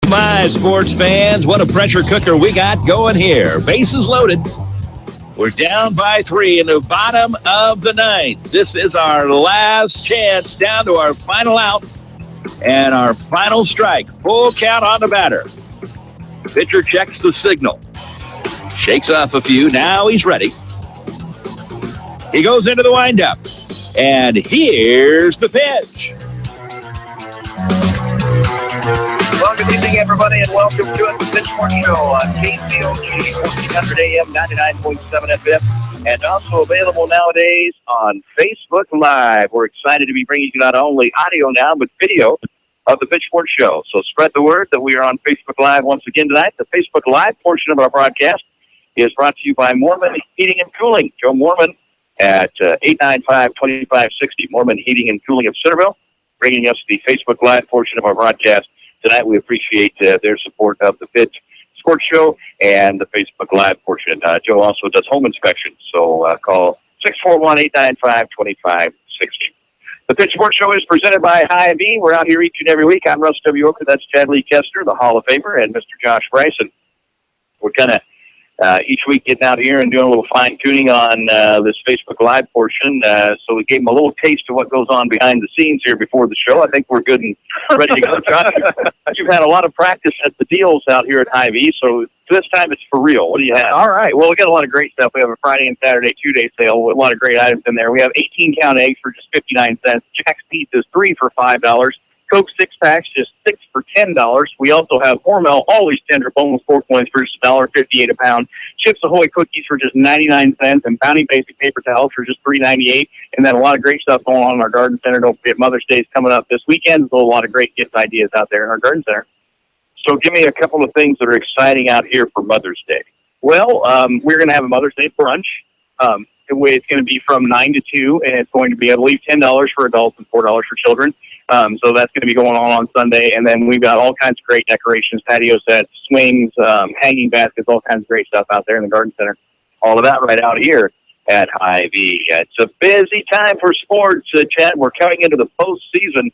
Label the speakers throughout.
Speaker 1: My sports fans, what a pressure cooker we got going here. Bases loaded. We're down by 3 in the bottom of the ninth. This is our last chance down to our final out and our final strike. Full count on the batter. Pitcher checks the signal. Shakes off a few. Now he's ready. He goes into the windup. And here's the pitch.
Speaker 2: Well, good evening, everybody, and welcome to the Pitch Sports Show on KCOG, 1400 AM, 99.7 FM, and also available nowadays on Facebook Live. We're excited to be bringing you not only audio now, but video of the Pitch Sports Show. So spread the word that we are on Facebook Live once again tonight. The Facebook Live portion of our broadcast is brought to you by Mormon Heating and Cooling. Joe Mormon at 895-2560, Mormon Heating and Cooling of Centerville, bringing us the Facebook Live portion of our broadcast. Tonight, we appreciate their support of the Pitch Sports Show and the Facebook Live portion. Joe also does home inspections, so call 641-895-2560. The Pitch Sports Show is presented by Hy-Vee. We're out here each and every week. I'm Russ W. Ocker. That's Chad Lee Koestner, the Hall of Famer, and Mr. Josh Bryson. We're kind of each week getting out here and doing a little fine-tuning on this Facebook Live portion. So we gave them a little taste of what goes on behind the scenes here before the show. I think we're good and ready to go. Josh, you've had a lot of practice at the deals out here at Hy-Vee, so this time it's for real. What do you have?
Speaker 3: All right. Well, we got a lot of great stuff. We have a Friday and Saturday two-day sale with a lot of great items in there. We have 18-count eggs for just 59 cents. Jack's Pizza is 3 for $5. Coke 6-packs, just 6 for $10. We also have Hormel, always tender, boneless pork loins for just $1.58 a pound. Chips Ahoy cookies for just 99 cents, and Bounty Basic paper towels for just $3.98. And then a lot of great stuff going on in our garden center. Don't forget Mother's Day is coming up this weekend. There's a lot of great gift ideas out there in our garden center.
Speaker 2: So give me a couple of things that are exciting out here for Mother's Day.
Speaker 3: Well, we're going to have a Mother's Day brunch. It's going to be from 9 to 2, and it's going to be, I believe, $10 for adults and $4 for children. So that's going to be going on Sunday. And then we've got all kinds of great decorations, patio sets, swings, hanging baskets, all kinds of great stuff out there in the garden center.
Speaker 2: All of that right out here at Hy-Vee. It's a busy time for sports, Chad. We're coming into the postseason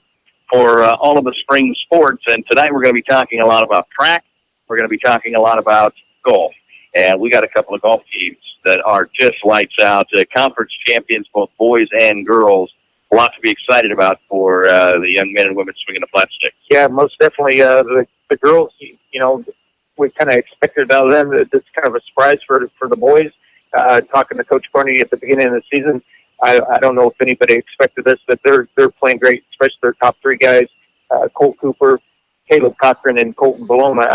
Speaker 2: for all of the spring sports. And tonight we're going to be talking a lot about track. We're going to be talking a lot about golf. And we got a couple of golf teams that are just lights out. Conference champions, both boys and girls. A lot to be excited about for the young men and women swinging the flat stick.
Speaker 3: Yeah, most definitely. The girls, we kind of expected out of them. It's kind of a surprise for the boys. Talking to Coach Barney at the beginning of the season, I don't know if anybody expected this, but they're playing great, especially their top three guys, Colt Cooper, Caleb Cochran, and Colton Baloma.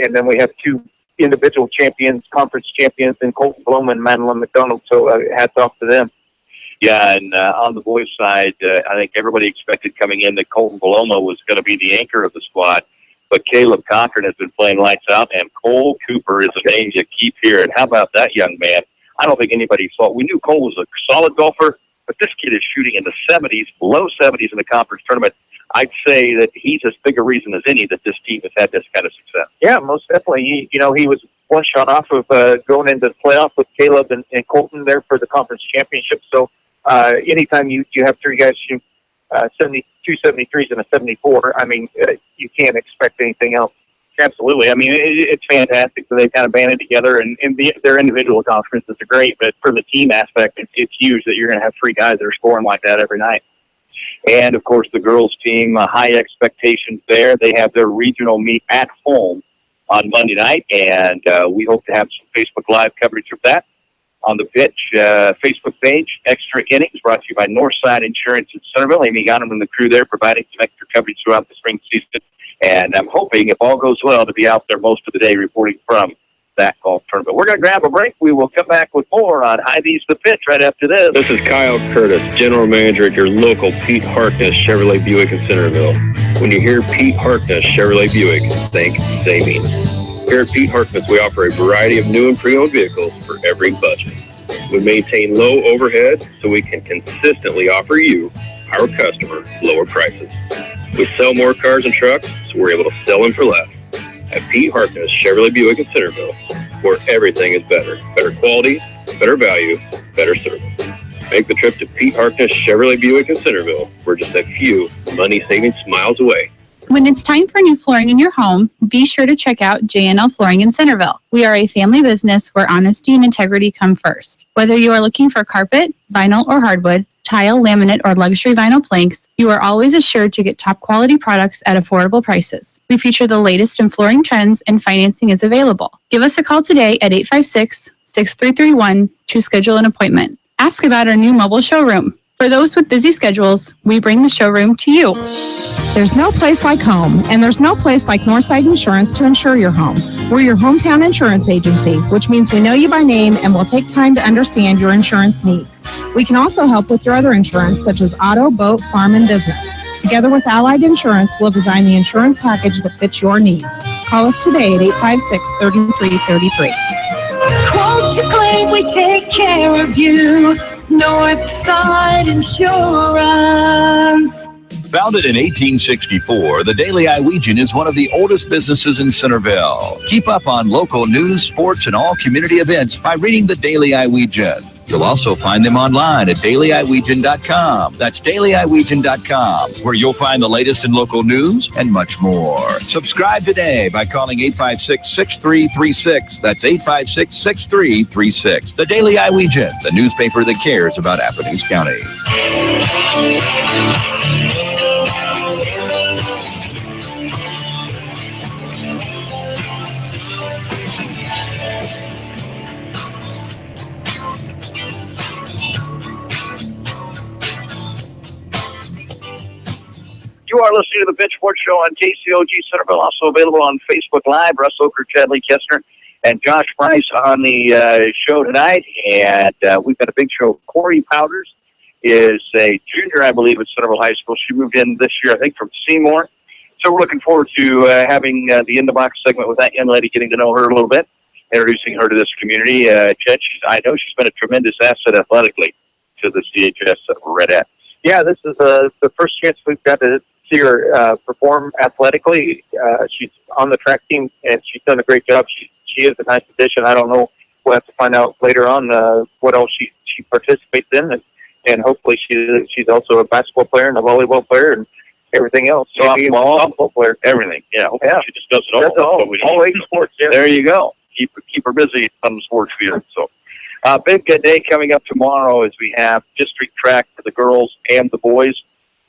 Speaker 3: And then we have two individual champions, conference champions, in Colton Baloma and Madeline McDonald. So hats off to them.
Speaker 2: Yeah, and on the boys' side, I think everybody expected coming in that Colton Baloma was going to be the anchor of the squad. But Caleb Cochran has been playing lights out, and Cole Cooper is a name you keep hearing. How about that young man? I don't think anybody thought. We knew Cole was a solid golfer, but this kid is shooting in the 70s, low 70s in the conference tournament. I'd say that he's as big a reason as any that this team has had this kind of success.
Speaker 3: Yeah, most definitely. He was one shot off of going into the playoff with Caleb and Colton there for the conference championship. So anytime you have three guys shoot 72 73s and a 74, you can't expect anything else.
Speaker 4: Absolutely. It's fantastic that they kind of banded together, and their individual accomplishments are great, but for the team aspect, it's huge that you're going to have three guys that are scoring like that every night.
Speaker 2: And, of course, the girls' team, high expectations there. They have their regional meet at home on Monday night, and we hope to have some Facebook Live coverage of that on the Pitch Facebook page. Extra Innings brought to you by Northside Insurance in Centerville. Amy Gottam and the crew there providing some extra coverage throughout the spring season. And I'm hoping, if all goes well, to be out there most of the day reporting from that golf tournament. We're going to grab a break. We will come back with more on Hy-Vee's The Pitch right after this.
Speaker 5: This is Kyle Curtis, General Manager at your local Pete Harkness Chevrolet Buick in Centerville. When you hear Pete Harkness Chevrolet Buick, think savings. Here at Pete Harkness, we offer a variety of new and pre-owned vehicles for every budget. We maintain low overhead so we can consistently offer you, our customer, lower prices. We sell more cars and trucks, so we're able to sell them for less. At Pete Harkness Chevrolet Buick in Centerville, where everything is better. Better quality, better value, better service. Make the trip to Pete Harkness Chevrolet Buick in Centerville. We're just a few money-saving miles away
Speaker 6: When it's time for new flooring in your home, be sure to check out J&L Flooring in Centerville. We are a family business where honesty and integrity come first. Whether you are looking for carpet, vinyl or hardwood, tile, laminate, or luxury vinyl planks, you are always assured to get top quality products at affordable prices. We feature the latest in flooring trends and financing is available. Give us a call today at 856-6331 to schedule an appointment. Ask about our new mobile showroom. For those with busy schedules, we bring the showroom to you.
Speaker 7: There's no place like home, and there's no place like Northside Insurance to insure your home. We're your hometown insurance agency, which means we know you by name and will take time to understand your insurance needs. We can also help with your other insurance, such as auto, boat, farm, and business. Together with Allied Insurance, we'll design the insurance package that fits your needs. Call us today at 856-3333.
Speaker 8: Quote to claim, we take care of you. Northside Insurance.
Speaker 1: Founded in 1864, the Daily Iowegian is one of the oldest businesses in Centerville. Keep up on local news, sports, and all community events by reading the Daily Iowegian. You'll also find them online at dailyiowegian.com. That's dailyiowegian.com, where you'll find the latest in local news and much more. Subscribe today by calling 856-6336. That's 856-6336. The Daily Iowegian, the newspaper that cares about Appomattox County.
Speaker 2: You are listening to the Pitch Sports Show on KCOG Centerville, also available on Facebook Live. Russ Ocker, Chadley Koestner, and Josh Price on the show tonight. And we've got a big show. Corey Powders is a junior, I believe, at Centerville High School. She moved in this year, I think, from Seymour. So we're looking forward to having the In the Box segment with that young lady, getting to know her a little bit, introducing her to this community. Chad, I know she's been a tremendous asset athletically to the CHS that we're right at.
Speaker 3: Yeah, this is the first chance we've got to see her perform athletically. She's on the track team, and she's done a great job. She is a nice addition. I don't know. We'll have to find out later on what else she participates in, and hopefully she's also a basketball player and a volleyball player and everything else.
Speaker 2: Softball player, everything. Yeah, she just does it all. All eight sports. Yeah. There you go. Keep her busy on the sports field. So, big day coming up tomorrow as we have district track for the girls and the boys.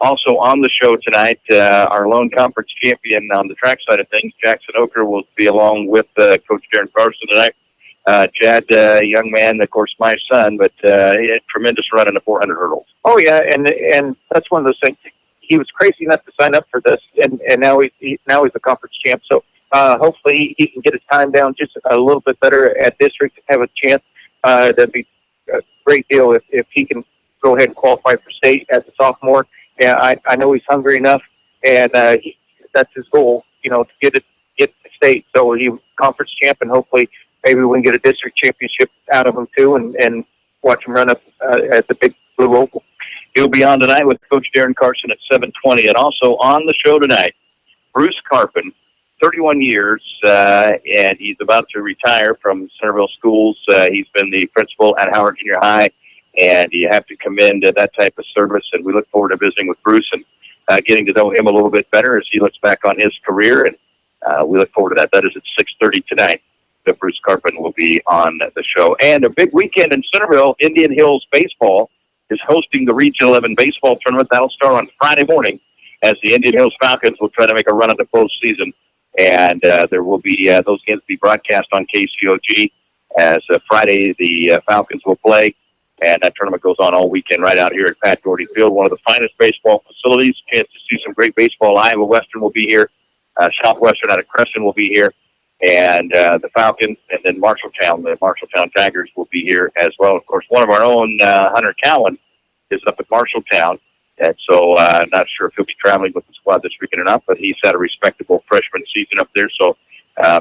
Speaker 2: Also on the show tonight, our lone conference champion on the track side of things, Jackson Ocker, will be along with Coach Darren Carson tonight. Chad, young man, of course, my son, but he had a tremendous run in the 400 hurdles.
Speaker 3: Oh, yeah, and that's one of those things. He was crazy enough to sign up for this, and now he's a conference champ. So hopefully he can get his time down just a little bit better at district and have a chance. That'd be a great deal if he can go ahead and qualify for state as a sophomore. Yeah, I know he's hungry enough, and that's his goal, to get to state. So he was conference champ, and hopefully maybe we can get a district championship out of him too, and watch him run up at the big blue oval.
Speaker 2: He'll be on tonight with Coach Darren Carson at 7:20, and also on the show tonight, Bruce Carpin, 31 years, and he's about to retire from Centerville Schools. He's been the principal at Howard Junior High. And you have to commend that type of service, and we look forward to visiting with Bruce and getting to know him a little bit better as he looks back on his career, and we look forward to that. That is at 6:30 tonight that Bruce Carpin will be on the show. And a big weekend in Centerville. Indian Hills Baseball is hosting the Region 11 Baseball Tournament. That'll start on Friday morning as the Indian Hills Falcons will try to make a run at the postseason. And there will be those games be broadcast on KCOG as Friday the Falcons will play. And that tournament goes on all weekend right out here at Pat Gordy Field, one of the finest baseball facilities. Chance to see some great baseball. Iowa Western will be here. Southwestern out of Crescent will be here. And the Falcons, and then Marshalltown, the Marshalltown Tigers will be here as well. Of course, one of our own, Hunter Cowan, is up at Marshalltown. And so I'm not sure if he'll be traveling with the squad this weekend or not, but he's had a respectable freshman season up there. So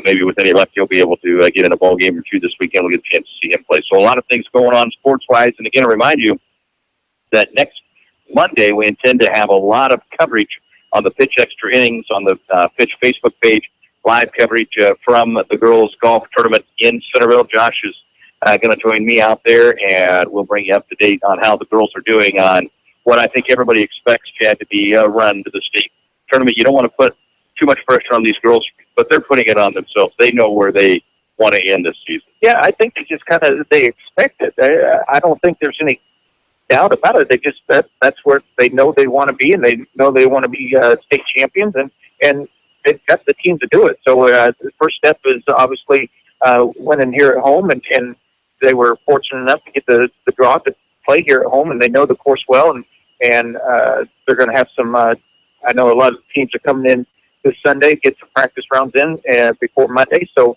Speaker 2: maybe with any luck, he'll be able to get in a ball game or two this weekend. We'll get a chance to see him play. So a lot of things going on sports-wise. And again, I remind you that next Monday, we intend to have a lot of coverage on the Pitch Extra Innings on the Pitch Facebook page, live coverage from the girls' golf tournament in Centerville. Josh is going to join me out there, and we'll bring you up to date on how the girls are doing on what I think everybody expects, Chad, to be a run to the state tournament. You don't want to put too much pressure on these girls, but they're putting it on themselves. They know where they want to end this season.
Speaker 3: Yeah, I think they just they expect it. I don't think there's any doubt about it. They just that's where they know they want to be, and they know they want to be state champions, and they've got the team to do it. So the first step is obviously winning here at home, and they were fortunate enough to get the draw to play here at home, and they know the course well, and they're going to have some. I know a lot of teams are coming in this Sunday, get some practice rounds in before Monday, so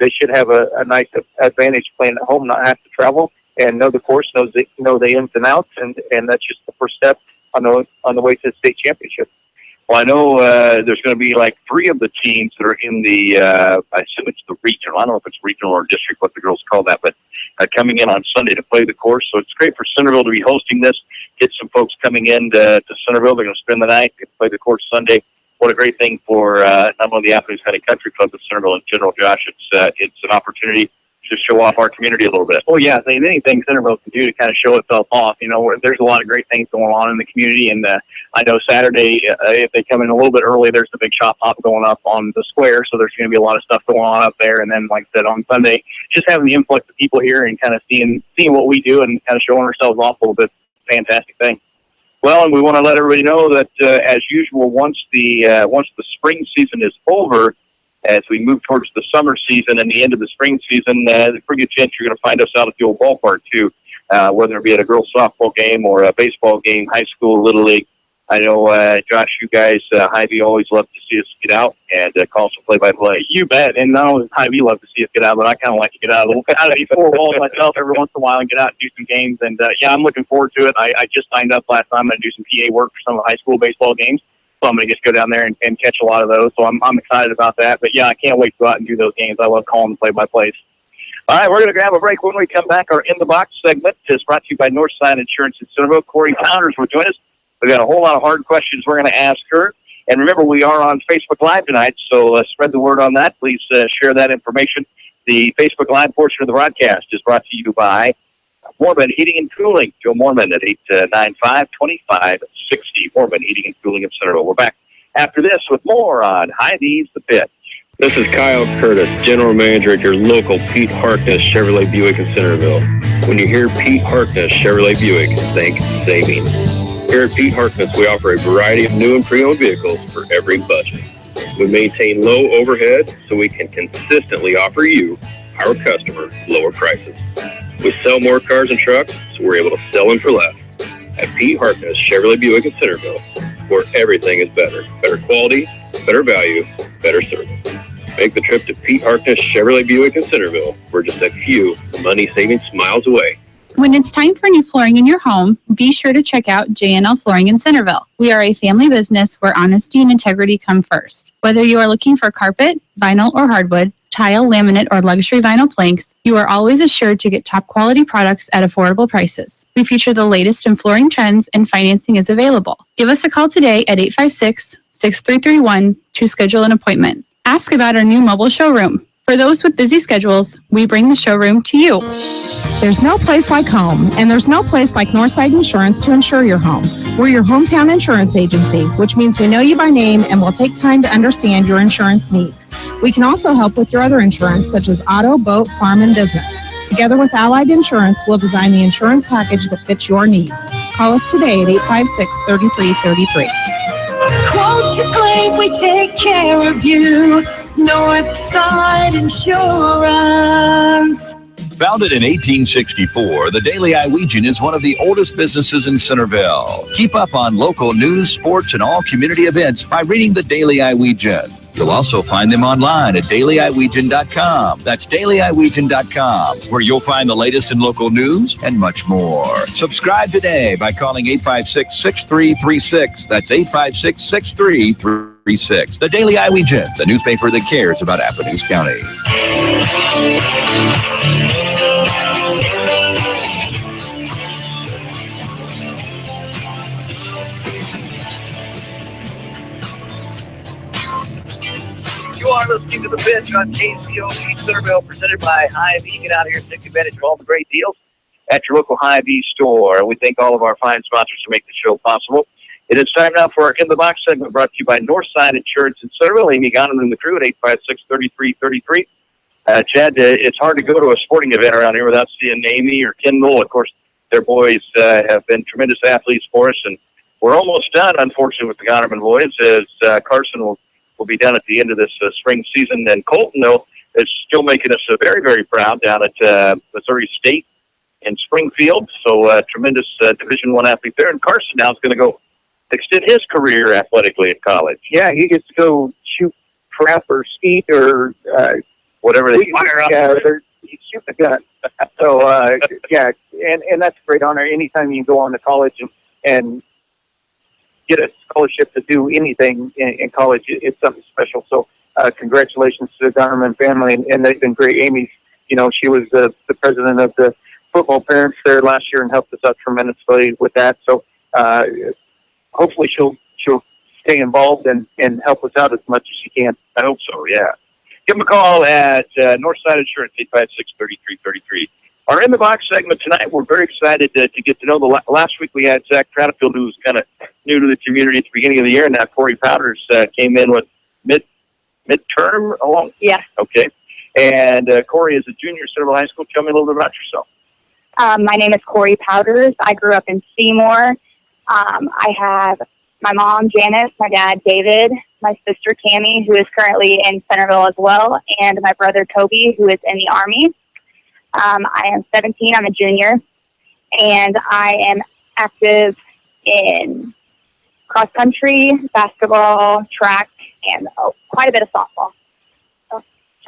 Speaker 3: they should have a nice advantage playing at home, not have to travel, and know the course, know the ins and outs, and that's just the first step on the way to the state championship.
Speaker 2: Well, I know there's going to be like 3 of the teams that are in the, I assume it's the regional. I don't know if it's regional or district, what the girls call that, but coming in on Sunday to play the course. So it's great for Centerville to be hosting this, get some folks coming in to Centerville. They're going to spend the night, get to play the course Sunday. What a great thing for not only the Athens County Country Club, but Centerville in general, Josh. It's an opportunity to show off our community a little bit.
Speaker 3: Oh, yeah. Anything Centerville can do to kind of show itself off. You know, there's a lot of great things going on in the community. And I know Saturday, if they come in a little bit early, there's the big shop hop going up on the square. So there's going to be a lot of stuff going on up there. And then, like I said, on Sunday, just having the influx of people here and kind of seeing what we do and kind of showing ourselves off a little bit. Fantastic thing.
Speaker 2: Well, and we want to let everybody know that, as usual, once the spring season is over, as we move towards the summer season and the end of the spring season, there's a pretty good chance you're going to find us out at the old ballpark, too, whether it be at a girls' softball game or a baseball game, high school, little league. I know, Josh, you guys, Hy-Vee always love to see us get out and call some play-by-play.
Speaker 3: You bet. And not only does Hy-Vee love to see us get out, but I kind of like to get out of the 4 walls myself every once in a while and get out and do some games. And, yeah, I'm looking forward to it. I just signed up last time. I'm going to do some PA work for some of the high school baseball games. So I'm going to just go down there and catch a lot of those. So I'm excited about that. But, yeah, I can't wait to go out and do those games. I love calling the play-by-plays.
Speaker 2: All right, we're going to grab a break. When we come back, our In the Box segment is brought to you by Northside Insurance in Centerville. Corey Pounders will join us. We've got a whole lot of hard questions we're going to ask her. And remember, we are on Facebook Live tonight, so spread the word on that. Please share that information. The Facebook Live portion of the broadcast is brought to you by Mormon Heating and Cooling. Joe Mormon at 895-2560. Mormon Heating and Cooling of Centerville. We're back after this with more on Hy-Vee's The Pit.
Speaker 5: This is Kyle Curtis, General Manager at your local Pete Harkness Chevrolet Buick in Centerville. When you hear Pete Harkness Chevrolet Buick, think savings. Here at Pete Harkness, we offer a variety of new and pre-owned vehicles for every budget. We maintain low overhead so we can consistently offer you, our customer, lower prices. We sell more cars and trucks, so we're able to sell them for less. At Pete Harkness Chevrolet Buick in Centerville, where everything is better. Better quality, better value, better service. Make the trip to Pete Harkness Chevrolet Buick in Centerville. We're just a few money-saving miles away.
Speaker 6: When it's time for new flooring in your home, be sure to check out J&L Flooring in Centerville. We are a family business where honesty and integrity come first. Whether you are looking for carpet, vinyl, or hardwood, tile, laminate, or luxury vinyl planks, you are always assured to get top quality products at affordable prices. We feature the latest in flooring trends and financing is available. Give us a call today at 856-6331 to schedule an appointment. Ask about our new mobile showroom. For those with busy schedules, we bring the showroom to you.
Speaker 7: There's no place like home, and there's no place like Northside Insurance to insure your home. We're your hometown insurance agency, which means we know you by name and will take time to understand your insurance needs. We can also help with your other insurance, such as auto, boat, farm, and business. Together with Allied Insurance, we'll design the insurance package that fits your needs. Call us today at 856-3333.
Speaker 8: Quote to claim, we take care of you. Northside Insurance.
Speaker 1: Founded in 1864, the Daily Iowegian is one of the oldest businesses in Centerville. Keep up on local news, sports, and all community events by reading the Daily Iowegian. You'll also find them online at dailyiwegian.com. That's dailyiwegian.com, where you'll find the latest in local news and much more. Subscribe today by calling 856-6336. That's 856-6336. The Daily Iowegian, the newspaper that cares about Appalachia County.
Speaker 2: You are listening to The Pitch on KCOE Centerville, presented by Hy-Vee. Get out here and take advantage of all the great deals at your local Hy-Vee store. We thank all of our fine sponsors to make the show possible. It is time now for our In the Box segment brought to you by Northside Insurance in Centerville. Amy Gonham and the crew at 856-3333. Chad, it's hard to go to a sporting event around here without seeing Amy or Kendall. Of course, their boys have been tremendous athletes for us, and we're almost done, unfortunately, with the Gonham boys, as Carson will be done at the end of this spring season. And Colton, though, is still making us very, very proud down at Missouri State in Springfield. So tremendous Division I athlete there. And Carson now is going to go extend his career athletically in college.
Speaker 3: Yeah, he gets to go shoot crap or skeet or
Speaker 2: whatever they fire up.
Speaker 3: Yeah, he shoot the gun. So, yeah, and that's a great honor. Anytime you go on to college and get a scholarship to do anything in college, it's something special. So congratulations to the Gonham family, and they've been great. Amy's, she was the president of the football parents there last year and helped us out tremendously with that. So hopefully she'll stay involved and help us out as much as she can.
Speaker 2: I hope so, yeah. Give them a call at Northside Insurance, 856-3333. Our In the Box segment tonight, we're very excited to get to know last week we had Zach Cradfield, who was kind of new to the community at the beginning of the year, and now Corey Powders came in with midterm along.
Speaker 9: Yeah.
Speaker 2: Okay. And Corey is a junior at Centerville High School. Tell me a little bit about yourself.
Speaker 9: My name is Corey Powders. I grew up in Seymour. I have my mom, Janice, my dad, David, my sister, Cammie, who is currently in Centerville as well, and my brother, Toby, who is in the Army. I am 17. I'm a junior, and I am active in cross-country, basketball, track, and quite a bit of softball.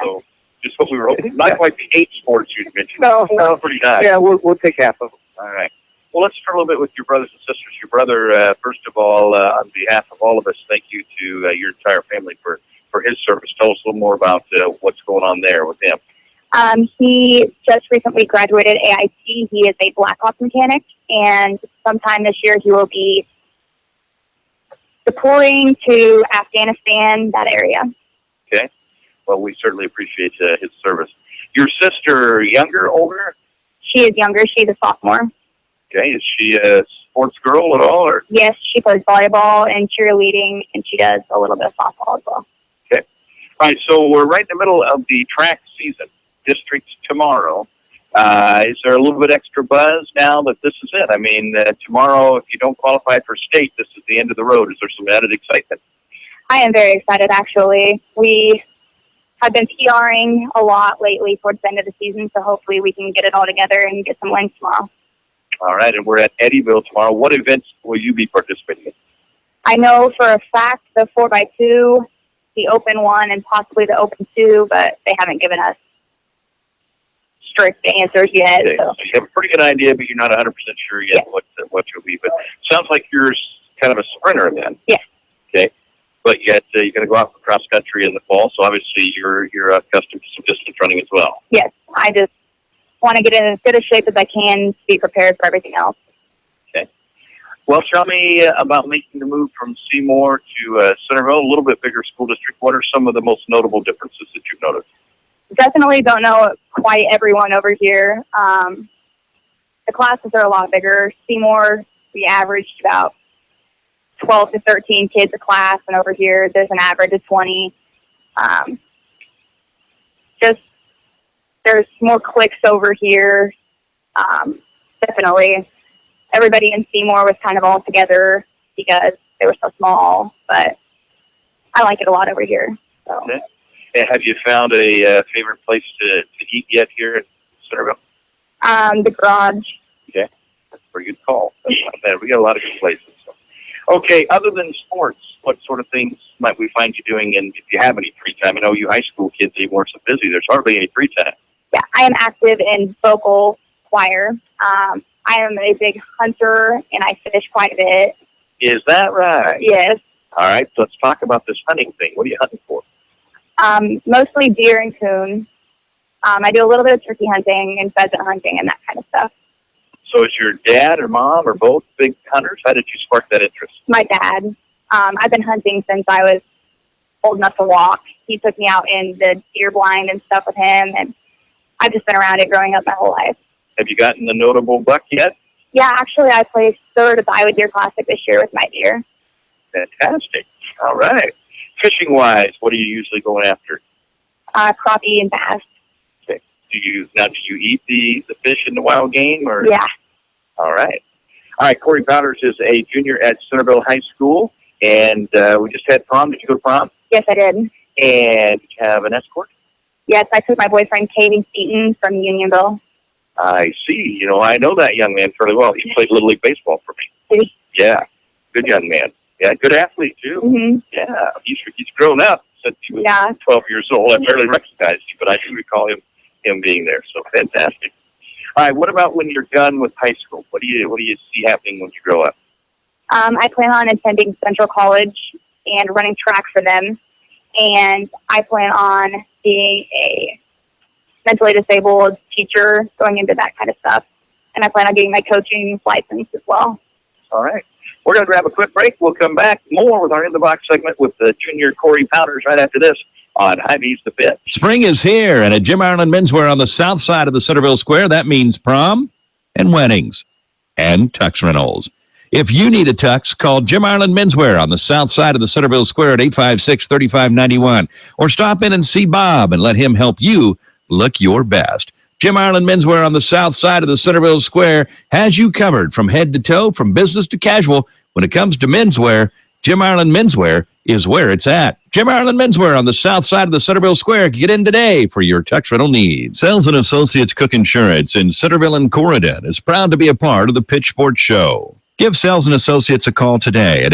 Speaker 2: So just what we were hoping. Not quite the 8 sports you mentioned.
Speaker 3: No.
Speaker 2: Pretty nice.
Speaker 3: Yeah, we'll take half of them.
Speaker 2: All right. Well, let's start a little bit with your brothers and sisters. Your brother, first of all, on behalf of all of us, thank you to your entire family for his service. Tell us a little more about what's going on there with him.
Speaker 9: He just recently graduated AIT. He is a Black Ops mechanic, and sometime this year he will be deploying to Afghanistan, that area.
Speaker 2: Okay. Well, we certainly appreciate his service. Your sister, younger, older?
Speaker 9: She is younger. She's a sophomore.
Speaker 2: Okay. Is she a sports girl at all? Or?
Speaker 9: Yes, she plays volleyball and cheerleading, and she does a little bit of softball as well.
Speaker 2: Okay. All right, so we're right in the middle of the track season. Districts tomorrow. Is there a little bit extra buzz now that this is it? I mean, tomorrow, if you don't qualify for state, this is the end of the road. Is there some added excitement?
Speaker 9: I am very excited, actually. We have been PRing a lot lately towards the end of the season, so hopefully we can get it all together and get some wins tomorrow.
Speaker 2: All right, and we're at Eddyville tomorrow. What events will you be participating in?
Speaker 9: I know for a fact the 4x2, the Open 1, and possibly the Open 2, but they haven't given us strict answers yet.
Speaker 2: Okay. So you have a pretty good idea, but you're not 100% sure yet what you'll be. But sounds like you're kind of a sprinter then.
Speaker 9: Yes.
Speaker 2: Okay. But yet you're going to go out for cross country in the fall, so obviously you're accustomed to some distance running as well.
Speaker 9: Yes. I just want to get in as good a shape as I can to be prepared for everything else.
Speaker 2: Okay. Well, tell me about making the move from Seymour to Centerville, a little bit bigger school district. What are some of the most notable differences that you've noticed?
Speaker 9: Definitely don't know quite everyone over here. The classes are a lot bigger. Seymour, we averaged about 12 to 13 kids a class, and over here there's an average of 20. Just there's more cliques over here. Definitely, everybody in Seymour was kind of all together because they were so small, but I like it a lot over here. So.
Speaker 2: Okay. Have you found a favorite place to eat yet here at Centerville?
Speaker 9: The garage.
Speaker 2: Okay. That's a pretty good call. That's not bad. We got a lot of good places. So. Okay, other than sports, what sort of things might we find you doing, and if you have any free time? I know you high school kids, you weren't so busy. There's hardly any free time.
Speaker 9: Yeah, I am active in vocal choir. I am a big hunter, and I fish quite a bit.
Speaker 2: Is that right?
Speaker 9: Yes.
Speaker 2: All right, so let's talk about this hunting thing. What are you hunting for?
Speaker 9: Mostly deer and coon. I do a little bit of turkey hunting and pheasant hunting and that kind of stuff.
Speaker 2: So is your dad or mom or both big hunters? How did you spark that interest?
Speaker 9: My dad. I've been hunting since I was old enough to walk. He took me out in the deer blind and stuff with him, and I've just been around it growing up my whole life.
Speaker 2: Have you gotten the notable buck yet?
Speaker 9: Yeah, actually, I placed third at the Iowa Deer Classic this year with my deer.
Speaker 2: Fantastic. All right. Fishing-wise, what are you usually going after?
Speaker 9: Crappie and bass.
Speaker 2: Okay. Do you eat the fish in the wild game? Or?
Speaker 9: Yeah.
Speaker 2: All right. All right, Corey Powders is a junior at Centerville High School, and we just had prom. Did you go to prom?
Speaker 9: Yes, I did.
Speaker 2: And did you have an escort?
Speaker 9: Yes, I took my boyfriend, Katie Seaton, from Unionville.
Speaker 2: I see. You know, I know that young man fairly well. He played Little League Baseball for me.
Speaker 9: Did he?
Speaker 2: Yeah, good young man. Yeah, good athlete, too.
Speaker 9: Mm-hmm.
Speaker 2: Yeah, he's grown up since he was 12 years old. I barely recognized him, but I do recall him being there, so fantastic. All right, what about when you're done with high school? What do you see happening when you grow up?
Speaker 9: I plan on attending Central College and running track for them, and I plan on being a mentally disabled teacher, going into that kind of stuff, and I plan on getting my coaching license as well.
Speaker 2: All right. We're going to grab a quick break. We'll come back more with our In the Box segment with the junior Corey Powders right after this on Hy-Vee's The Fit.
Speaker 1: Spring is here, and at Jim Ireland Menswear on the south side of the Centerville Square, that means prom and weddings and tux rentals. If you need a tux, call Jim Ireland Menswear on the south side of the Centerville Square at 856-3591, or stop in and see Bob and let him help you look your best. Jim Ireland Menswear on the south side of the Centerville Square has you covered from head to toe, from business to casual. When it comes to menswear, Jim Ireland Menswear is where it's at. Jim Ireland Menswear on the south side of the Centerville Square. Get in today for your tux rental needs. Sales and Associates Cook Insurance in Centerville and Corydon is proud to be a part of the Pitch Sports Show. Give Sales and Associates a call today at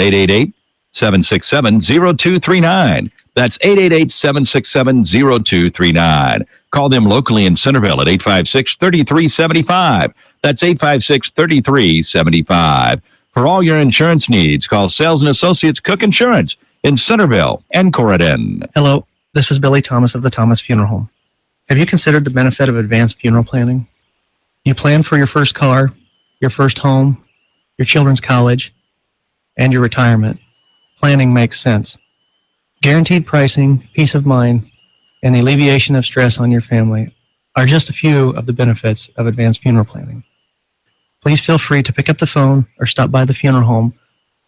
Speaker 1: 888-767-0239. That's 888-767-0239. Call them locally in Centerville at 856-3375. That's 856-3375. For all your insurance needs, call Sales and Associates Cook Insurance in Centerville and Corydon.
Speaker 10: Hello, this is Billy Thomas of the Thomas Funeral Home. Have you considered the benefit of advanced funeral planning? You plan for your first car, your first home, your children's college, and your retirement. Planning makes sense. Guaranteed pricing, peace of mind, and the alleviation of stress on your family are just a few of the benefits of advanced funeral planning. Please feel free to pick up the phone or stop by the funeral home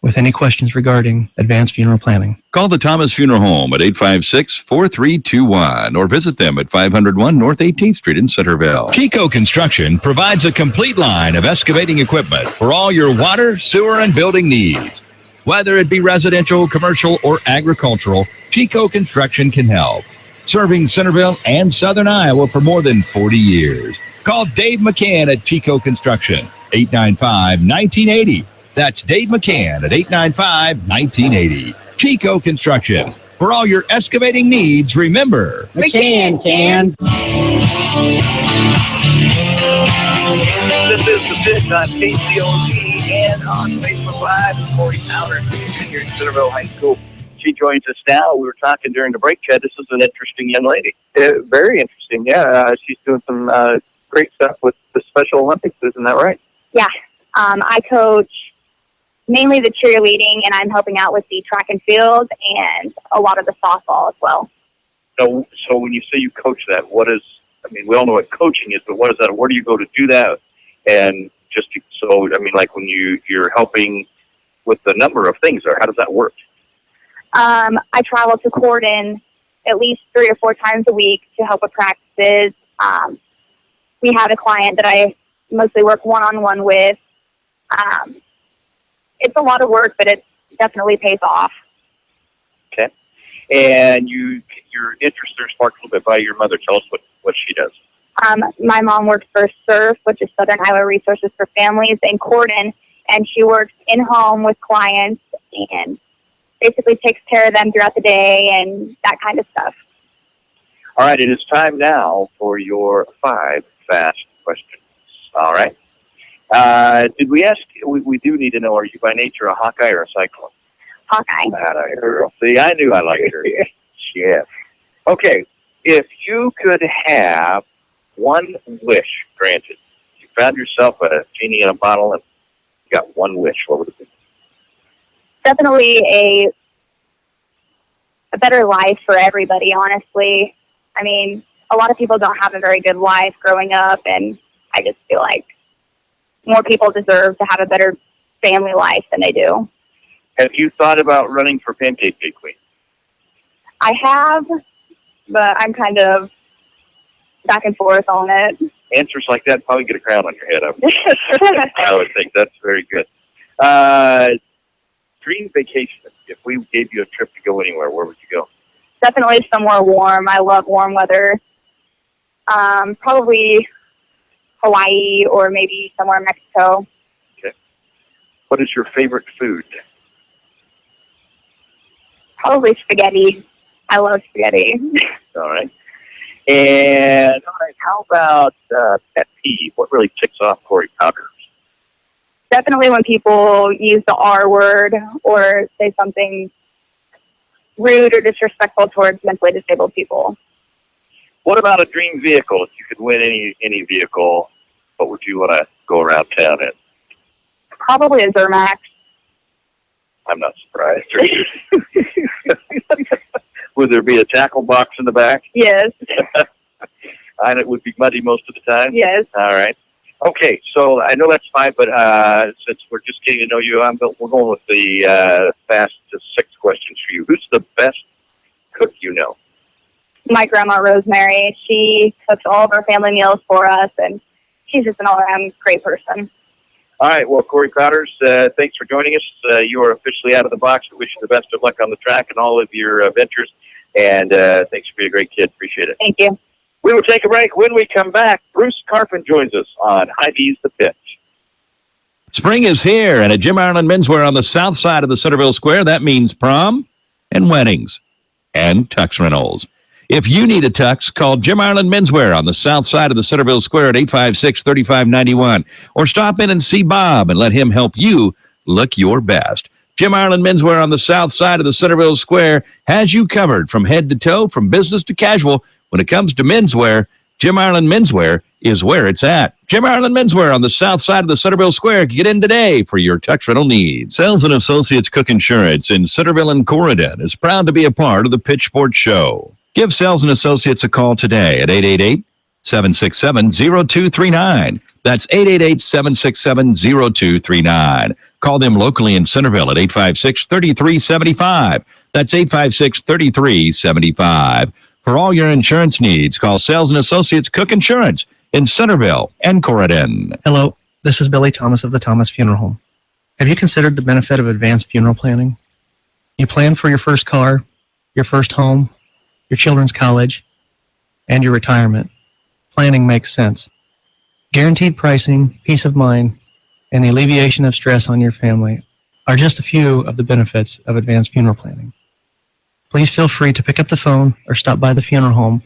Speaker 10: with any questions regarding advanced funeral planning.
Speaker 1: Call the Thomas Funeral Home at 856-4321 or visit them at 501 North 18th Street in Centerville. Chico Construction provides a complete line of excavating equipment for all your water, sewer, and building needs. Whether it be residential, commercial, or agricultural, Chico Construction can help. Serving Centerville and Southern Iowa for more than 40 years. Call Dave McCann at Chico Construction, 895-1980. That's Dave McCann at 895-1980. Chico Construction. For all your excavating needs, remember,
Speaker 8: McCann can.
Speaker 2: This is The Fit on KCOG and on Facebook Live. Corey Powders, junior at Centerville High School. She joins us now. We were talking during the break, Chad. This is an interesting young lady.
Speaker 3: Very interesting, yeah. She's doing some great stuff with the Special Olympics, isn't that right?
Speaker 9: Yeah. I coach mainly the cheerleading, and I'm helping out with the track and field and a lot of the softball as well.
Speaker 2: So when you say you coach that, what is, I mean, we all know what coaching is, but what is that? Where do you go to do that? And like when you're helping with the number of things there, how does that work?
Speaker 9: I travel to Corydon at least 3 or 4 times a week to help with practices. We have a client that I mostly work one-on-one with. It's a lot of work, but it definitely pays off.
Speaker 2: Okay. And your interest there sparked a little bit by your mother. Tell us what she does.
Speaker 9: My mom works for SURF, which is Southern Iowa Resources for Families in Corydon, and she works in-home with clients and basically takes care of them throughout the day and that kind of stuff.
Speaker 2: All right, it is time now for your 5 fast questions. All right. Did we ask, we do need to know, are you by nature a Hawkeye or a Cyclone?
Speaker 9: Hawkeye.
Speaker 2: That girl. See, I knew I liked her. Yeah. Okay, if you could have one wish granted, you found yourself a genie in a bottle and you got one wish, what would it be?
Speaker 9: Definitely a better life for everybody, honestly. I mean, a lot of people don't have a very good life growing up, and I just feel like more people deserve to have a better family life than they do.
Speaker 2: Have you thought about running for Pancake Day Queen?
Speaker 9: I have, but I'm kind of back and forth on it.
Speaker 2: Answers like that probably get a crown on your head. I would think that's very good. Dream vacation. If we gave you a trip to go anywhere, where would you go?
Speaker 9: Definitely somewhere warm. I love warm weather. Probably Hawaii or maybe somewhere in Mexico.
Speaker 2: Okay. What is your favorite food?
Speaker 9: Probably spaghetti. I love spaghetti.
Speaker 2: All right. And all right, how about pet peeve? What really ticks off Corey Powders?
Speaker 9: Definitely when people use the R word or say something rude or disrespectful towards mentally disabled people.
Speaker 2: What about a dream vehicle? If you could win any vehicle, what would you want to go around town in?
Speaker 9: Probably a Zermax.
Speaker 2: I'm not surprised. Would there be a tackle box in the back?
Speaker 9: Yes.
Speaker 2: And it would be muddy most of the time?
Speaker 9: Yes.
Speaker 2: All right. Okay, so I know that's fine, but since we're just getting to know you, we're going with the fast 6 questions for you. Who's the best cook you know?
Speaker 9: My grandma, Rosemary. She cooks all of our family meals for us, and she's just an all-around great person.
Speaker 2: All right, well, Corey Powders, thanks for joining us. You are officially out of the box. We wish you the best of luck on the track and all of your ventures, and thanks for being a great kid. Appreciate it.
Speaker 9: Thank you.
Speaker 2: We will take a break. When we come back, Bruce Carpin joins us on Hy-Vee's The Pitch.
Speaker 1: Spring is here, and at Jim Ireland Menswear on the south side of the Centerville Square, that means prom and weddings and tux rentals. If you need a tux, call Jim Ireland Menswear on the south side of the Centerville Square at 856-3591, or stop in and see Bob and let him help you look your best. Jim Ireland Menswear on the south side of the Centerville Square has you covered from head to toe, from business to casual. When it comes to menswear, Jim Ireland Menswear is where it's at. Jim Ireland Menswear on the south side of the Centerville Square. Get in today for your tux rental needs. Sales and Associates Cook Insurance in Centerville and Corridon is proud to be a part of the Pitch Sports Show. Give Sales and Associates a call today at 888-767-0239. That's 888-767-0239. Call them locally in Centerville at 856-3375. That's 856-3375. For all your insurance needs, call Sales and Associates Cook Insurance in Centerville and Corridon.
Speaker 10: Hello, this is Billy Thomas of the Thomas Funeral Home. Have you considered the benefit of advanced funeral planning? You plan for your first car, your first home, your children's college, and your retirement. Planning makes sense. Guaranteed pricing, peace of mind, and the alleviation of stress on your family are just a few of the benefits of advanced funeral planning. Please feel free to pick up the phone or stop by the funeral home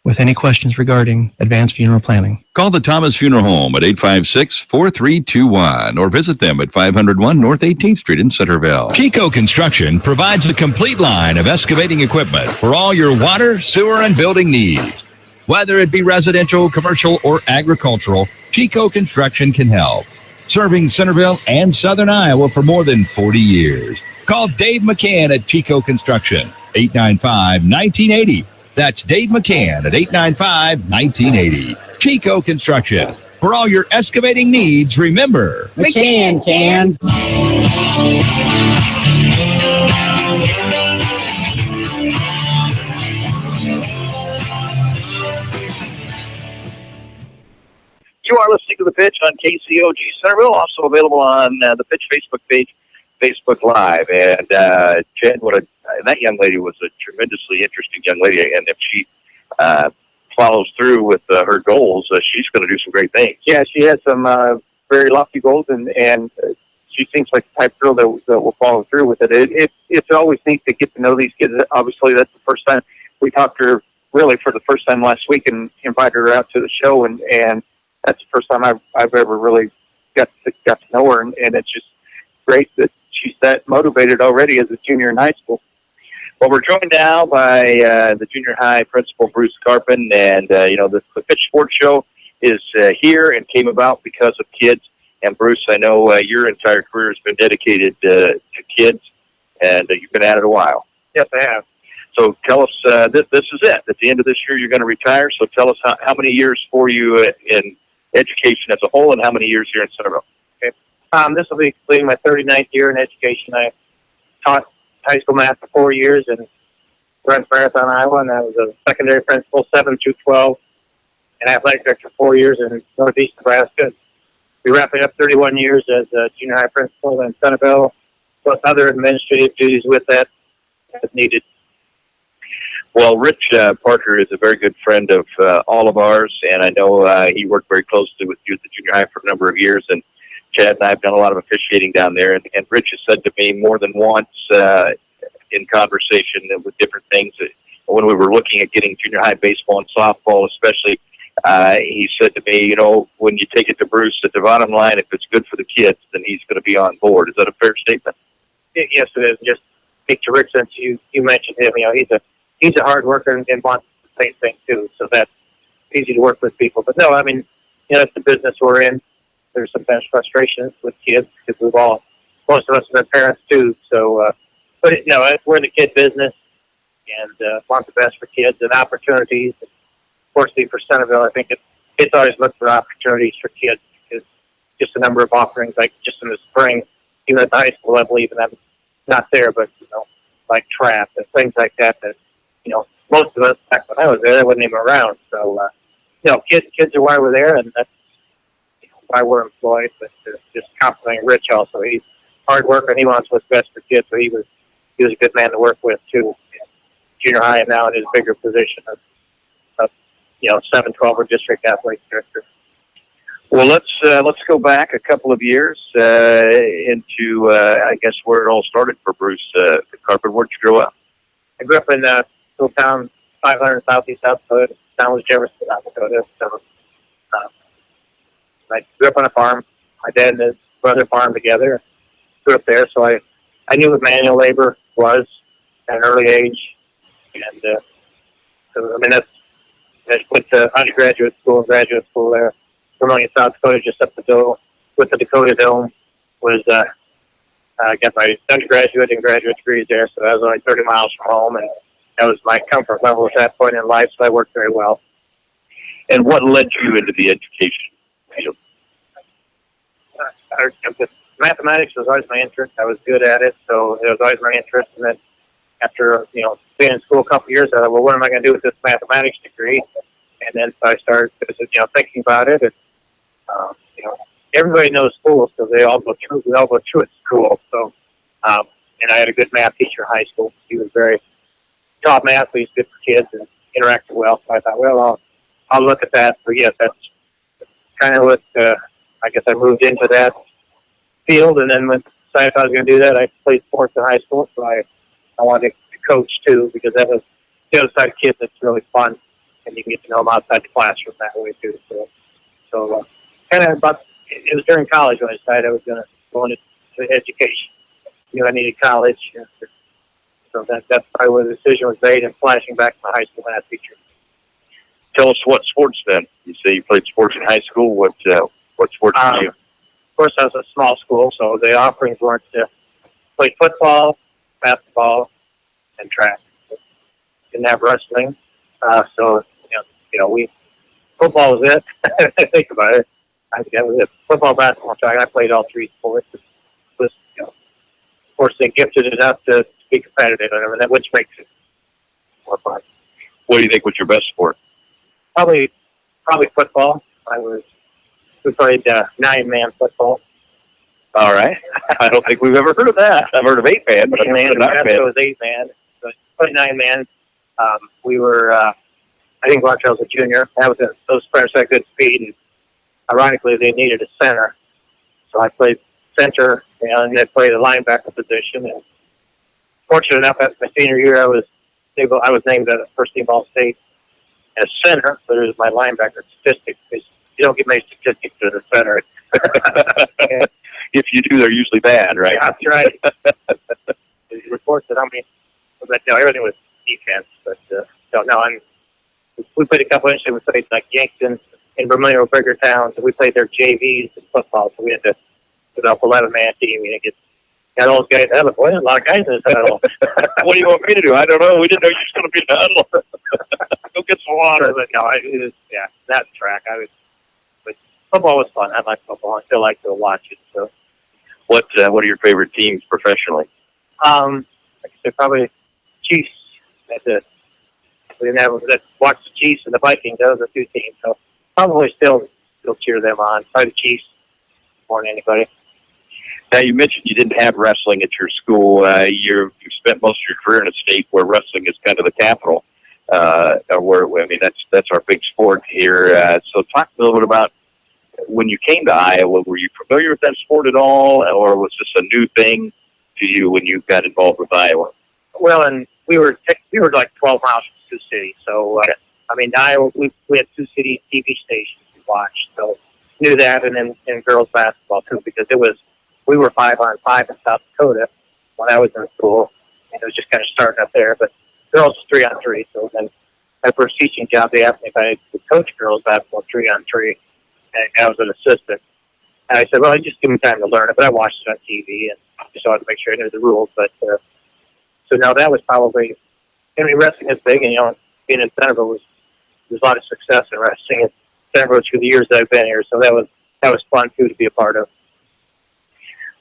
Speaker 10: with any questions regarding advanced funeral planning.
Speaker 1: Call the Thomas Funeral Home at 856-4321 or visit them at 501 North 18th Street in Centerville. Chico Construction provides a complete line of excavating equipment for all your water, sewer, and building needs. Whether it be residential, commercial, or agricultural, Chico Construction can help. Serving Centerville and Southern Iowa for more than 40 years. Call Dave McCann at Chico Construction, 895-1980. That's Dave McCann at 895-1980. Chico Construction. For all your excavating needs, remember,
Speaker 8: McCann can.
Speaker 2: You are listening to The Pitch on KCOG Centerville, also available on the Pitch Facebook page, Facebook Live. And Jen, that young lady was a tremendously interesting young lady, and if she follows through with her goals, she's going to do some great things.
Speaker 3: Yeah, she has some very lofty goals, and she seems like the type of girl that will follow through with it. It's always neat to get to know these kids. Obviously, that's the first time we talked to her really for the first time last week and invited her out to the show, and that's the first time I've ever really got to know her, and it's just great that she's that motivated already as a junior in high school.
Speaker 2: Well, we're joined now by the junior high principal, Bruce Carpin, and, the Pitch Sports Show is here and came about because of kids. And, Bruce, I know your entire career has been dedicated to kids, and you've been at it a while.
Speaker 3: Yes, I have.
Speaker 2: So tell us, this is it. At the end of this year, you're going to retire, so tell us how many years for you in
Speaker 1: education as a whole, and how many years here in Centerville?
Speaker 3: This will be completing my 39th year in education. I taught high school math for 4 years in Grand Marathon, Iowa, and I was a secondary principal 7 through 12, and athletic director 4 years in Northeast Nebraska. We're wrapping up 31 years as a junior high principal in Centerville, plus other administrative duties with that as needed.
Speaker 1: Well, Rich Parker is a very good friend of all of ours, and I know he worked very closely with you at the junior high for a number of years, and Chad and I have done a lot of officiating down there, and Rich has said to me more than once in conversation with different things that when we were looking at getting junior high baseball and softball especially, he said to me, you know, when you take it to Bruce, at the bottom line, if it's good for the kids, then he's going to be on board. Is that a fair statement?
Speaker 3: Yes, it is. Just speak to Rick since you mentioned him. You know, he's a hard worker and wants the same thing too, so that's easy to work with people. But no, I mean, you know, it's the business we're in. There's sometimes frustrations with kids because most of us have been parents too. So, but you know, we're in the kid business and want the best for kids and opportunities. Fortunately for Centerville, I think it's always looked for opportunities for kids because just a number of offerings, like just in the spring, even at the high school level, even I'm not there, but you know, like track and things like that. That you know, most of us back when I was there, they wasn't even around. So, you know, kids are why we're there, and that's why we're employed. But just complimenting Rich also, he's hard worker and he wants what's best for kids. So he was a good man to work with too. Junior high and now in his bigger position of you know 7-12 or district athletic director.
Speaker 1: Well, let's go back a couple of years into I guess where it all started for Bruce Carpenter. Where'd you grow up?
Speaker 3: I grew up in a little town 500 southeast South Dakota. The town was Jefferson, South Dakota. So I grew up on a farm. My dad and his brother farmed together. Grew up there, so I knew what manual labor was at an early age. And so, I mean, I went to undergraduate school and graduate school there. Vermillion, South Dakota, just up the hill with the Dakota Dome. I got my undergraduate and graduate degrees there, so I was only 30 miles from home, and that was my comfort level at that point in life, so I worked very well.
Speaker 1: And what led you into the education field?
Speaker 3: Mathematics was always my interest. I was good at it, so it was always my interest. And then after, you know, being in school a couple of years, I thought, well, what am I going to do with this mathematics degree? And then so I started, you know, thinking about it. And, you know, everybody knows school, so we all go through it school. So, and I had a good math teacher in high school. He was taught math, but he's good for kids and interacted well. So I thought, well, I'll look at that. So yes, that's kind of what, I guess I moved into that field. And then when I decided I was going to do that, I played sports in high school. So I wanted to coach too, because that was the other side of kids that's really fun. And you can get to know them outside the classroom that way too. So kind of about, it was during college when I decided I was going to go into education. You know, I needed college. So that's probably where the decision was made, and flashing back to my high school math teacher.
Speaker 1: Tell us what sports then. You say you played sports in high school. What sports did you?
Speaker 3: Of course, I was a small school, so the offerings weren't to play football, basketball, and track. Didn't have wrestling. So, football was it. Think about it. I think that was it. Football, basketball, track. I played all three sports. Of course, they gifted it up to be competitive and everything, which makes it more fun.
Speaker 1: What do you think was your best sport?
Speaker 3: Probably football. We played 9-man football.
Speaker 1: All right. I don't think we've ever heard of that. I've heard of 8-man, but I've never heard of 9-man.
Speaker 3: It was 8-man. So played 9-man. We were, I think, when I was a junior. Those players had good speed, and ironically, they needed a center. So I played center, and they played a linebacker position. And fortunate enough, after my senior year, I was named at first team All-State as center, but it was my linebacker statistics. You don't get many statistics as a center.
Speaker 1: If you do, they're usually bad, right?
Speaker 3: Yeah, that's right. The reports that everything was defense, but we played a couple of inches. We played like Yankton and Vermillion were bigger towns, and we played their JVs in football, so we had to develop 11-man team. You know, got all those guys. A lot of guys in this huddle.
Speaker 1: What do you want me to do? I don't know. We didn't know you were going to be in the huddle. Go get some water.
Speaker 3: But no, that track. Football was fun. I like football. I still like to watch it. So,
Speaker 1: What are your favorite teams professionally?
Speaker 3: like I said, probably Chiefs. That's it. We never watched the Chiefs and the Vikings. Those are two teams. So probably still cheer them on. Probably the Chiefs more than anybody.
Speaker 1: Now, you mentioned you didn't have wrestling at your school. You've spent most of your career in a state where wrestling is kind of the capital. That's our big sport here. So talk a little bit about when you came to Iowa. Were you familiar with that sport at all, or was this a new thing to you when you got involved with Iowa?
Speaker 3: Well, and we were like 12 miles from Sioux City. So, Iowa, we had Sioux City TV stations to watch. So knew that, and then girls basketball too, because we were 5-on-5 in South Dakota when I was in school, and it was just kind of starting up there. But girls was 3-on-3. So then my first teaching job, they asked me if I could coach girls basketball 3-on-3, and I was an assistant. And I said, well, just give me time to learn it. But I watched it on TV, and just wanted to make sure I knew the rules. But so now that was probably, wrestling is big, and being in Centerville there's a lot of success in wrestling in Centerville through the years that I've been here. So that was fun too to be a part of.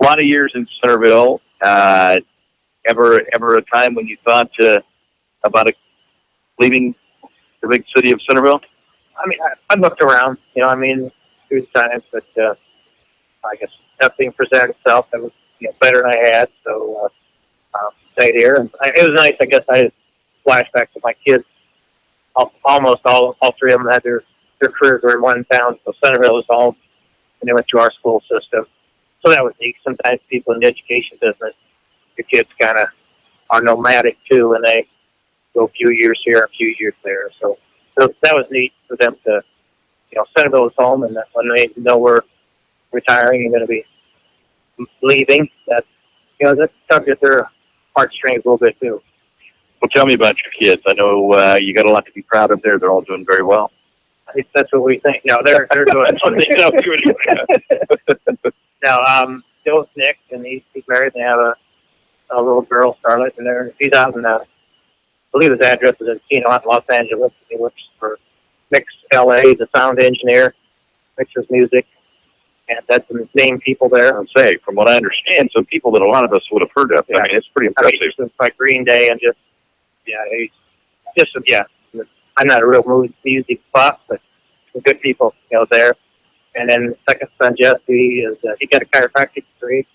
Speaker 1: A lot of years in Centerville. Ever a time when you thought about leaving the big city of Centerville?
Speaker 3: I looked around, through the times, but I guess nothing presented itself that was better than I had. So stayed here, and it was nice. I guess I had flashbacks of my kids. Almost all three of them had their careers were in one town. So Centerville was home, and they went through our school system. So that was neat. Sometimes people in the education business, your kids kind of are nomadic too, and they go a few years here, a few years there. So that was neat for them to, Centerville was home, and when they know we're retiring and going to be leaving, that tugged at their heartstrings a little bit too.
Speaker 1: Well, tell me about your kids. I know you got a lot to be proud of there. They're all doing very well.
Speaker 3: I think that's what we think. No, they're doing. Now, Joe's Nick, and he's married, and they have a little girl, Starlet, and he's out in, I believe his address is in Chino, out in Los Angeles. He works for Mix LA, the sound engineer, mixes music, and that's some named people there.
Speaker 1: I'd say, from what I understand, some people that a lot of us would have heard of.
Speaker 3: Yeah.
Speaker 1: It's pretty impressive.
Speaker 3: It's like Green Day, and I'm not a real music buff, but some good people, there. And then the second son, Jesse, he got a chiropractic degree,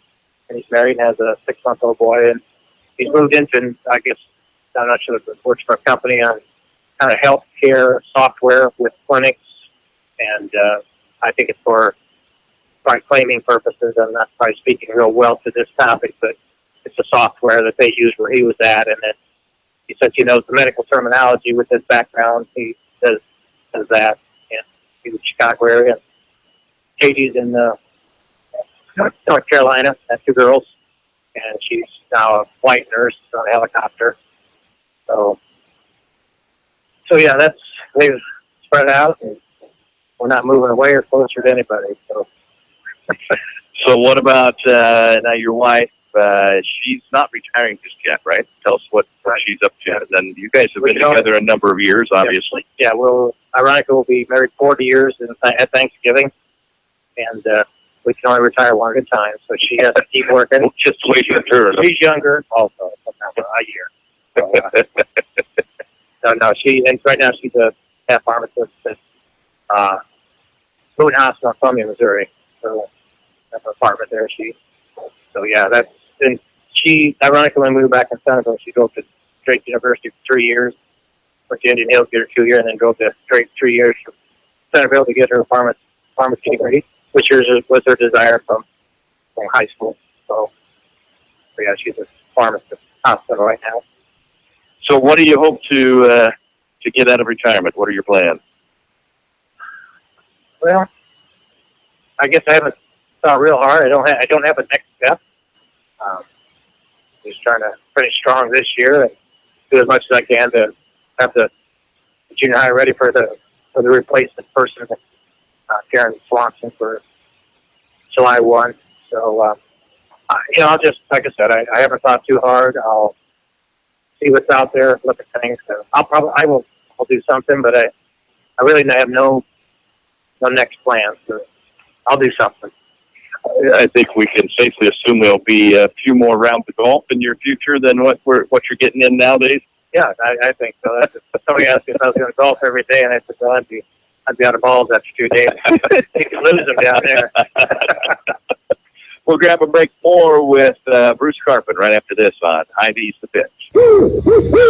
Speaker 3: and he's married and has a 6-month-old boy. And he's moved into, I guess, I'm not sure if it works for a company on kind of healthcare software with clinics. And I think it's for claiming purposes. I'm not probably speaking real well to this topic, but it's a software that they use where he was at. And then since he knows the medical terminology with his background, he does that. And he's in the Chicago area. Katie's in North Carolina, has 2 girls, and she's now a flight nurse on a helicopter. So yeah, they've spread out, and we're not moving away or closer to anybody.
Speaker 1: So what about now your wife? She's not retiring just yet, right? Tell us what she's up to. And then you guys have been together a number of years, obviously.
Speaker 3: Yeah, ironically, we'll be married 40 years at Thanksgiving. And we can only retire one at a time, so she has to keep working.
Speaker 1: Well, just wait for her.
Speaker 3: She's younger, also, a year. So, no, right now she's a staff pharmacist at Boone Hospital in Columbia, Missouri. So that's her apartment there. She ironically, when we moved back in Centerville, she drove to Drake University for 3 years, went to Indian Hills, get her 2 years, and then drove to Drake 3 years from Centerville to get her pharmacy degree, which was her desire from high school. So yeah, she's a pharmacist hospital right now.
Speaker 1: So what do you hope to get out of retirement? What are your plans?
Speaker 3: Well, I guess I haven't thought real hard. I don't have a next step. Just trying to finish strong this year and do as much as I can to have the junior high ready for the replacement person, Karen Swanson, for July 1. So, I'll just, like I said, I haven't thought too hard. I'll see what's out there, look at things. I will do something, but I really have no next plans. I'll do something.
Speaker 2: I think we can safely assume there'll be a few more rounds of golf in your future than what you're getting in nowadays.
Speaker 3: Yeah, I think so. Somebody asked me if I was going to golf every day, and I said, well, I'd be out of balls after 2 days. You can lose them down there.
Speaker 2: We'll grab a break more with Bruce Carpin right after this on Hy-Vee's The Pitch.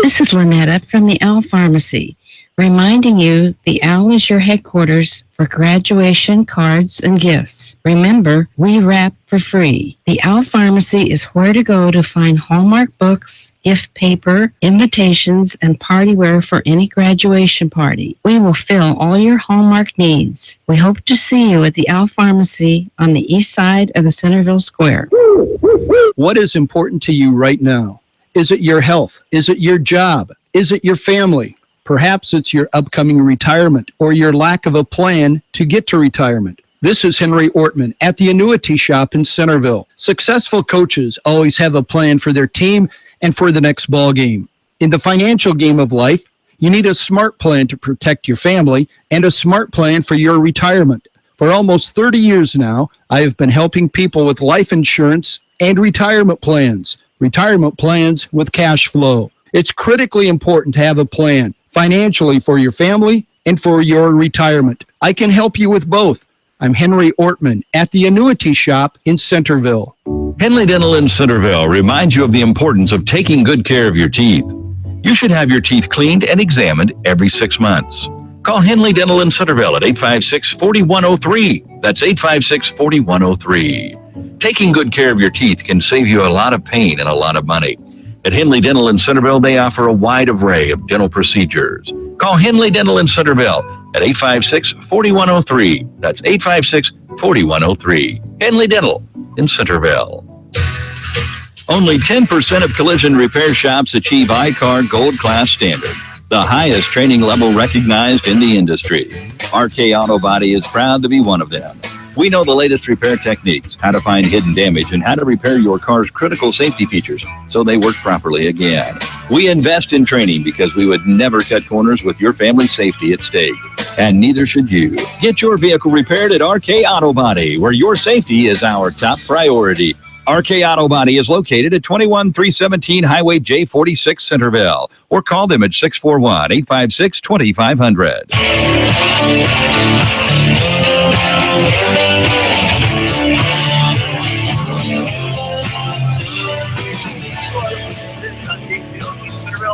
Speaker 11: This is Lynetta from the Owl Pharmacy, reminding you the Owl is your headquarters for graduation cards and gifts. Remember, we wrap for free. The Owl Pharmacy is where to go to find Hallmark books, gift paper, invitations, and party wear for any graduation party. We will fill all your Hallmark needs. We hope to see you at the Owl Pharmacy on the east side of the Centerville Square.
Speaker 12: What is important to you right now? Is it your health? Is it your job? Is it your family? Perhaps it's your upcoming retirement or your lack of a plan to get to retirement. This is Henry Ortman at the Annuity Shop in Centerville. Successful coaches always have a plan for their team and for the next ball game. In the financial game of life, you need a smart plan to protect your family and a smart plan for your retirement. For almost 30 years now, I have been helping people with life insurance and retirement plans with cash flow. It's critically important to have a plan financially for your family and for your retirement. I can help you with both. I'm Henry Ortman at the Annuity Shop in Centerville.
Speaker 1: Henley Dental in Centerville reminds you of the importance of taking good care of your teeth. You should have your teeth cleaned and examined every 6 months. Call Henley Dental in Centerville at 856-4103. That's 856-4103. Taking good care of your teeth can save you a lot of pain and a lot of money. At Henley Dental in Centerville, they offer a wide array of dental procedures. Call Henley Dental in Centerville at 856-4103. That's 856-4103. Henley Dental in Centerville. Only 10% of collision repair shops achieve I-CAR Gold Class standard, the highest training level recognized in the industry. RK Auto Body is proud to be one of them. We know the latest repair techniques, how to find hidden damage, and how to repair your car's critical safety features so they work properly again. We invest in training because we would never cut corners with your family's safety at stake. And neither should you. Get your vehicle repaired at RK Auto Body, where your safety is our top priority. RK Auto Body is located at 21317 Highway J46 Centerville, or call them at 641-856-2500.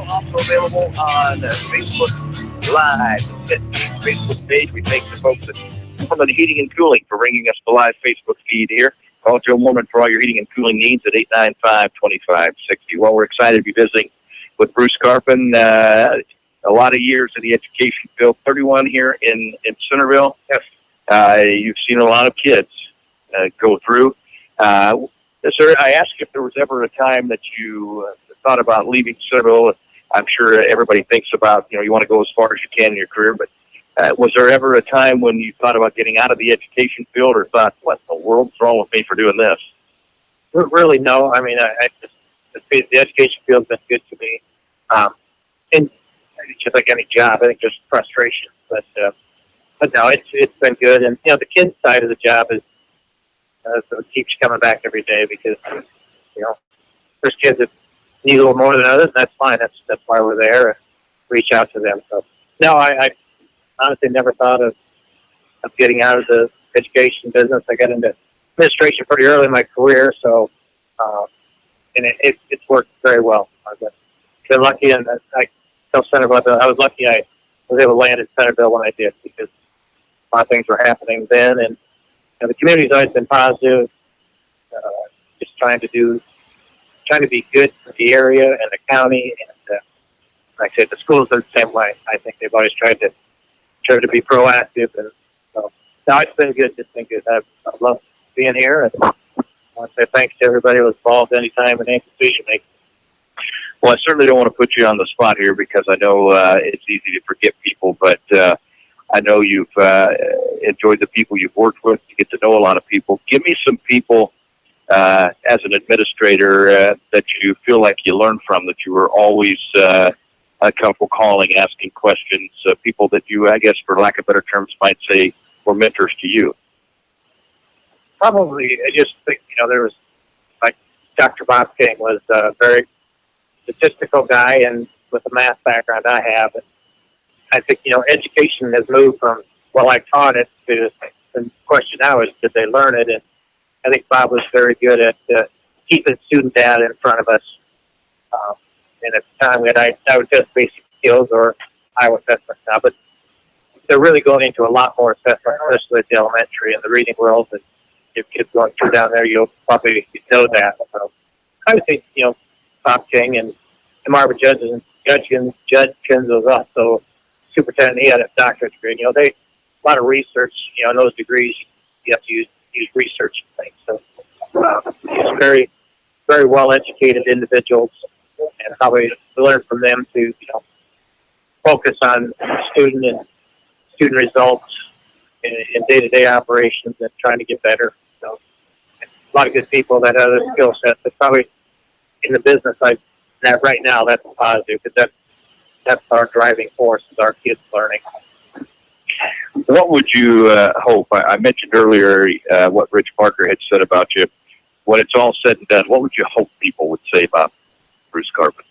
Speaker 2: Also available on Facebook Live. Facebook page. We thank the folks at Mormon Heating and Cooling for bringing us the live Facebook feed here. Call Joe Mormon for all your heating and cooling needs at 895-2560. Well, we're excited to be visiting with Bruce Carpin. A lot of years in the education field, 31 here in Centerville. Yes. You've seen a lot of kids go through. Sir, I asked if there was ever a time that you thought about leaving Centerville. I'm sure everybody thinks about, you want to go as far as you can in your career, but was there ever a time when you thought about getting out of the education field or thought, what the world's wrong with me for doing this?
Speaker 3: Really, no. I mean, the education field's been good to me. And just like any job, I think there's frustration. But no, it's been good. And, the kids' side of the job is so it keeps coming back every day because, there's kids that need a little more than others, and that's fine. That's why we're there. Reach out to them. So, no, I honestly never thought of getting out of the education business. I got into administration pretty early in my career, so and it's worked very well. I've been lucky, and I tell Centerville, I was lucky I was able to land in Centerville when I did because a lot of things were happening then, and the community's always been positive. Just trying to be good for the area and the county, and like I said, the schools are the same way. I think they've always tried to be proactive, and so no, it's been good. Just been good. I love being here, and I want to say thanks to everybody who was involved anytime in any decision making.
Speaker 2: Well, I certainly don't want to put you on the spot here because I know it's easy to forget people, but I know you've enjoyed the people you've worked with. You get to know a lot of people. Give me some people as an administrator that you feel like you learned from, that you were always comfortable calling, asking questions, people that you, I guess, for lack of better terms, might say were mentors to you.
Speaker 3: Probably, I just think, there was, like, Dr. Bob King was a very statistical guy and with the math background I have. And I think, education has moved from, well, I taught it to the question now is, did they learn it? And I think Bob was very good at keeping student data in front of us. And at the time, I would test basic skills or Iowa assessments now, but they're really going into a lot more assessment, especially at the elementary and the reading world. And if kids going through down there, you'll probably know that. So I would think, Bob King and Marvin Judge was also superintendent. He had a doctorate degree. They a lot of research. In those degrees, you have to use research and things. So just very, very well educated individuals, and how we learn from them to focus on student results in day-to-day operations and trying to get better. So a lot of good people that have other skill sets. But probably in the business, that right now that's positive because that's our driving force is our kids learning.
Speaker 1: What would you hope? I mentioned earlier what Rich Parker had said about you. When it's all said and done, what would you hope people would say about Bruce Carpet?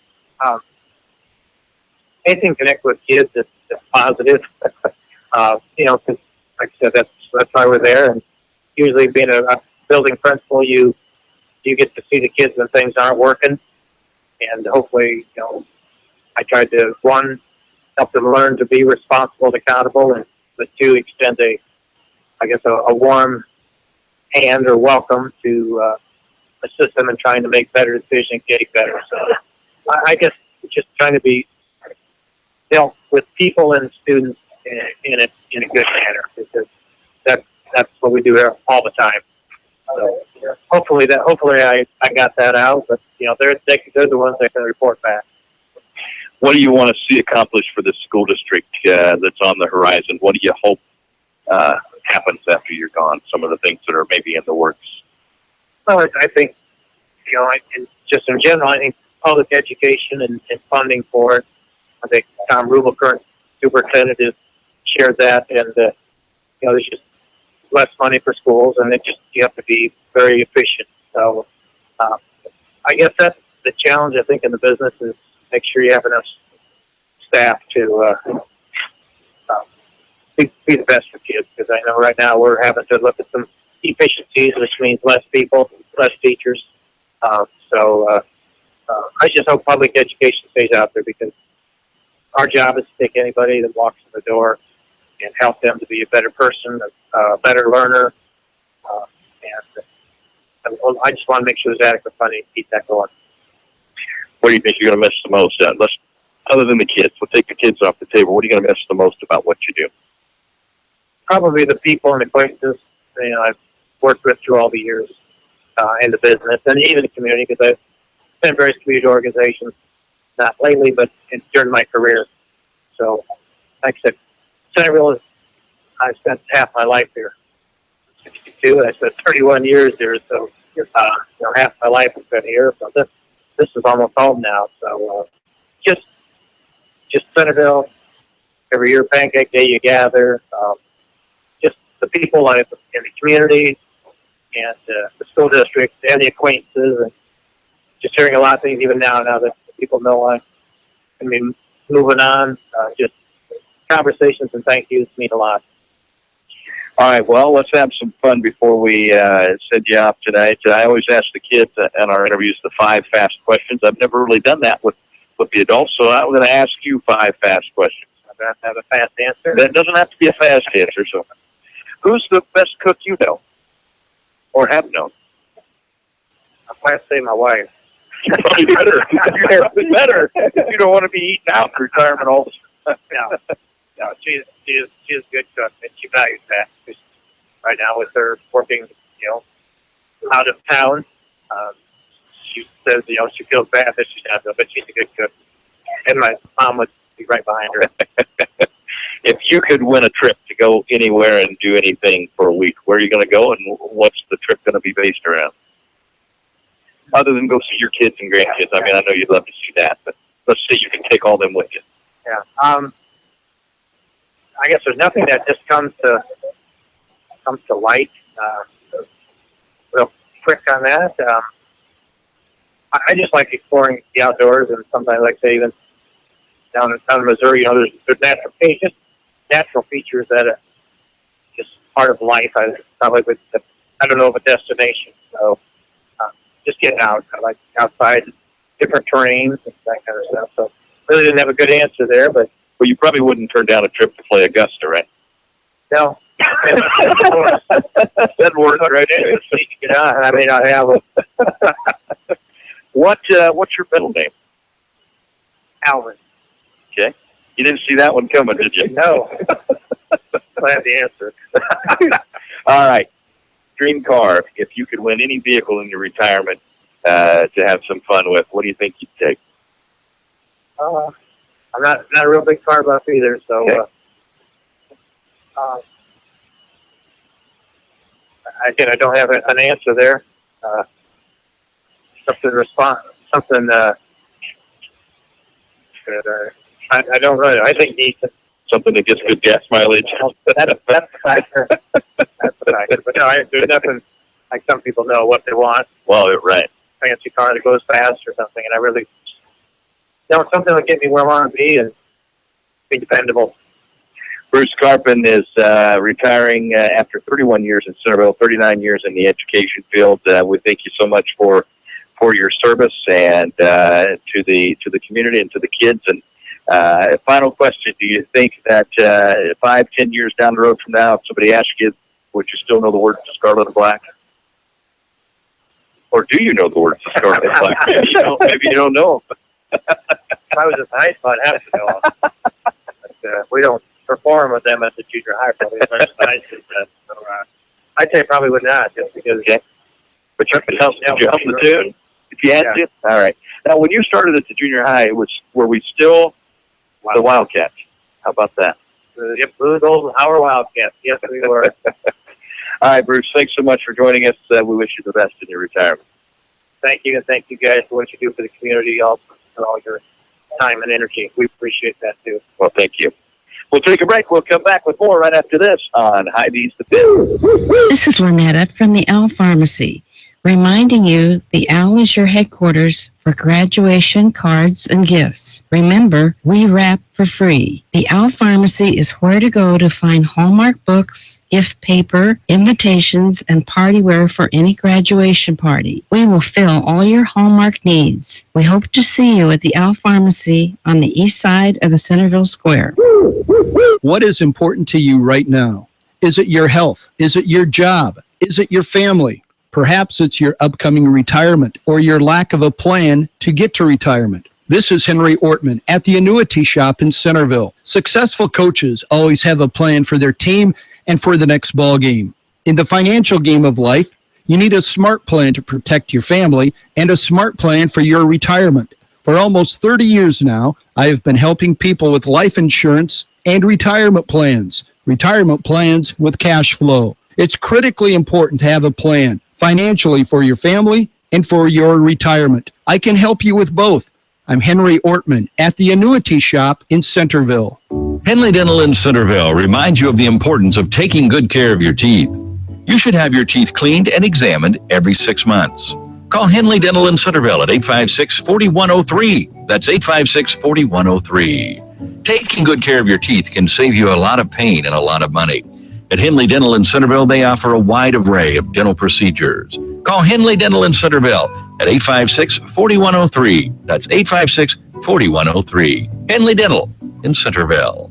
Speaker 3: Anything connect with kids is positive. Because like I said, that's why we're there. And usually, being a building principal, you get to see the kids when things aren't working, and hopefully, I tried to help them learn to be responsible and accountable, and but two, extend a warm hand or welcome to assist them in trying to make better decisions, getting better. So I guess just trying to be with people and students in a good manner, because that's what we do here all the time. So hopefully I got that out, but they're the ones that can report back.
Speaker 1: What do you want to see accomplished for the school district that's on the horizon? What do you hope happens after you're gone? Some of the things that are maybe in the works.
Speaker 3: Well, I think just in general, I think public education and funding for it. I think Tom Rubel, current superintendent, has shared that, and there's just less money for schools, and you have to be very efficient. So I guess that's the challenge, I think, in the business is make sure you have enough staff to be the best for kids, because I know right now we're having to look at some efficiencies, which means less people, less teachers. So I just hope public education stays out there, because our job is to take anybody that walks in the door and help them to be a better person, a better learner. And I just want to make sure there's adequate funding to keep that going.
Speaker 1: What do you think you're going to miss the most? Other than the kids, we'll take the kids off the table. What are you going to miss the most about what you do?
Speaker 3: Probably the people and acquaintances I've worked with through all the years in the business, and even the community, because I've been in various community organizations, not lately, but during my career. So, like I said, Centerville I spent half my life here. 62, and I spent 31 years here, so half my life has been here. So this is almost home now. So just Centerville. Every year, Pancake Day, you gather. Just the people in the community and the school district and the acquaintances, and just hearing a lot of things even now that people know I mean, moving on. Just conversations and thank yous mean a lot.
Speaker 1: All right, well, let's have some fun before we send you off tonight. I always ask the kids in our interviews the 5 fast questions. I've never really done that with the adults, so I'm going to ask you 5 fast questions.
Speaker 3: I have to have a fast answer?
Speaker 1: That doesn't have to be a fast answer. So, who's the best cook you know or have known?
Speaker 3: I'm going to say my wife.
Speaker 1: You better. You don't want to be eating out in retirement all the time.
Speaker 3: No, she's a good cook, and she values that. Right now, with her working, out of town, she says, she feels bad that she's not, but she's a good cook. And my mom would be right behind her.
Speaker 1: If you could win a trip to go anywhere and do anything for a week, where are you going to go, and what's the trip going to be based around? Other than go see your kids and grandkids. I mean, I know you'd love to see that, but let's say you can take all them with you.
Speaker 3: Yeah. I guess there's nothing that just comes to light. quick on that. I just like exploring the outdoors, and sometimes, like say, even down in Missouri, there's natural features that are just part of life. I don't know of a destination, so just getting out. I like outside, different terrains, and that kind of stuff. So really didn't have a good answer there, but
Speaker 1: Well, you probably wouldn't turn down a trip to play Augusta, right?
Speaker 3: no. That works right in. Get out. I may not have them.
Speaker 1: What's your middle name?
Speaker 3: Alvin.
Speaker 1: Okay. You didn't see that one coming, did you?
Speaker 3: No. I have the answer.
Speaker 1: All right. Dream car. If you could win any vehicle in your retirement to have some fun with, what do you think you'd take?
Speaker 3: I'm not a real big car buff either, so
Speaker 1: Okay.
Speaker 3: I don't have an answer there. Something. I don't really. I think neat.
Speaker 1: Something that gets good gas mileage.
Speaker 3: That's the factor. That's the factor. But no, there's nothing like some people know what they want.
Speaker 1: Well, right.
Speaker 3: Fancy car that goes fast or something, and I really, something that get me where I want to be and be dependable.
Speaker 1: Bruce Carpin is retiring after 31 years in Centerville, 39 years in the education field. We thank you so much for your service and to the community and to the kids. And final question: do you think that 5-10 years down the road from now, if somebody asks you, would you still know the words to Scarlet and Black? Or do you know the words to Scarlet and Black? Maybe you don't know them.
Speaker 3: If I was at the high school, I'd have to know. But, we don't perform with them at the junior high, probably as much as I should. So, I'd say probably would not, just because.
Speaker 1: Okay. But you could help the tune if you had to. All right. Now, when you started at the junior high, were we still the Wildcats? How about that?
Speaker 3: Yep, Blue Gold Howard Wildcats. Yes, we were.
Speaker 1: All right, Bruce. Thanks so much for joining us. We wish you the best in your retirement.
Speaker 3: Thank you, and thank you guys for what you do for the community, also for all your time and energy. We appreciate that too.
Speaker 1: Well, thank you. We'll take a break. We'll come back with more right after this on Hy-Vee's The Pit.
Speaker 11: This is Lynetta from the Owl Pharmacy, reminding you the Owl is your headquarters for graduation cards and gifts. Remember, we wrap for free. The Owl Pharmacy is where to go to find Hallmark books, gift paper, invitations, and party wear for any graduation party. We will fill all your Hallmark needs. We hope to see you at the Owl Pharmacy on the east side of the Centerville Square.
Speaker 12: What is important to you right now? Is it your health? Is it your job? Is it your family? Perhaps it's your upcoming retirement or your lack of a plan to get to retirement. This is Henry Ortman at the Annuity Shop in Centerville. Successful coaches always have a plan for their team and for the next ball game. In the financial game of life, you need a smart plan to protect your family and a smart plan for your retirement. For almost 30 years now, I have been helping people with life insurance and retirement plans with cash flow. It's critically important to have a plan financially for your family and for your retirement. I can help you with both. I'm Henry Ortman at the Annuity Shop in Centerville.
Speaker 1: Henley Dental in Centerville reminds you of the importance of taking good care of your teeth. You should have your teeth cleaned and examined every 6 months. Call Henley Dental in Centerville at 856-4103. That's 856-4103. Taking good care of your teeth can save you a lot of pain and a lot of money. At Henley Dental in Centerville, they offer a wide array of dental procedures. Call Henley Dental in Centerville at 856-4103. That's 856-4103. Henley Dental in Centerville.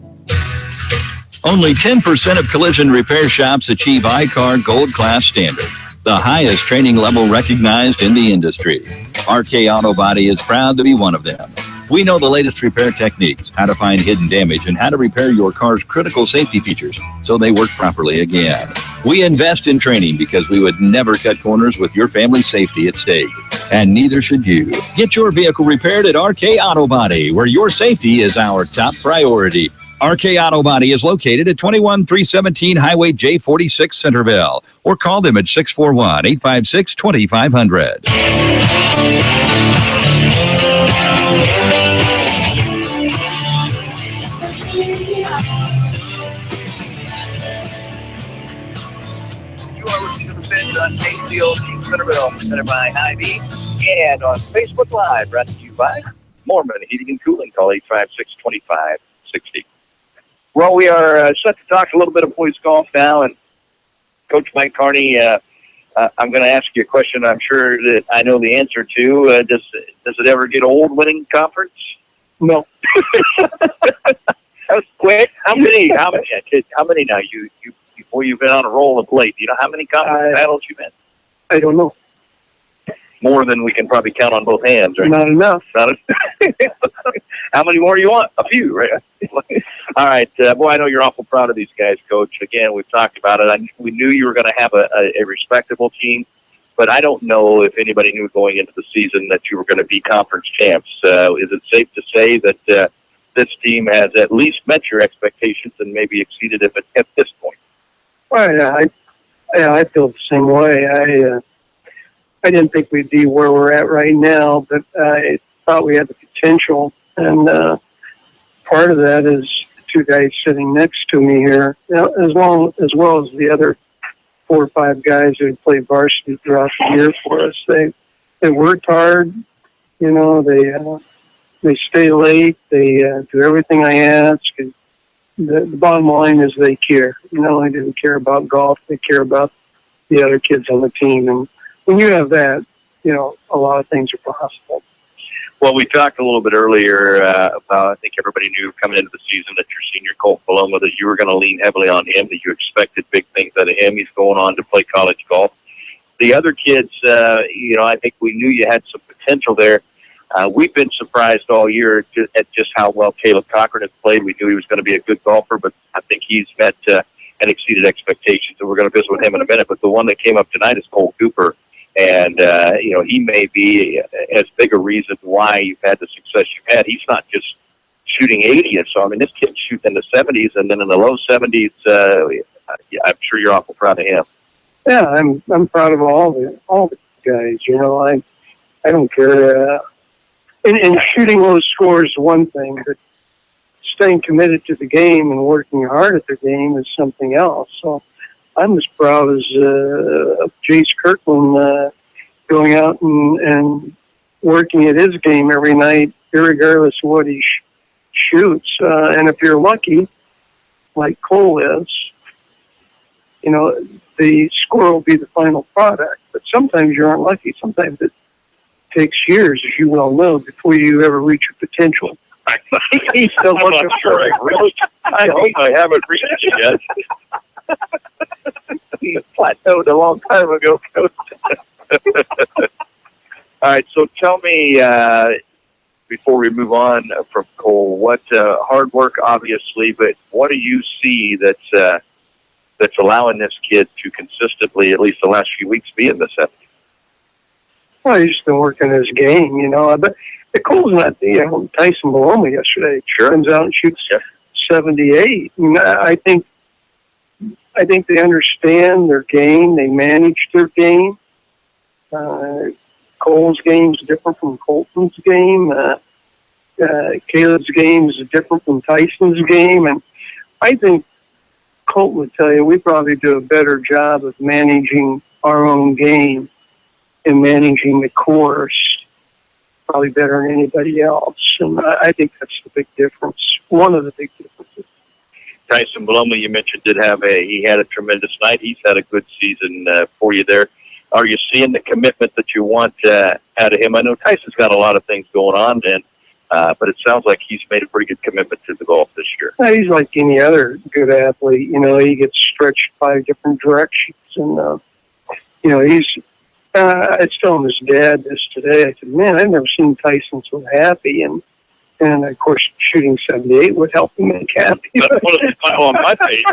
Speaker 1: Only 10% of collision repair shops achieve I-CAR Gold Class standard, the highest training level recognized in the industry. RK Auto Body is proud to be one of them. We know the latest repair techniques, how to find hidden damage, and how to repair your car's critical safety features so they work properly again. We invest in training because we would never cut corners with your family's safety at stake. And neither should you. Get your vehicle repaired at RK Auto Body, where your safety is our top priority. RK Auto Body is located at 21317 Highway J46 Centerville, or call them at 641-856-2500.
Speaker 2: You are listening to the Bench on KCOG Centerville, presented by Hy-Vee, and on Facebook Live, brought to you by Mormon Heating and Cooling. Call 856-2560. Well, we are set to talk a little bit of boys golf now, and Coach Mike Carney, I'm going to ask you a question I'm sure that I know the answer to. Does it ever get old winning conference?
Speaker 3: No.
Speaker 2: That was quick. How many now? You've been on a roll of late. Do you know how many conference battles you've had?
Speaker 3: I don't know.
Speaker 2: More than we can probably count on both hands, right?
Speaker 3: Not enough.
Speaker 2: How many more do you want? A few, right? All right. Boy, I know you're awful proud of these guys, Coach. Again, we've talked about it. We knew you were going to have a respectable team, but I don't know if anybody knew going into the season that you were going to be conference champs. Is it safe to say that this team has at least met your expectations and maybe exceeded it at this point?
Speaker 3: Well, I feel the same way. I didn't think we'd be where we're at right now, but I thought we had the potential. And part of that is the two guys sitting next to me here, as well as the other 4 or 5 guys who played varsity throughout the year for us. They worked hard. They stay late. They do everything I ask. And the bottom line is they care. They didn't care about golf. They care about the other kids on the team. And when you have that, a lot of things are possible.
Speaker 2: Well, we talked a little bit earlier about, I think everybody knew coming into the season that your senior Colt Paloma, that you were going to lean heavily on him, that you expected big things out of him. He's going on to play college golf. The other kids, I think we knew you had some potential there. We've been surprised all year at just how well Caleb Cochran has played. We knew he was going to be a good golfer, but I think he's met and exceeded expectations, and we're going to visit with him in a minute. But the one that came up tonight is Cole Cooper. And, he may be as big a reason why you've had the success you've had. He's not just shooting 80 or so. I mean, this kid's shooting in the 70s and then in the low 70s. I'm sure you're awful proud of him.
Speaker 3: Yeah, I'm proud of all the guys. I don't care. And shooting low scores is one thing, but staying committed to the game and working hard at the game is something else. So I'm as proud as Jace Kirkland going out and working at his game every night, irregardless of what he shoots. And if you're lucky, like Cole is, the score will be the final product. But sometimes you aren't lucky. Sometimes it takes years, as you well know, before you ever reach your potential. He's still looking for it.
Speaker 2: I hope I haven't reached it yet.
Speaker 3: He plateaued a long time ago, Coach.
Speaker 2: All right, so tell me, before we move on from Cole, what hard work, obviously, but what do you see that's allowing this kid to consistently, at least the last few weeks, be in the 70s?
Speaker 3: Well, he's just been working his game, But Cole's not Tyson Maloma yesterday.
Speaker 2: Sure.
Speaker 3: Comes out and shoots 78. And I think they understand their game. They manage their game. Cole's game is different from Colton's game. Caleb's game is different from Tyson's game. And I think Colton would tell you we probably do a better job of managing our own game and managing the course probably better than anybody else. And I think that's the big difference, one of the big differences.
Speaker 2: Tyson Maloma, you mentioned, he had a tremendous night. He's had a good season for you there. Are you seeing the commitment that you want out of him? I know Tyson's got a lot of things going on, but it sounds like he's made a pretty good commitment to the golf this year.
Speaker 3: He's like any other good athlete. He gets stretched 5 different directions. And, I was telling his dad this today. I said, man, I've never seen Tyson so happy. And of course, shooting 78 would help him make happy.
Speaker 2: That's one of the smile on my face.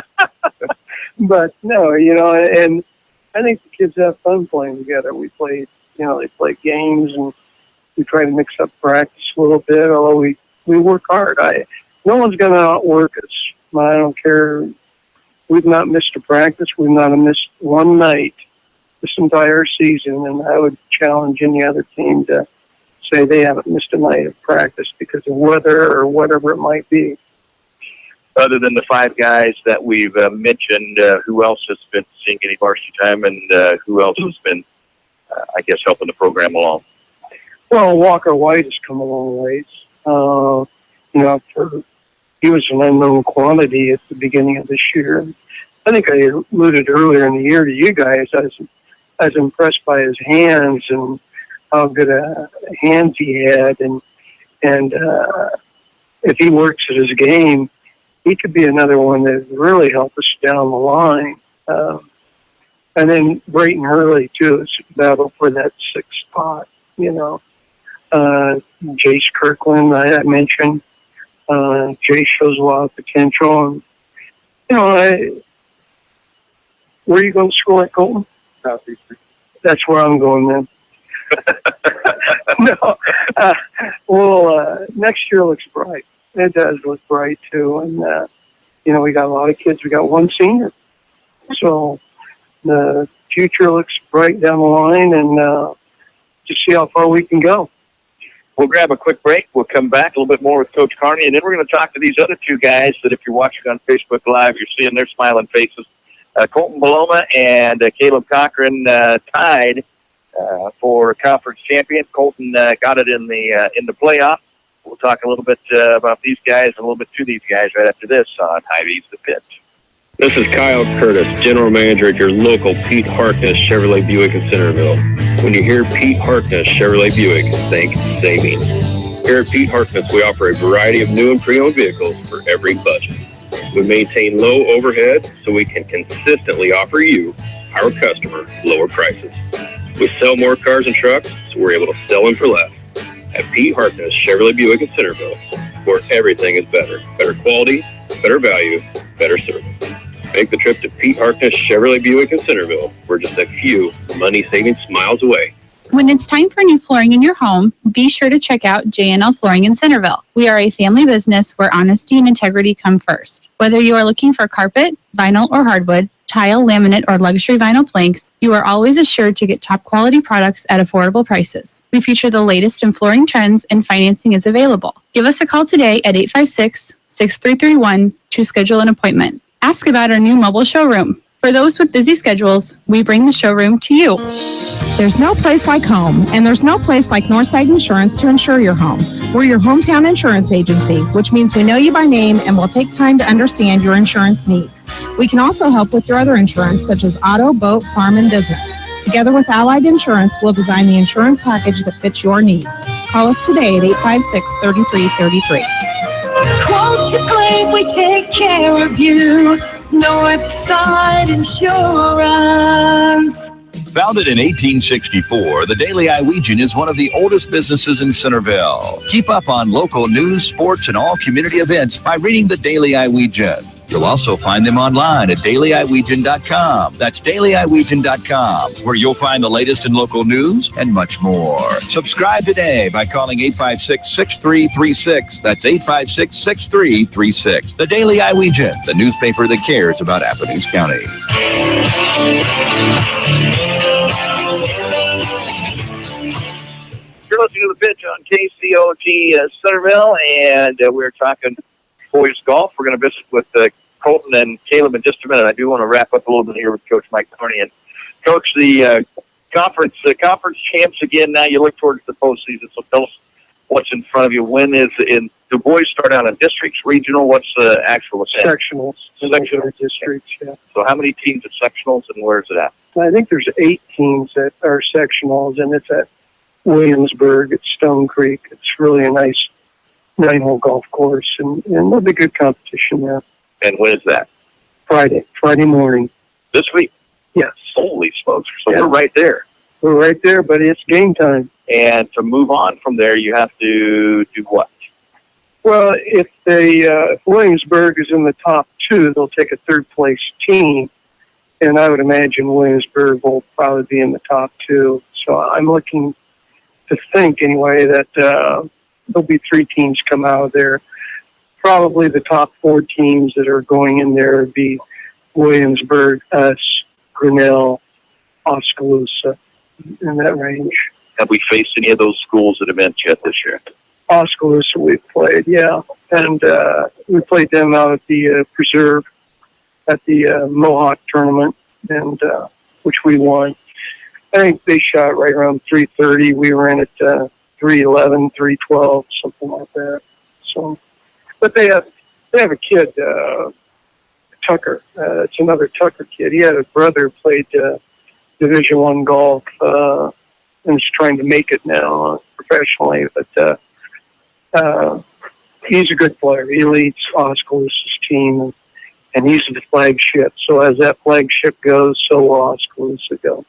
Speaker 3: But no, and I think the kids have fun playing together. We played, they play games and we try to mix up practice a little bit, although we work hard. No one's going to outwork us. I don't care. We've not missed a practice. We've not missed one night this entire season, and I would challenge any other team to say they haven't missed a night of practice because of weather or whatever it might be.
Speaker 2: Other than the 5 guys that we've mentioned, who else has been seeing any varsity time, and who else has been I guess, helping the program along?
Speaker 3: Well, Walker White has come a long ways. He was an unknown quantity at the beginning of this year. I think I alluded earlier in the year to you guys. I was impressed by his hands and how good hands he had, and if he works at his game, he could be another one that would really help us down the line. And then Brayton Hurley too is battle for that sixth spot. Jace Kirkland I mentioned. Jace shows a lot of potential. And, where are you going to school at, Colton?
Speaker 2: Southeastern.
Speaker 3: That's where I'm going then. Next year looks bright. It does look bright too. And, we got a lot of kids. We got one senior. So the future looks bright down the line, and just see how far we can go.
Speaker 2: We'll grab a quick break. We'll come back a little bit more with Coach Carney, and then we're going to talk to these other two guys that if you're watching on Facebook Live, you're seeing their smiling faces. Colton Paloma and Caleb Cochran tied for conference champion. Colton got it in the playoff. We'll talk a little bit about these guys and a little bit to these guys right after this on Hy-Vee's The Pitch.
Speaker 5: This is Kyle Curtis, General Manager at your local Pete Harkness Chevrolet Buick in Centerville. When you hear Pete Harkness Chevrolet Buick, think savings. Here at Pete Harkness, we offer a variety of new and pre-owned vehicles for every budget. We maintain low overhead so we can consistently offer you, our customer, lower prices. We sell more cars and trucks, so we're able to sell them for less. At Pete Harkness Chevrolet Buick in Centerville, where everything is better. Better quality, better value, better service. Make the trip to Pete Harkness Chevrolet Buick in Centerville. We're just a few money-saving miles away.
Speaker 6: When it's time for new flooring in your home, be sure to check out J&L Flooring in Centerville. We are a family business where honesty and integrity come first. Whether you are looking for carpet, vinyl or hardwood, tile, laminate, or luxury vinyl planks, you are always assured to get top quality products at affordable prices. We feature the latest in flooring trends, and financing is available. Give us a call today at 856-6331 to schedule an appointment. Ask about our new mobile showroom. For those with busy schedules, we bring the showroom to you.
Speaker 7: There's no place like home, and there's no place like Northside Insurance to insure your home. We're your hometown insurance agency, which means we know you by name and will take time to understand your insurance needs. We can also help with your other insurance, such as auto, boat, farm, and business. Together with Allied Insurance, we'll design the insurance package that fits your needs. Call us today at 856-3333.
Speaker 8: Quote to claim, we take care of you. Northside Insurance.
Speaker 1: Founded in 1864, the Daily Iowegian is one of the oldest businesses in Centerville. Keep up on local news, sports, and all community events by reading the Daily Iowegian. You'll also find them online at dailyiwegian.com. That's dailyiwegian.com, where you'll find the latest in local news and much more. Subscribe today by calling 856-6336. That's 856-6336. The Daily Iowegian, the newspaper that cares about Appomattox County.
Speaker 2: You're listening to The Pitch on KCOG Centerville, and we're talking boys golf. We're going to visit with Colton and Caleb in just a minute. I do want to wrap up a little bit here with Coach Mike Carney. And Coach, the conference champs again. Now you look towards the postseason. So tell us what's in front of you. When is in? Do boys start out in districts, regional? What's the actual
Speaker 3: Sectionals. Sectional districts. Yeah.
Speaker 2: So how many teams at sectionals, and where is it at?
Speaker 3: I think there's 8 teams that are sectionals, and it's at Williamsburg at Stone Creek. It's really a nice 9-hole golf course, and there'll be good competition there.
Speaker 2: And when is that?
Speaker 3: Friday morning.
Speaker 2: This week?
Speaker 3: Yes.
Speaker 2: Holy smokes. So we're right there.
Speaker 3: We're right there, but it's game time.
Speaker 2: And to move on from there, you have to do what?
Speaker 3: Well, if Williamsburg is in the top 2, they'll take a third-place team, and I would imagine Williamsburg will probably be in the top 2. So I'm looking to think, anyway, that there'll be 3 teams come out of there. Probably the top 4 teams that are going in there would be Williamsburg, us, Grinnell, Oskaloosa, in that range.
Speaker 2: Have we faced any of those schools at events yet this year?
Speaker 3: Oskaloosa we've played, yeah. And we played them out at the Preserve at the Mohawk tournament, and which we won. I think they shot right around 330. We were in at 311, 312, something like that. So, but they have a kid, Tucker. It's another Tucker kid. He had a brother who played Division I golf and is trying to make it now professionally. But he's a good player. He leads Oscalosa's team, and he's the flagship. So as that flagship goes, so will Oskaloosa go.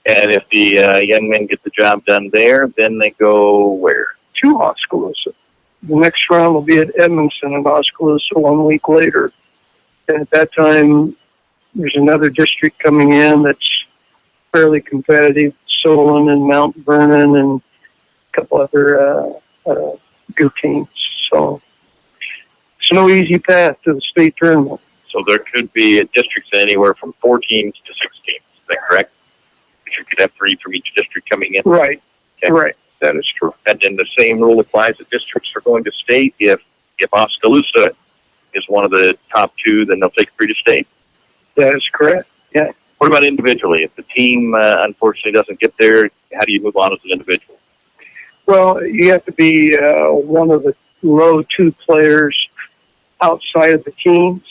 Speaker 2: And if the young men get the job done there, then they go where?
Speaker 3: To Oskaloosa. The next round will be at Edmondson in Oskaloosa 1 week later. And at that time, there's another district coming in that's fairly competitive, Solon and Mount Vernon and a couple other good teams. So it's no easy path to the state tournament.
Speaker 2: So there could be districts anywhere from 4 teams to 6 teams. Is that correct? You could have 3 from each district coming in.
Speaker 3: Right.
Speaker 2: Okay.
Speaker 3: Right. That is true.
Speaker 2: And then the same rule applies that districts are going to state. If Oskaloosa is one of the top 2, then they'll take 3 to state.
Speaker 3: That is correct. Yeah.
Speaker 2: What about individually? If the team unfortunately doesn't get there, how do you move on as an individual?
Speaker 3: Well, you have to be one of the low 2 players outside of the teams.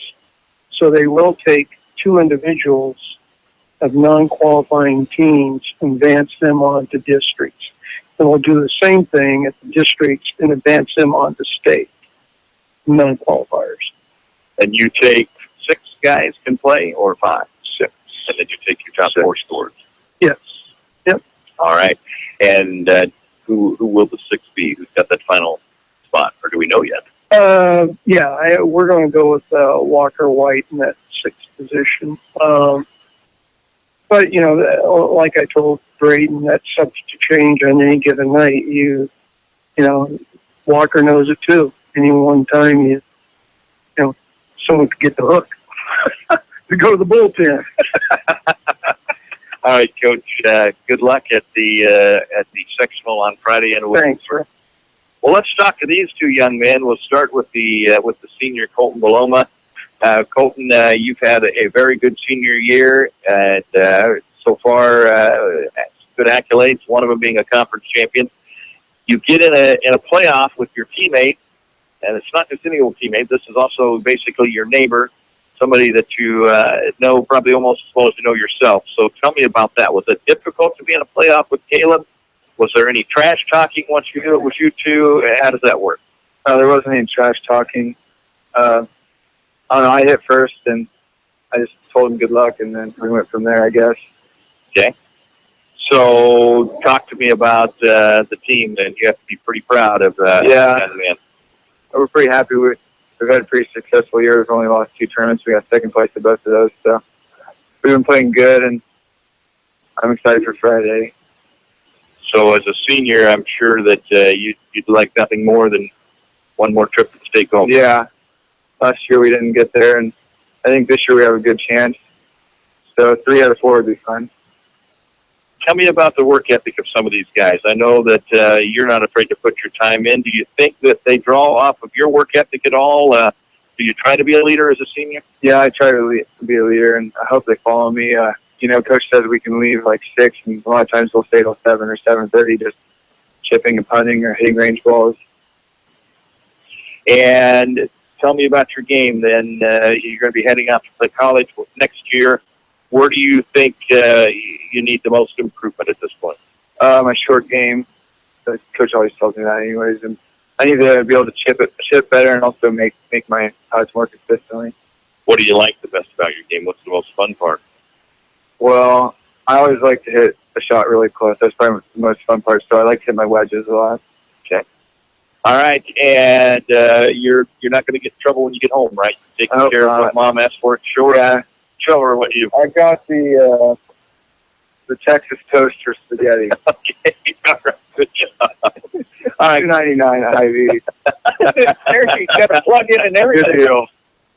Speaker 3: So they will take 2 individuals of non-qualifying teams and advance them on to districts. And we'll do the same thing at the districts and advance them on to state, non-qualifiers.
Speaker 2: And you take 6 guys can play, or 5?
Speaker 3: 6.
Speaker 2: And then you take your top 4 scores?
Speaker 3: Yes. Yep.
Speaker 2: All right. And who will the 6 be? Who's got that final spot, or do we know yet?
Speaker 3: We're going to go with Walker White in that 6th position. But, like I told Braden, that's subject to change on any given night. Walker knows it too. Any one time, someone could get the hook to go to the bullpen.
Speaker 2: All right, Coach. Good luck at the sectional on Friday. And
Speaker 3: thanks, sir.
Speaker 2: Well, let's talk to these 2 young men. We'll start with the senior Colton Beloma. Colton, you've had a very good senior year, and so far, good accolades. One of them being a conference champion. You get in a playoff with your teammate, and it's not just any old teammate. This is also basically your neighbor, somebody that you know probably almost as well as you know yourself. So tell me about that. Was it difficult to be in a playoff with Caleb? Was there any trash talking once you knew it was you 2? How does that work?
Speaker 13: There wasn't any trash talking. I don't know, I hit first, and I just told him good luck, and then we went from there, I guess.
Speaker 2: Okay. So talk to me about the team, then. You have to be pretty proud of man.
Speaker 13: We're pretty happy. We've had a pretty successful year. We've only lost 2 tournaments. We got 2nd place at both of those. So we've been playing good, and I'm excited for Friday.
Speaker 2: So as a senior, I'm sure that you'd like nothing more than one more trip to the state goal.
Speaker 13: Yeah. Last year we didn't get there, and I think this year we have a good chance. So 3 out of 4 would be fun.
Speaker 2: Tell me about the work ethic of some of these guys. I know that you're not afraid to put your time in. Do you think that they draw off of your work ethic at all? Do you try to be a leader as a senior?
Speaker 13: Yeah, I try to be a leader, and I hope they follow me. Coach says we can leave like 6, and a lot of times we'll stay till 7 or 7:30 just chipping and putting or hitting range balls.
Speaker 2: And tell me about your game then. You're going to be heading out to play college next year. Where do you think you need the most improvement at this point?
Speaker 13: My short game. The coach always tells me that anyways. And I need to be able to chip better and also make my putts more consistently.
Speaker 2: What do you like the best about your game? What's the most fun part?
Speaker 13: Well, I always like to hit a shot really close. That's probably the most fun part. So I like to hit my wedges a lot.
Speaker 2: Okay. All right, and you're not going to get in trouble when you get home, right? You're taking care of what Mom asked for. Sure.
Speaker 13: Yeah.
Speaker 2: Show her what you.
Speaker 13: I got the Texas toaster spaghetti.
Speaker 2: Okay. All right. Good job.
Speaker 13: All right. $2.99 at Hy-Vee.
Speaker 2: There you got to plug in and everything.
Speaker 13: Good deal.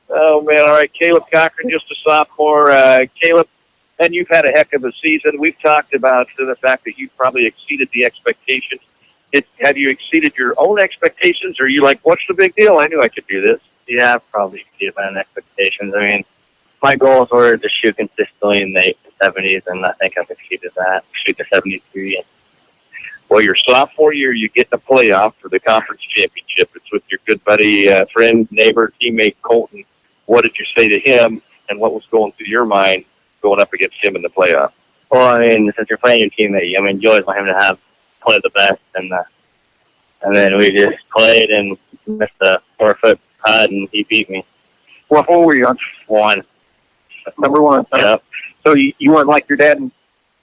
Speaker 2: Oh man! All right, Caleb Cochran, just a sophomore. Caleb, and you've had a heck of a season. We've talked about the fact that you probably exceeded the expectations. Have you exceeded your own expectations, or are you like, what's the big deal? I knew I could do this.
Speaker 13: Yeah, I've probably exceeded my own expectations. I mean,
Speaker 3: my goals were to shoot consistently in the 70s, and I think I've exceeded that. Shoot the 73.
Speaker 1: Well, your sophomore year, you get the playoff for the conference championship. It's with your good buddy, friend, neighbor, teammate, Colton. What did you say to him, and what was going through your mind going up against him in the playoff?
Speaker 3: Well, I mean, since you're playing your teammate, I mean, you always want him to have play the best, and then we just played and missed a 4-foot putt, and he beat me.
Speaker 13: What hole were you on?
Speaker 3: 1.
Speaker 13: Number 1.
Speaker 3: Yep.
Speaker 13: So you weren't like your dad, and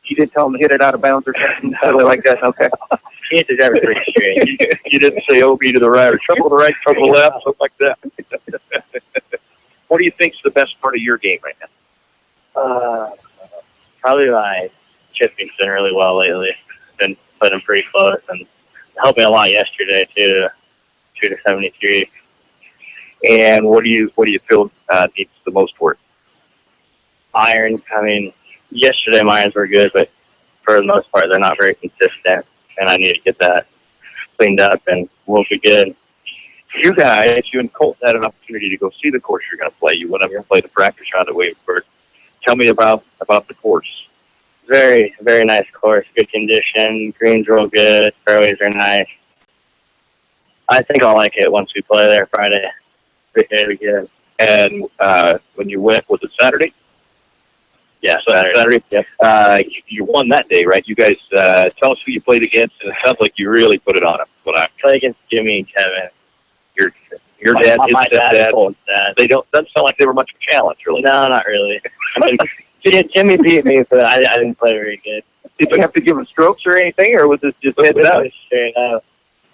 Speaker 13: you didn't tell him to hit it out of bounds or something like that? Okay.
Speaker 3: He hit everything straight.
Speaker 1: You didn't say OB to the right or trouble to the right, trouble to the left, something like that. What do you think's the best part of your game right now?
Speaker 3: Probably my chipping's been really well lately. Been putting pretty close, and helped me a lot yesterday too to shoot a 73.
Speaker 1: And what do you feel needs the most work?
Speaker 3: Irons. I mean, yesterday my irons were good, but for the most part they're not very consistent, and I need to get that cleaned up, and we'll be good.
Speaker 1: You guys, you and Colt had an opportunity to go see the course you're going to play. You went up and played the practice round at Wavebird. Tell me about the course.
Speaker 3: Very, very nice course. Good condition. Greens real good. Fairways are nice. I think I'll like it once we play there Friday. Very good.
Speaker 1: And when you went, was it Saturday?
Speaker 3: Yeah, Saturday.
Speaker 1: Yep. You won that day, right? You guys, tell us who you played against, and it sounds like you really put it on them.
Speaker 3: Played against Jimmy and Kevin.
Speaker 1: Your dad,
Speaker 3: my
Speaker 1: his dad. They doesn't sound like they were much of a challenge, really.
Speaker 3: No, not really. I mean, Jimmy beat me, but I didn't play very good.
Speaker 1: Did you have to give him strokes or anything, or was this just heads up?
Speaker 3: Straight up.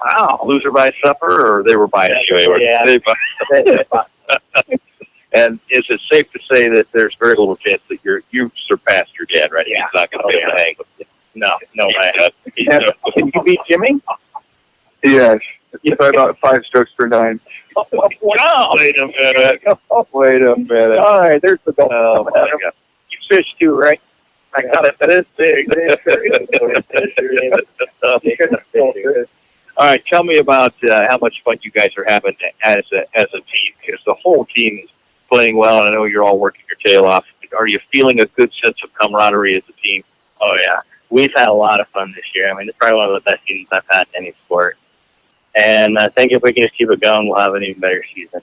Speaker 1: Wow, loser by supper, or they were by anyway?
Speaker 3: Yeah.
Speaker 1: And is it safe to say that there's very little chance that you've surpassed your dad, right?
Speaker 3: Yeah.
Speaker 1: He's not going to be able to hang with you.
Speaker 3: No way.
Speaker 13: Can you beat Jimmy? Yes. You thought about 5 strokes per 9.
Speaker 1: Wow! Wait a minute.
Speaker 13: Wait a minute. All right, there's the goal.
Speaker 1: Oh, my God.
Speaker 13: You fish too, right? I got it. That is big.
Speaker 1: All right, tell me about how much fun you guys are having as a team, because the whole team is playing well, and I know you're all working your tail off. Are you feeling a good sense of camaraderie as a team?
Speaker 3: Oh, yeah. We've had a lot of fun this year. I mean, it's probably one of the best seasons I've had in any sport. And I think if we can just keep it going, we'll have an even better season.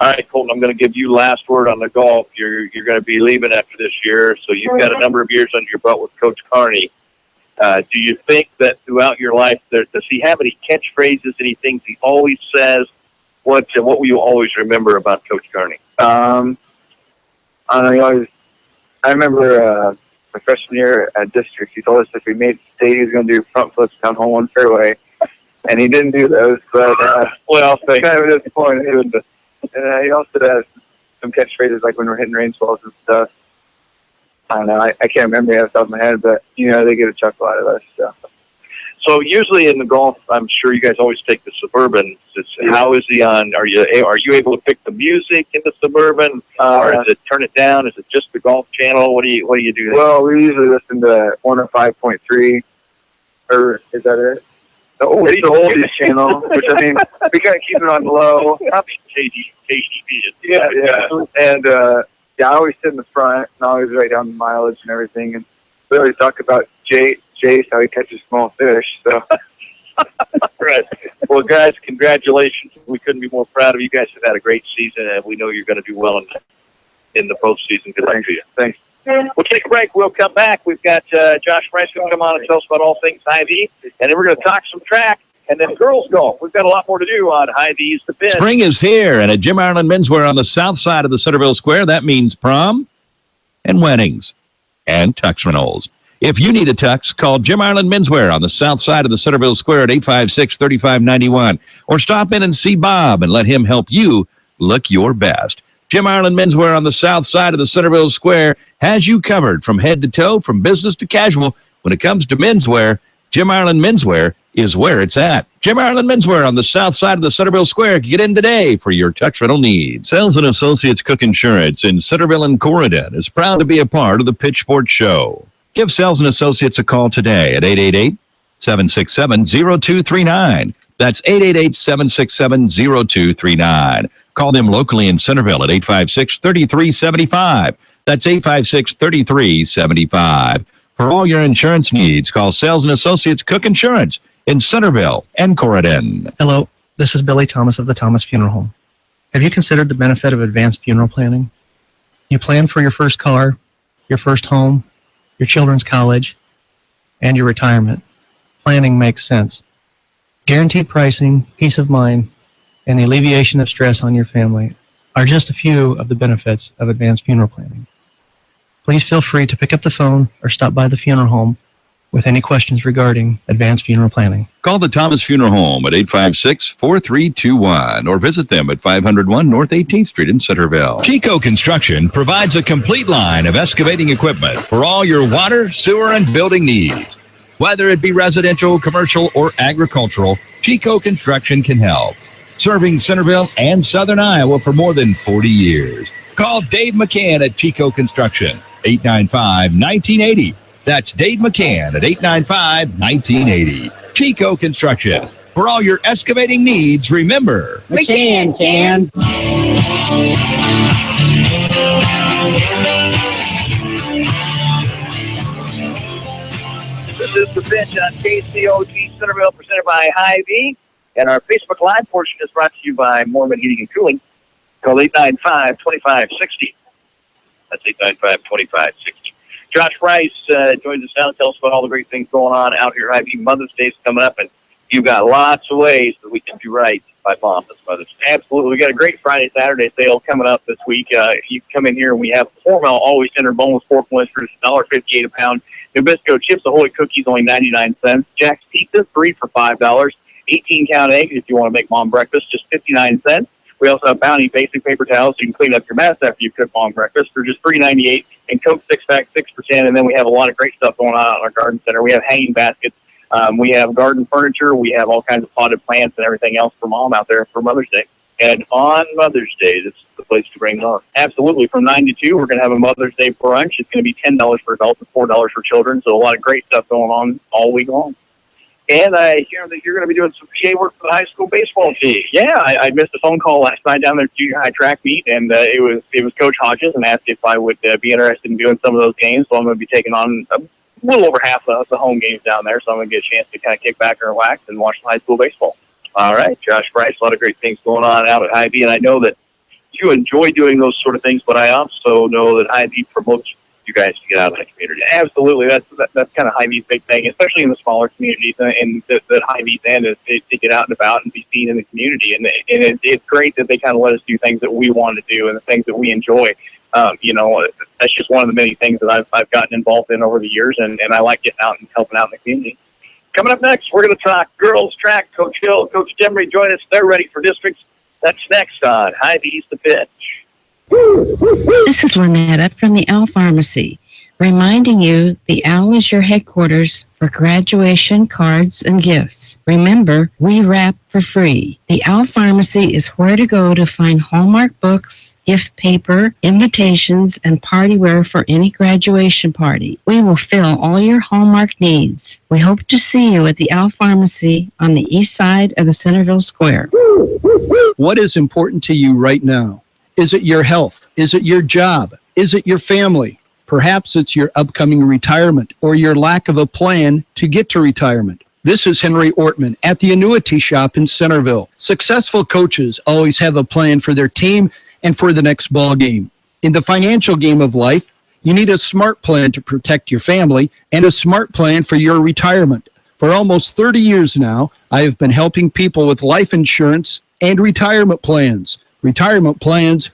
Speaker 1: All right, Colton, I'm going to give you last word on the golf. You're going to be leaving after this year, so you've got a number of years under your belt with Coach Carney. Do you think that throughout your life, does he have any catchphrases, any things he always says? What will you always remember about Coach Carney?
Speaker 13: I remember my freshman year at district, he told us if we made state, he was going to do front flips down hole one fairway. And he didn't do those, but kind of disappointed. And he also has some catchphrases like when we're hitting range balls and stuff. I don't know. I can't remember off the top of my head, but they get a chuckle out of us.
Speaker 1: So usually in the golf, I'm sure you guys always take the Suburban. How is he on? Are you able to pick the music in the Suburban, or is it turn it down? Is it just the Golf Channel? What do you do there?
Speaker 13: Well, we usually listen to 105.3, or is that it? It's the oldies channel, which I mean, we gotta keep it on low.
Speaker 1: Probably KGB.
Speaker 13: Yeah. And I always sit in the front and I always write down the mileage and everything. And we always talk about Jace, how he catches small fish. So,
Speaker 1: right. Well, guys, congratulations. We couldn't be more proud of you. You guys have had a great season, and we know you're going to do well in the postseason. Good luck to you.
Speaker 13: Thanks.
Speaker 1: We'll take a break. We'll come back. We've got Josh Price going to come on and tell us about all things Hy-Vee, and then we're going to talk some track, and then girls golf. We've got a lot more to do on Hy-Vee's The Pin.
Speaker 14: Spring is here, and at Jim Ireland Menswear on the south side of the Centerville Square, that means prom and weddings and tux renewals. If you need a tux, call Jim Ireland Menswear on the south side of the Centerville Square at 856-3591, or stop in and see Bob and let him help you look your best. Jim Ireland Menswear on the south side of the Centerville Square has you covered from head to toe, from business to casual. When it comes to menswear, Jim Ireland Menswear is where it's at. Jim Ireland Menswear on the south side of the Centerville Square. Get in today for your tux rental needs. Sales and Associates Cook Insurance in Centerville and Corridon is proud to be a part of the Pitch Sports Show. Give Sales and Associates a call today at 888-767-0239. That's 888-767-0239. Call them locally in Centerville at 856-3375. That's 856-3375. For all your insurance needs, call Sales and Associates Cook Insurance in Centerville and Corridon.
Speaker 10: Hello, this is Billy Thomas of the Thomas Funeral Home. Have you considered the benefit of advanced funeral planning? You plan for your first car, your first home, your children's college, and your retirement. Planning makes sense. Guaranteed pricing, peace of mind, and the alleviation of stress on your family are just a few of the benefits of advanced funeral planning. Please feel free to pick up the phone or stop by the funeral home with any questions regarding advanced funeral planning.
Speaker 14: Call the Thomas Funeral Home at 856-4321 or visit them at 501 North 18th Street in Centerville. Chico Construction provides a complete line of excavating equipment for all your water, sewer, and building needs. Whether it be residential, commercial, or agricultural, Chico Construction can help. Serving Centerville and Southern Iowa for more than 40 years. Call Dave McCann at Chico Construction, 895-1980. That's Dave McCann at 895-1980. Chico Construction. For all your excavating needs, remember,
Speaker 8: McCann can.
Speaker 2: This is the bench on KCOG Centerville, presented by Hy-Vee. And our Facebook Live portion is brought to you by Mormon Heating and Cooling. Call 895-2560. That's 895-2560. Josh Rice joins us now to tell us about all the great things going on out here at Hy-Vee. Mother's Day is coming up, and you've got lots of ways that we can do right by Mom this Mother's Day. Absolutely. We got a great Friday, Saturday sale coming up this week. You come in here, and we have Hormel always tender boneless pork oysters, $1.58 a pound. Nabisco chips, the Holy Cookies, only 99 cents. Jack's Pizza, 3 for $5. 18-count eggs, if you want to make Mom breakfast, just 59 cents. We also have Bounty basic paper towels so you can clean up your mess after you cook Mom breakfast for just $3.98, and Coke 6-pack, 6 for $10. And then we have a lot of great stuff going on at our garden center. We have hanging baskets. We have garden furniture. We have all kinds of potted plants and everything else for Mom out there for Mother's Day. And on Mother's Day, this is the place to bring on. Absolutely. From 9 to 2, we're going to have a Mother's Day brunch. It's going to be $10 for adults and $4 for children. So a lot of great stuff going on all week long. And I hear that you're going to be doing some PA work for the high school baseball team. Yeah, I missed a phone call last night down there at junior high track meet, and it was Coach Hodges, and asked if I would be interested in doing some of those games. So I'm going to be taking on a little over half of the home games down there, so I'm going to get a chance to kind of kick back and relax and watch high school baseball. All right, Josh Price, a lot of great things going on out at Hy-Vee, and I know that you enjoy doing those sort of things, but I also know that Hy-Vee promotes you guys to get out of the community. Absolutely, that's kind of Hy-Vee's big thing, especially in the smaller communities, and that Hy-Vee's end is to get out and about and be seen in the community. And it's great that they kind of let us do things that we want to do and the things that we enjoy. That's just one of the many things that I've gotten involved in over the years, and I like getting out and helping out in the community. Coming up next, we're going to talk girls track. Coach Hill, Coach Demery join us. They're ready for districts. That's next on Hy-Vee's The Pitch.
Speaker 11: This is Lynetta from the Owl Pharmacy, reminding you the Owl is your headquarters for graduation cards and gifts. Remember, we wrap for free. The Owl Pharmacy is where to go to find Hallmark books, gift paper, invitations, and party wear for any graduation party. We will fill all your Hallmark needs. We hope to see you at the Owl Pharmacy on the east side of the Centerville Square.
Speaker 12: What is important to you right now? Is it your health? Is it your job? Is it your family? Perhaps it's your upcoming retirement or your lack of a plan to get to retirement. This is Henry Ortman at the Annuity Shop in Centerville. Successful coaches always have a plan for their team and for the next ball game. In the financial game of life, you need a smart plan to protect your family and a smart plan for your retirement. For almost 30 years now, I have been helping people with life insurance and retirement plans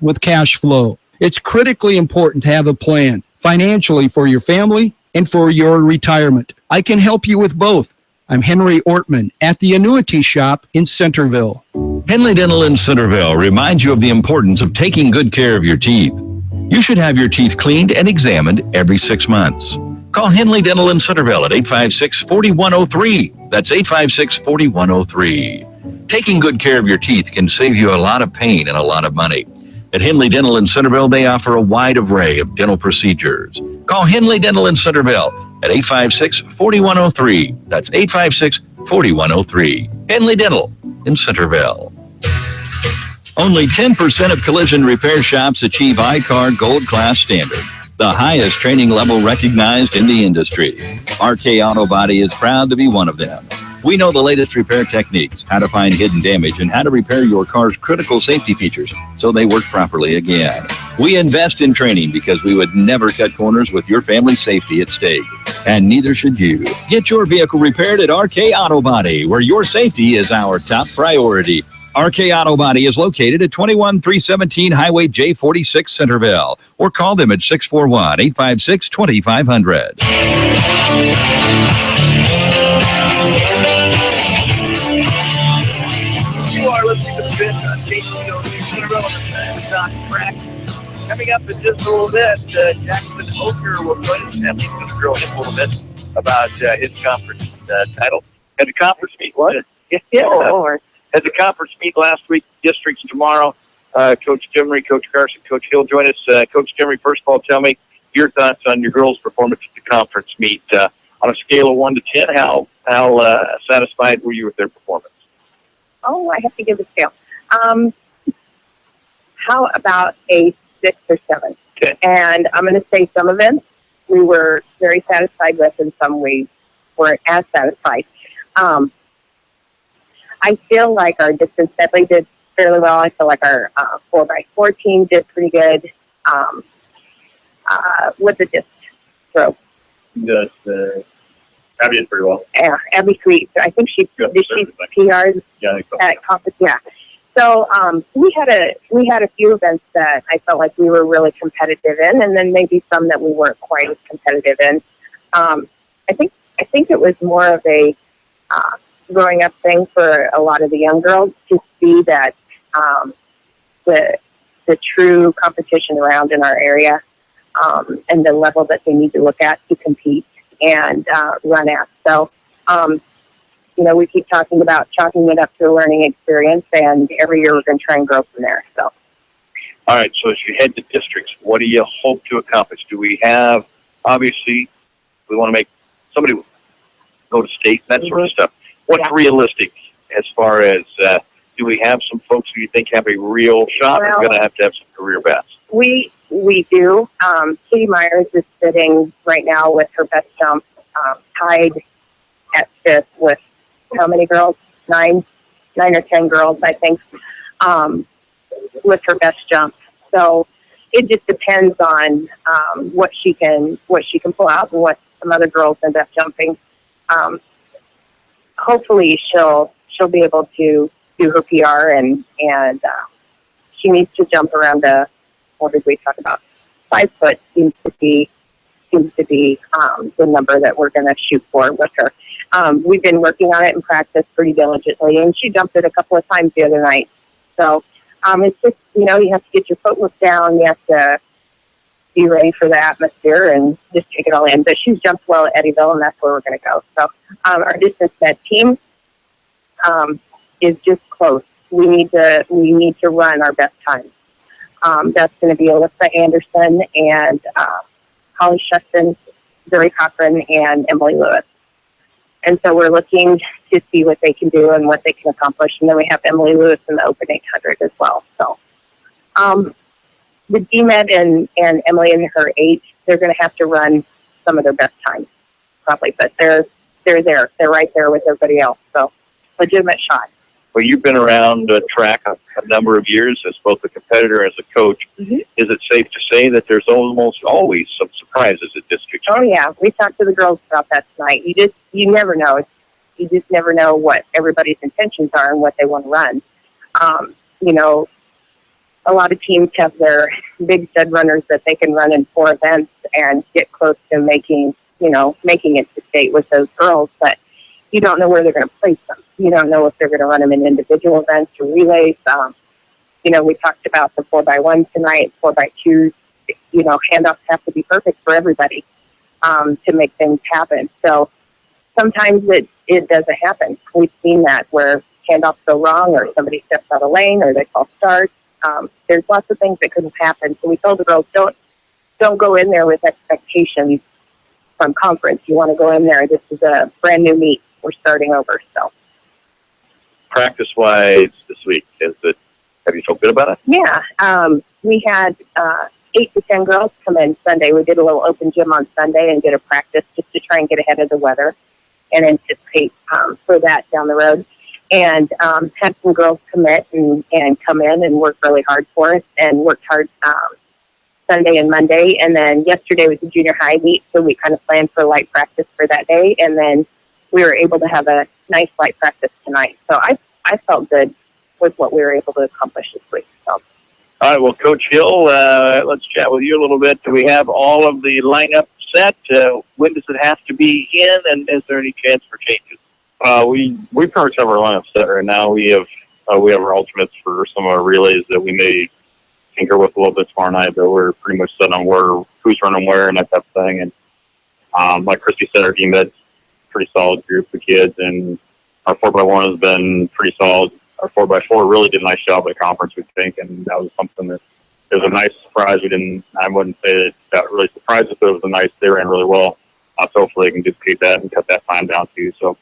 Speaker 12: with cash flow. It's critically important to have a plan financially for your family and for your retirement. I can help you with both. I'm Henry Ortman at the Annuity Shop in Centerville.
Speaker 14: Henley Dental in Centerville reminds you of the importance of taking good care of your teeth. You should have your teeth cleaned and examined every 6 months. Call Henley Dental in Centerville at 856-4103. That's 856-4103. Taking good care of your teeth can save you a lot of pain and a lot of money. At Henley Dental in Centerville, they offer a wide array of dental procedures. Call Henley Dental in Centerville at 856-4103. That's 856-4103. Henley Dental in Centerville. Only 10% of collision repair shops achieve I-CAR Gold Class standard, the highest training level recognized in the industry. RK Auto Body is proud to be one of them. We know the latest repair techniques, how to find hidden damage, and how to repair your car's critical safety features so they work properly again. We invest in training because we would never cut corners with your family's safety at stake. And neither should you. Get your vehicle repaired at RK Auto Body, where your safety is our top priority. RK Auto Body is located at 21317 Highway J46 Centerville, or call them at 641-856-2500.
Speaker 2: You are listening to the Fit on KCOC Centerville on the Stock Track. Coming up in just a little bit, Jackson Ocker will join us, and he's going to drill in a little bit about his conference title. At the conference meet, what? Yeah. At the conference meet last week, districts tomorrow. Coach Jimmery, Coach Carson, Coach Hill join us. Coach Jimmery, first of all, tell me your thoughts on your girls' performance at the conference meet. On a scale of 1 to 10, how satisfied were you with their performance?
Speaker 15: Oh, I have to give a scale. How about a 6 or 7?
Speaker 2: Okay.
Speaker 15: And I'm going to say some events we were very satisfied with, and some we weren't as satisfied. I feel like our distance medley did fairly well. I feel like our 4x4 team did pretty good. With the disc throw.
Speaker 2: Yes, Abby did pretty well.
Speaker 15: Yeah, Abby Sweet. I think she PR'd at conference. Yeah. So we had a few events that I felt like we were really competitive in, and then maybe some that we weren't quite as competitive in. I think it was more of a growing up thing for a lot of the young girls to see that the true competition around in our area, and the level that they need to look at to compete and run at. So, we keep talking about chalking it up to a learning experience, and every year we're going to try and grow from there. So,
Speaker 2: all right. So as you head to districts, what do you hope to accomplish? Do we have, obviously, we want to make somebody go to state, that sort of stuff. What's realistic as far as, do we have some folks who you think have a real shot? We're going to have some career bets.
Speaker 15: We do. Katie Myers is sitting right now with her best jump, tied at 5th with how many girls? 9 or 10 girls, I think, with her best jump. So it just depends on what she can pull out and what some other girls end up jumping. Hopefully she'll be able to do her PR, and she needs to jump around what did we talk about? 5 foot seems to be the number that we're going to shoot for with her. We've been working on it in practice pretty diligently, and she jumped it a couple of times the other night. So it's just, you have to get your footwork down. You have to be ready for the atmosphere and just take it all in. But she's jumped well at Eddyville, and that's where we're going to go. So our distance med team is just close. We need to run our best time. That's going to be Alyssa Anderson and Holly Shuston, Zoe Cochran, and Emily Lewis. And so we're looking to see what they can do and what they can accomplish. And then we have Emily Lewis in the Open 800 as well. So the DMed and Emily in her 8, they're going to have to run some of their best times, probably. But they're there. They're right there with everybody else. So legitimate shot.
Speaker 2: Well, you've been around track a number of years as both a competitor and as a coach. Mm-hmm. Is it safe to say that there's almost always some surprises at districts?
Speaker 15: Oh, yeah. We talked to the girls about that tonight. You never know. You just never know what everybody's intentions are and what they want to run. A lot of teams have their big stud runners that they can run in 4 events and get close to making it to state with those girls, but you don't know where they're going to place them. You don't know if they're going to run them in individual events or relays. We talked about the 4x1 tonight, 4x2s. Handoffs have to be perfect for everybody to make things happen. So sometimes it doesn't happen. We've seen that where handoffs go wrong, or somebody steps out of lane, or they fall starts. There's lots of things that couldn't happen. So we told the girls, don't go in there with expectations from conference. You want to go in there. This is a brand new meet. We're starting over. So
Speaker 2: practice-wise this week, is it Have you felt good about it?
Speaker 15: Yeah. We had 8 to 10 girls come in Sunday. We did a little open gym on Sunday and did a practice just to try and get ahead of the weather and anticipate for that down the road. And had some girls commit and come in and work really hard for us and worked hard Sunday and Monday. And then yesterday was the junior high meet, so we kind of planned for light practice for that day. And then we were able to have a nice light practice tonight. So I felt good with what we were able to accomplish this week. So.
Speaker 2: All right, well, Coach Hill, let's chat with you a little bit. Do we have all of the lineup set? When does it have to be in, and is there any chance for changes?
Speaker 5: We pretty much have our lineup set right now. We have our alternates for some of our relays that we may tinker with a little bit tomorrow night, but we're pretty much set on who's running where and that type of thing. And like Christy said, our DMed's a pretty solid group of kids, and our 4x1 has been pretty solid. Our 4x4 really did a nice job at the conference, we think, and that was something that it was a nice surprise. I wouldn't say that really surprised us, but it was they ran really well. So hopefully they can duplicate that and cut that time down too. So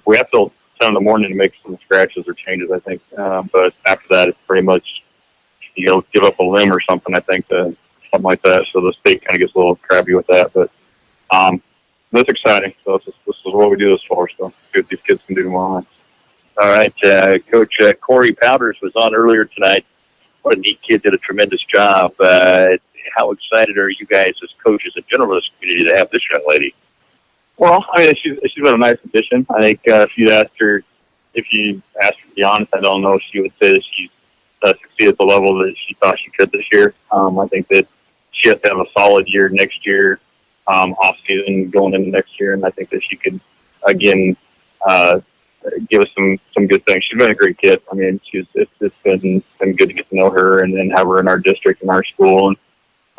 Speaker 5: we have till 10 in the morning to make some scratches or changes, I think. But after that, it's pretty much, give up a limb or something, I think, something like that. So the state kind of gets a little crabby with that. But that's exciting. So this is what we do this for. So see what these kids can do tomorrow night.
Speaker 2: All right, Coach Corey Powders was on earlier tonight. What a neat kid, did a tremendous job. How excited are you guys as coaches in general in this community to have this young lady?
Speaker 5: Well, I mean, she's been a nice addition. I think if you asked her to be honest, I don't know if she would say that she's succeeded at the level that she thought she could this year. I think that she has to have a solid year next year, off season going into next year, and I think that she could again give us some good things. She's been a great kid. I mean, it's been good to get to know her and then have her in our district and our school. And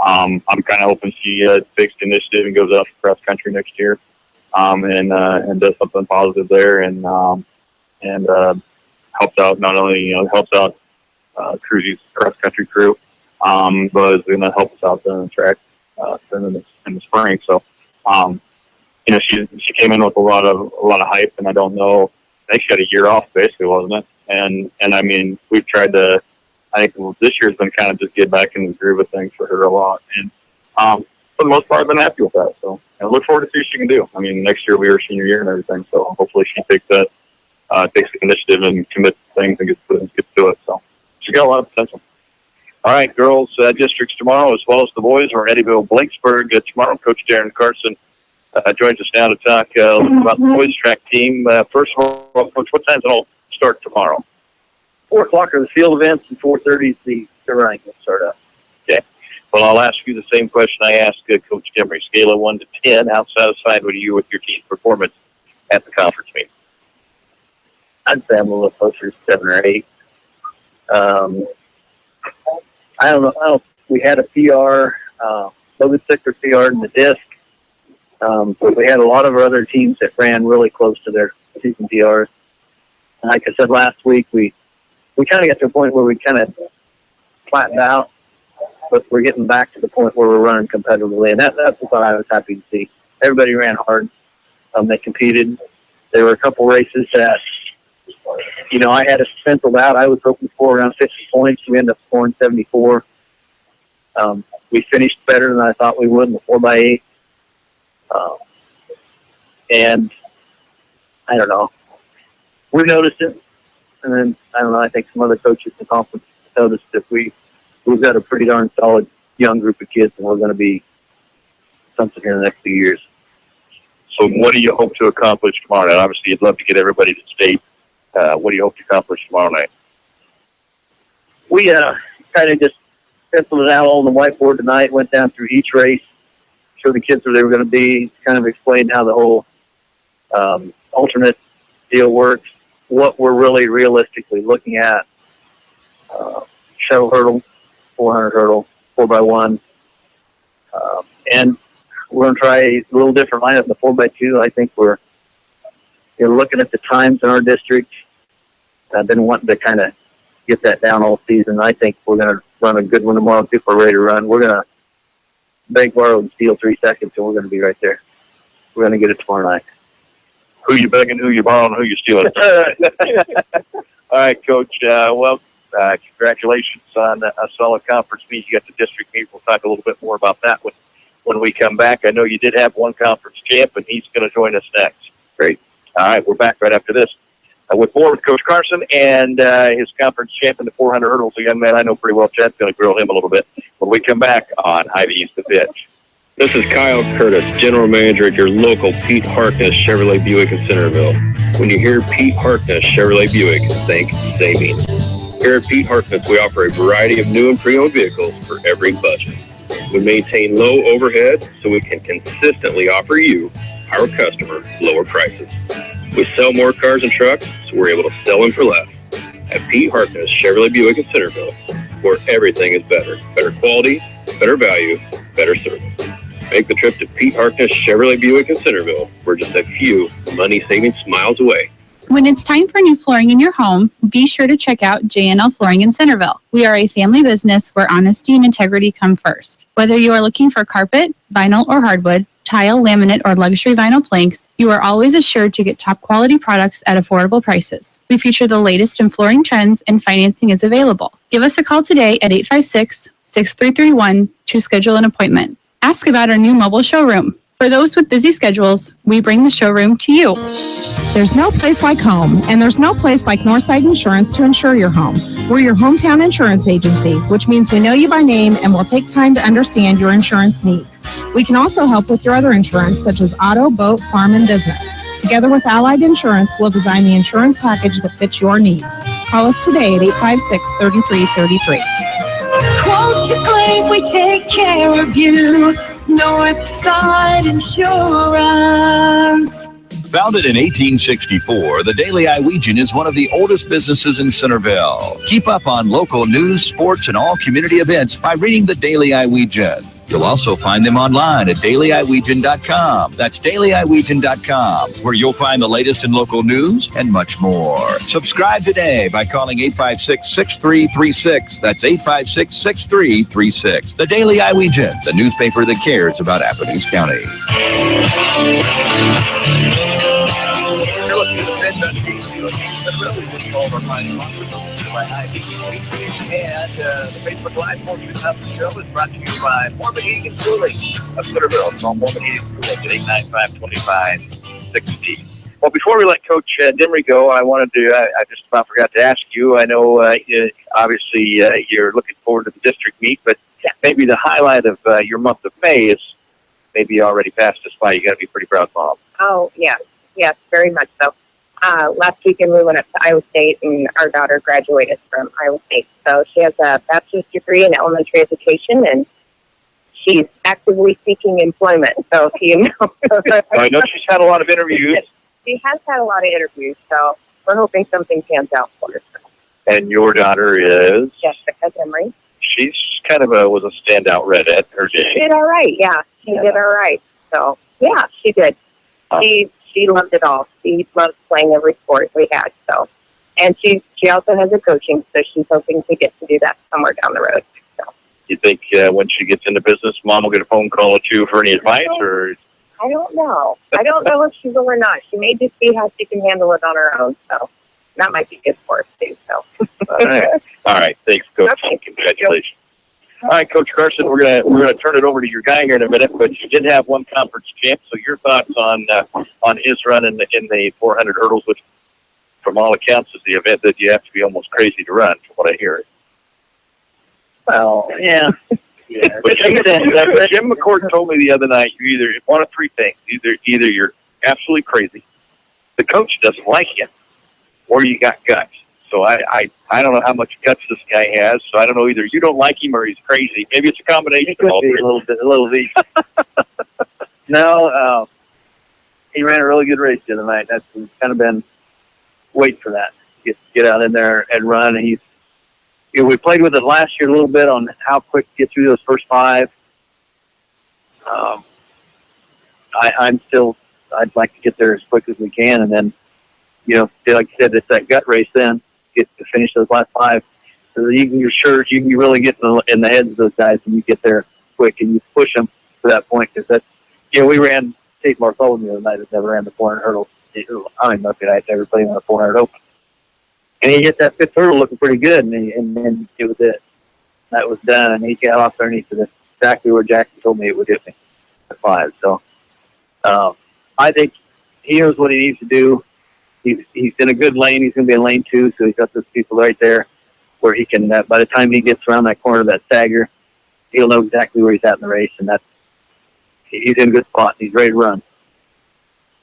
Speaker 5: I'm kind of hoping she takes the initiative and goes out for cross country next year, and does something positive there and helps out not only helps out Cruzy's cross country crew, but is going to help us out in the track in the spring. So she came in with a lot of hype, and I don't know. I think she had a year off, basically, wasn't it? And I mean, we've tried to. I think this year's been kind of just get back in the groove of things for her a lot, and for the most part, I've been happy with that. So I look forward to see what she can do. I mean, next year we are senior year and everything, so hopefully she takes the initiative and commits to things and gets to it. So she's got a lot of potential.
Speaker 2: All right, girls districts tomorrow as well as the boys are in Eddyville, Bladensburg tomorrow. Coach Darren Carson joins us now to talk about the boys track team. First of all, Coach, what time's it all start tomorrow?
Speaker 3: 4 o'clock are the field events, and 4:30 is the running will start up.
Speaker 2: Okay. Well, I'll ask you the same question I asked Coach Demery. Scale of 1 to 10, how satisfied were you with your team's performance at the conference meeting?
Speaker 3: I'd say I'm a little closer to 7 or 8. I don't know. We had a PR, Logan Sickler PR in the disc. But we had a lot of our other teams that ran really close to their season PRs. And like I said last week, we kind of got to a point where we kind of flattened out, but we're getting back to the point where we're running competitively. And that's what I was happy to see. Everybody ran hard. They competed. There were a couple races that, I had us penciled out. I was hoping for around 50 points. We ended up scoring 74. We finished better than I thought we would in the 4x8. And I don't know. We noticed it. And then, I don't know, I think some other coaches in the conference noticed that we've got a pretty darn solid young group of kids, and we're going to be something here in the next few years.
Speaker 2: So what do you hope to accomplish tomorrow night? Obviously, you'd love to get everybody to state. What do you hope to accomplish tomorrow night?
Speaker 3: We kind of just penciled it out all on the whiteboard tonight, went down through each race, showed the kids where they were going to be, kind of explained how the whole alternate deal works, what we're really realistically looking at. Shuttle hurdle, 400 hurdle, 4x1. And we're going to try a little different lineup in the 4x2. I think we're looking at the times in our district. I've been wanting to kind of get that down all season. I think we're going to run a good one tomorrow. People are ready to run. We're going to beg, borrow, and steal 3 seconds, and we're going to be right there. We're going to get it tomorrow night.
Speaker 2: Who you begging, who you borrowing, who you stealing? All right, Coach. Well, Congratulations on a solid conference meet. You got the district meet. We'll talk a little bit more about that when we come back. I know you did have one conference champ, and he's going to join us next. Great. All right, we're back right after this with more with Coach Carson and his conference champ in the 400 hurdles, a young man I know pretty well. Chad's going to grill him a little bit when we come back on Hy-Vee's The Pitch.
Speaker 5: This is Kyle Curtis, General Manager at your local Pete Harkness Chevrolet Buick in Centerville. When you hear Pete Harkness Chevrolet Buick, think savings. Here at Pete Harkness, we offer a variety of new and pre-owned vehicles for every budget. We maintain low overhead so we can consistently offer you, our customer, lower prices. We sell more cars and trucks, so we're able to sell them for less. At Pete Harkness Chevrolet Buick in Centerville, where everything is better. Better quality, better value, better service. Make the trip to Pete Harkness Chevrolet Buick in Centerville. We're just a few money-saving miles away.
Speaker 6: When it's time for new flooring in your home, be sure to check out J&L Flooring in Centerville. We are a family business where honesty and integrity come first. Whether you are looking for carpet, vinyl or hardwood, tile, laminate, or luxury vinyl planks, you are always assured to get top quality products at affordable prices. We feature the latest in flooring trends and financing is available. Give us a call today at 856-6331 to schedule an appointment. Ask about our new mobile showroom. For those with busy schedules, we bring the showroom to you.
Speaker 7: There's no place like home, and there's no place like Northside Insurance to insure your home. We're your hometown insurance agency, which means we know you by name and will take time to understand your insurance needs. We can also help with your other insurance, such as auto, boat, farm, and business. Together with Allied Insurance, we'll design the insurance package that fits your needs. Call us today at 856-3333.
Speaker 8: Quote to claim, we take care of you. Northside Insurance.
Speaker 14: Founded in 1864, the Daily Iowegian is one of the oldest businesses in Centerville. Keep up on local news, sports, and all community events by reading the Daily Iowegian. You'll also find them online at dailyiowegian.com. That's dailyiowegian.com, where you'll find the latest in local news and much more. Subscribe today by calling 856-6336. That's 856-6336. The Daily Iowegian, the newspaper that cares about Appomattox County.
Speaker 2: You're looking at the pitch on KCOG. Really just all of our fine sponsors by Hy-Vee. And the Facebook Live portion of the show is brought to you by Mormon Heating and Cooling of Centerville. Call Mormon Heating and Cooling at 895-2560. Well, before we let Coach Dimry go, I wanted to, I just about forgot to ask you. I know, obviously, you're looking forward to the district meet, but maybe the highlight of your month of May is maybe you already passed us by. You got to be pretty proud, Mom.
Speaker 15: Oh, yes, very much so. Last weekend we went up to Iowa State, and our daughter graduated from Iowa State. So she has a bachelor's degree in elementary education, and she's actively seeking employment. So, you know.
Speaker 2: I know she's had a lot of interviews.
Speaker 15: She has had a lot of interviews, so we're hoping something pans out for her.
Speaker 2: And your daughter is?
Speaker 15: Jessica Dimry.
Speaker 2: She's kind of was a standout redhead her day.
Speaker 15: She did all right, yeah. She did all right. So, yeah, she did. She loved it all. She loved playing every sport we had. So, and she also has a coaching, so she's hoping to get to do that somewhere down the road. So,
Speaker 2: you think when she gets into business, Mom will get a phone call at you for any advice, or?
Speaker 15: I don't know. I don't know if she will or not. She may just see how she can handle it on her own. So that might be good for us too. So.
Speaker 2: All right. Thanks, Coach. Okay. Congratulations. All right, Coach Carson, we're gonna turn it over to your guy here in a minute, but you did have one conference champ. So your thoughts on his run in the 400 hurdles, which, from all accounts, is the event that you have to be almost crazy to run, from what I hear.
Speaker 3: Well, yeah.
Speaker 2: But Jim McCord told me the other night, you either one of three things: either you're absolutely crazy, the coach doesn't like you, or you got guts. So I don't know how much guts this guy has. So I don't know, either you don't like him or he's crazy. Maybe it's a combination of all three.
Speaker 3: A little of each. No, he ran a really good race the other night. That's kind of been waiting for that. Get out in there and run. And he's, we played with it last year a little bit on how quick to get through those first five. I'd like to get there as quick as we can, and then, like you said, it's that gut race then. Get to finish those last five, so that you're sure you can really get in the heads of those guys, and you get there quick and you push them to that point. Because that's, we ran Tate Bartholomew the other night that never ran the 400 hurdles. I mean, nothing. I had everybody on the 400 open. And he hit that fifth hurdle looking pretty good, and then it was it. That was done, and he got off there, and he said exactly where Jackson told me it would hit me, the 5. So I think he knows what he needs to do. He's in a good lane. He's going to be in lane 2, so he's got those people right there where he can, by the time he gets around that corner of that stagger, he'll know exactly where he's at in the race, and he's in a good spot. He's ready to run.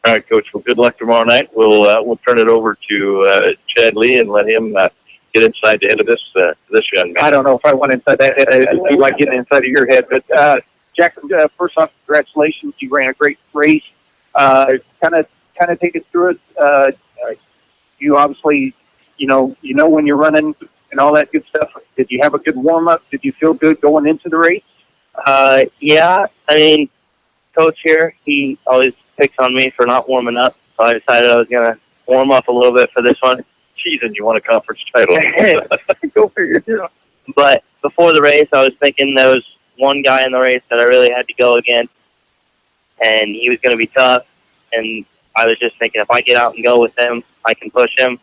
Speaker 2: All right, Coach. Well, good luck tomorrow night. We'll turn it over to Chad Lee and let him get inside the head of this young man.
Speaker 3: I don't know if I went inside that head. I do like getting inside of your head. But, Jackson, first off, congratulations. You ran a great race. Kind of take us through it. You obviously, you know when you're running and all that good stuff. Did you have a good warm-up? Did you feel good going into the race?
Speaker 4: Yeah. I mean, Coach here, he always picks on me for not warming up. So I decided I was going to warm up a little bit for this one.
Speaker 2: Jeez, and you won a conference title.
Speaker 3: Go figure.
Speaker 4: But before the race, I was thinking there was one guy in the race that I really had to go against, and he was going to be tough. And I was just thinking if I get out and go with him, I can push him.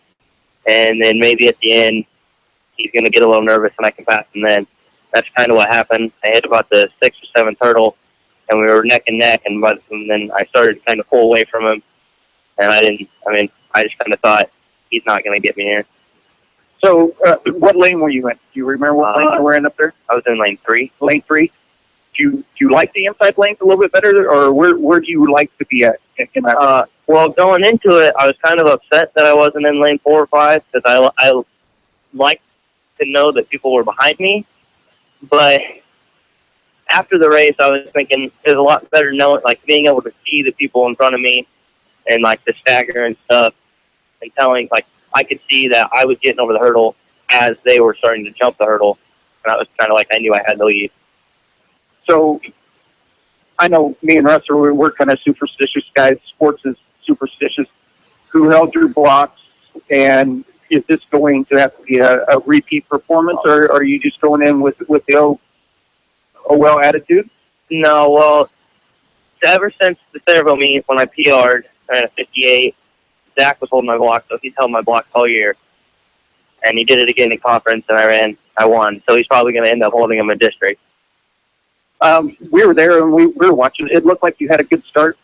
Speaker 4: And then maybe at the end, he's going to get a little nervous and I can pass him then. That's kind of what happened. I hit about the 6th or 7th hurdle, and we were neck and neck, and then I started to kind of pull away from him. And I just kind of thought, he's not going to get me here.
Speaker 3: So, what lane were you in? Do you remember what lane you were in up there?
Speaker 4: I was in lane 3.
Speaker 3: Lane 3. Do you like the inside lanes a little bit better, or where do you like to be at?
Speaker 4: Well, going into it, I was kind of upset that I wasn't in lane 4 or 5 because I like to know that people were behind me. But after the race, I was thinking it was a lot better knowing, like being able to see the people in front of me and like the stagger and stuff, and telling like I could see that I was getting over the hurdle as they were starting to jump the hurdle, and I was kind of like I knew I had the lead.
Speaker 3: So I know me and Russ we're kind of superstitious guys. Sports is superstitious. Who held your blocks, and is this going to have to be a repeat performance, or are you just going in with the oh well attitude?
Speaker 4: No, well, ever since the Centerville meet when I PR'd at a 58, Zach was holding my block, so he's held my block all year. And he did it again in conference, and I won. So he's probably going to end up holding him in district.
Speaker 3: We were there, and we were watching. It looked like you had a good start.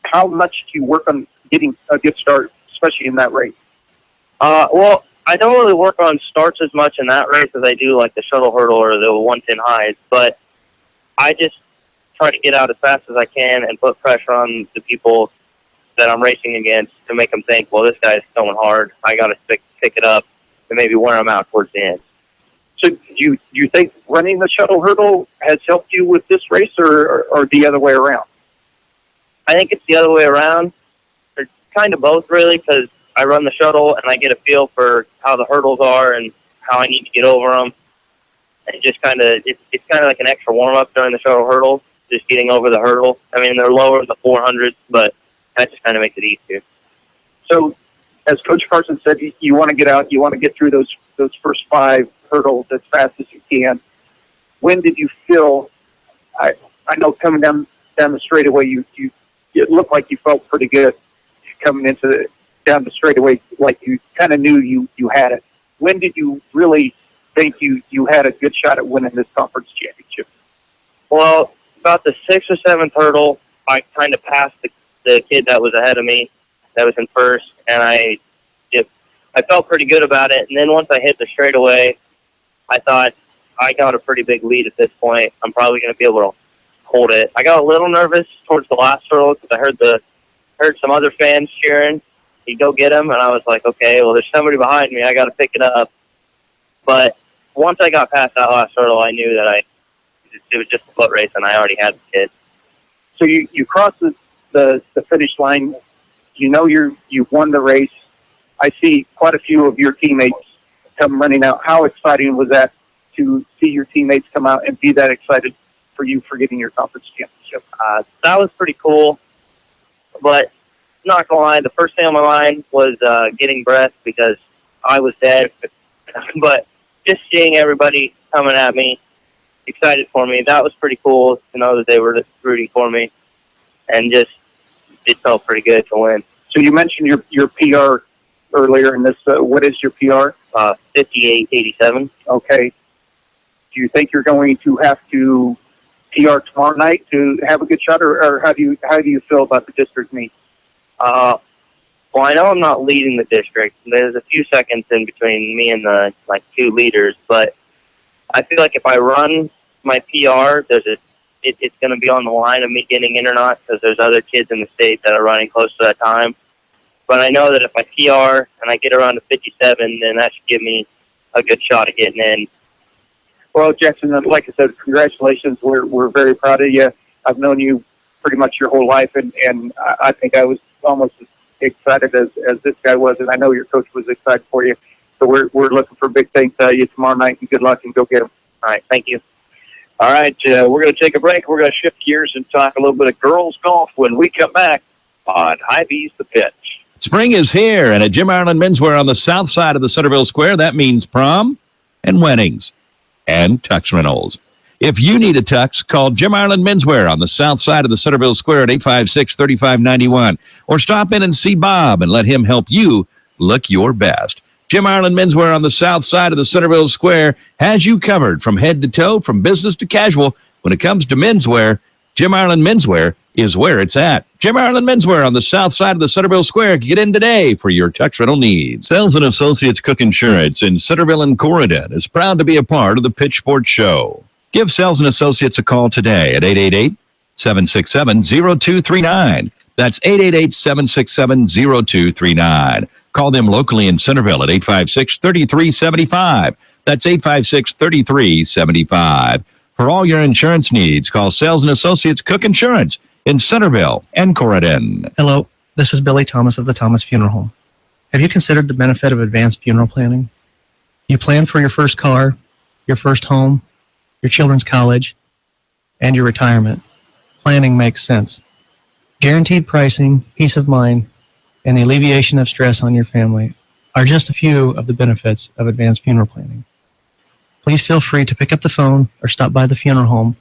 Speaker 3: How much do you work on getting a good start, especially in that race?
Speaker 4: Well, I don't really work on starts as much in that race as I do like the shuttle hurdle or the 110 highs, but I just try to get out as fast as I can and put pressure on the people that I'm racing against to make them think, well, this guy's going hard. I got to pick it up and maybe wear him out towards the end.
Speaker 3: So do you think running the shuttle hurdle has helped you with this race or the other way around?
Speaker 4: I think it's the other way around. They're kind of both, really, because I run the shuttle and I get a feel for how the hurdles are and how I need to get over them. And just kind of, it's kind of like an extra warm-up during the shuttle hurdle, just getting over the hurdle. I mean, they're lower than the 400s, but that just kind of makes it easier.
Speaker 3: So, as Coach Carson said, you want to get out, you want to get through those first 5 hurdles as fast as you can. When did you feel, I know coming down the straightaway, it looked like you felt pretty good coming down the straightaway, like you kind of knew you had it. When did you really think you had a good shot at winning this conference championship?
Speaker 4: Well, about the 6th or 7th hurdle, I kind of passed the kid that was ahead of me, that was in first, and I felt pretty good about it. And then once I hit the straightaway, I thought I got a pretty big lead at this point. I'm probably going to be able to hold it. I got a little nervous towards the last hurdle because I heard some other fans cheering. You go get him, and I was like, okay, well, there's somebody behind me. I got to pick it up. But once I got past that last hurdle, I knew that it was just a foot race, and I already had the kid.
Speaker 3: So you crossed the finish line. You know you've won the race. I see quite a few of your teammates come running out. How exciting was that to see your teammates come out and be that excited for you for getting your conference championship?
Speaker 4: That was pretty cool. But not going to lie, the first thing on my mind was getting breath because I was dead. But just seeing everybody coming at me, excited for me, that was pretty cool to know that they were just rooting for me. And just, it felt pretty good to win.
Speaker 3: So you mentioned your PR earlier in this. What is your PR?
Speaker 4: 5887.
Speaker 3: Okay. Do you think you're going to have to PR tomorrow night to have a good shot, or how do you feel about the district meet?
Speaker 4: Well, I know I'm not leading the district. There's a few seconds in between me and the two leaders, but I feel like if I run my PR, it's going to be on the line of me getting in or not, because there's other kids in the state that are running close to that time. But I know that if I PR and I get around to 57, then that should give me a good shot at getting in.
Speaker 3: Well, Jackson, like I said, congratulations. We're very proud of you. I've known you pretty much your whole life, and I think I was almost as excited as this guy was, and I know your coach was excited for you. So we're looking for big things out of you tomorrow night, and good luck, and go get them.
Speaker 4: All right, thank you.
Speaker 1: All right, we're going to take a break. We're going to shift gears and talk a little bit of girls golf when we come back on Hy-Vee's The Pitch. Spring is here, and at Jim Ireland Menswear on the south side of the Centerville Square, that means prom and weddings and tux rentals. If you need a tux, call Jim Ireland Menswear on the south side of the Centerville Square at 856-3591, or stop in and see Bob and let him help you look your best. Jim Ireland Menswear on the south side of the Centerville Square has you covered from head to toe, from business to casual. When it comes to menswear, Jim Ireland Menswear is where it's at. Jim Ireland Menswear on the south side of the Centerville Square. Get in today for your tux rental needs. Sales and Associates Cook Insurance in Centerville and Corridon is proud to be a part of the Pitch Sports Show. Give Sales and Associates a call today at 888-767-0239. That's 888-767-0239. Call them locally in Centerville at 856-3375. That's 856-3375. For all your insurance needs, call Sales and Associates Cook Insurance in Centerville and Corridon.
Speaker 10: Hello, this is Billy Thomas of the Thomas Funeral Home. Have you considered the benefit of advanced funeral planning? You plan for your first car, your first home, your children's college, and your retirement. Planning makes sense. Guaranteed pricing, peace of mind, and the alleviation of stress on your family are just a few of the benefits of advanced funeral planning. Please feel free to pick up the phone or stop by the funeral home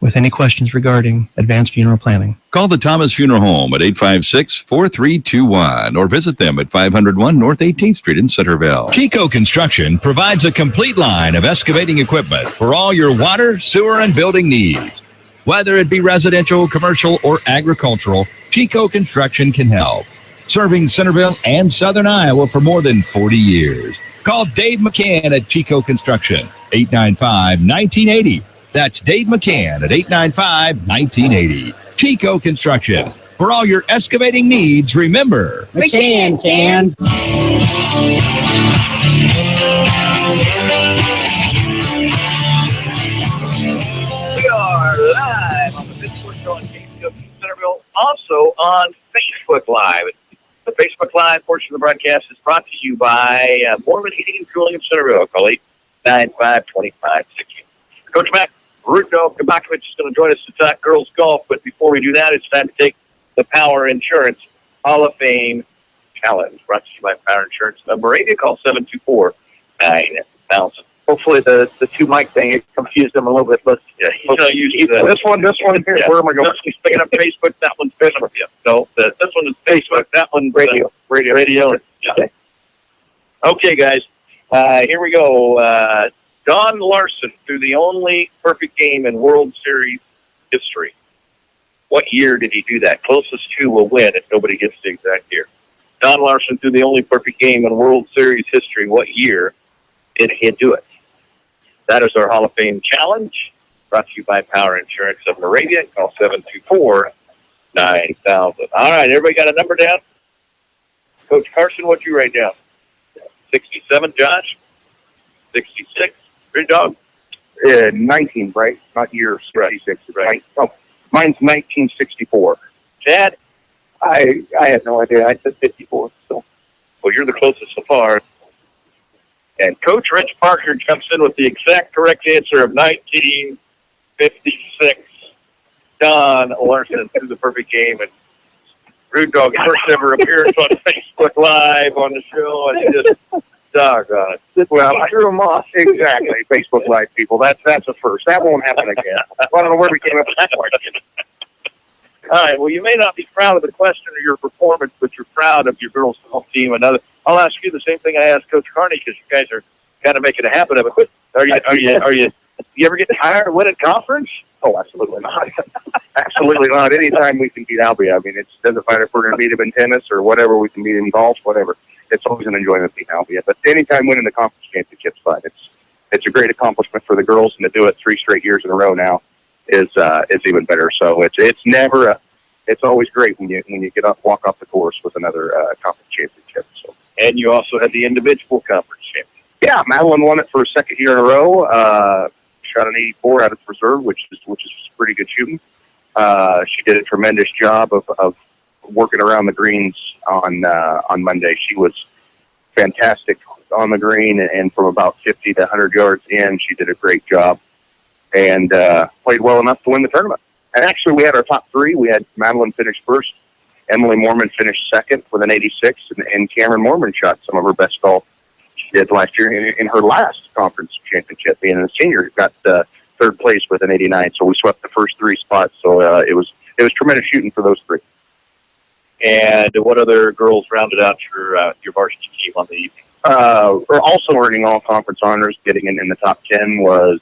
Speaker 10: with any questions regarding advanced funeral planning.
Speaker 14: Call the Thomas Funeral Home at 856-4321 or visit them at 501 North 18th Street in Centerville. Chico Construction provides a complete line of excavating equipment for all your water, sewer, and building needs. Whether it be residential, commercial, or agricultural, Chico Construction can help. Serving Centerville and Southern Iowa for more than 40 years. Call Dave McCann at Chico Construction, 895-1980. That's Dave McCann at 895-1980. Chico Construction. For all your excavating needs, remember,
Speaker 16: McCann can.
Speaker 1: We are live on the Facebook Show on KCOC Centerville, also on Facebook Live. The Facebook Live portion of the broadcast is brought to you by Mormon Heating and Cooling in Centerville. Call 895-2560. Coach Mac, Rudolph Kabakovich is going to join us to talk girls golf, but before we do that, it's time to take the Power Insurance Hall of Fame Challenge, brought to you by Power Insurance. Moravia, call 724-9000.
Speaker 3: Hopefully the two mic thing, it confused them a little bit. Let's
Speaker 1: use this one here.
Speaker 3: Yeah. Where am I going?
Speaker 1: He's picking up Facebook. That one's Facebook. Yeah. So this one is Facebook. That one's radio. Yeah. Okay, guys. Here we go. Don Larson threw the only perfect game in World Series history. What year did he do that? Closest to will win if nobody gets the exact year. Don Larson threw the only perfect game in World Series history. What year did he do it? That is our Hall of Fame challenge, brought to you by Power Insurance of Moravia. Call 724-9000. All right, everybody got a number down? Coach Carson, what'd you write down? 67, Josh? 66? Good dog?
Speaker 3: 19, right? Not year 66. Right. Oh, mine's 1964.
Speaker 1: Chad?
Speaker 3: I had no idea. I said 54. So.
Speaker 1: Well, you're the closest so far. And Coach Rich Parker jumps in with the exact correct answer of 1956. Don Larson threw the perfect game. And Rude Dog's first ever appearance on Facebook Live on the show. And he just doggone it.
Speaker 3: Well, I threw him off. Exactly. Facebook Live people. That's a first. That won't happen again. I don't know where we came up with that question.
Speaker 1: All right. Well, you may not be proud of the question or your performance, but you're proud of your girls' golf team.
Speaker 2: I'll ask you the same thing I asked Coach Carney, because you guys are kind of making a habit of it. You ever get tired of winning conference?
Speaker 3: Oh, absolutely not. Absolutely not. Anytime we can beat Albia, I mean, it doesn't matter if we're going to beat them in tennis or whatever, we can beat them in golf, whatever. It's always an enjoyment beating Albia. But anytime winning the conference championship's fun. It's a great accomplishment for the girls, and to do it 3 straight years in a row now is even better. So it's always great when you walk off the course with another conference championship. So.
Speaker 2: And you also had the individual conference championship.
Speaker 3: Yeah, Madeline won it for a second year in a row. Shot an 84 out of reserve, which is pretty good shooting. She did a tremendous job of working around the greens on Monday. She was fantastic on the green, and from about 50 to 100 yards in, she did a great job and played well enough to win the tournament. And actually, we had our top 3. We had Madeline finish first, Emily Mormon finished second with an 86, and Cameron Mormon shot some of her best golf she did last year in her last conference championship, being a senior. Got third place with an 89, so we swept the first 3 spots. So it was tremendous shooting for those 3.
Speaker 2: And what other girls rounded out your varsity team on the evening?
Speaker 3: Also earning all conference honors, getting in the top 10 was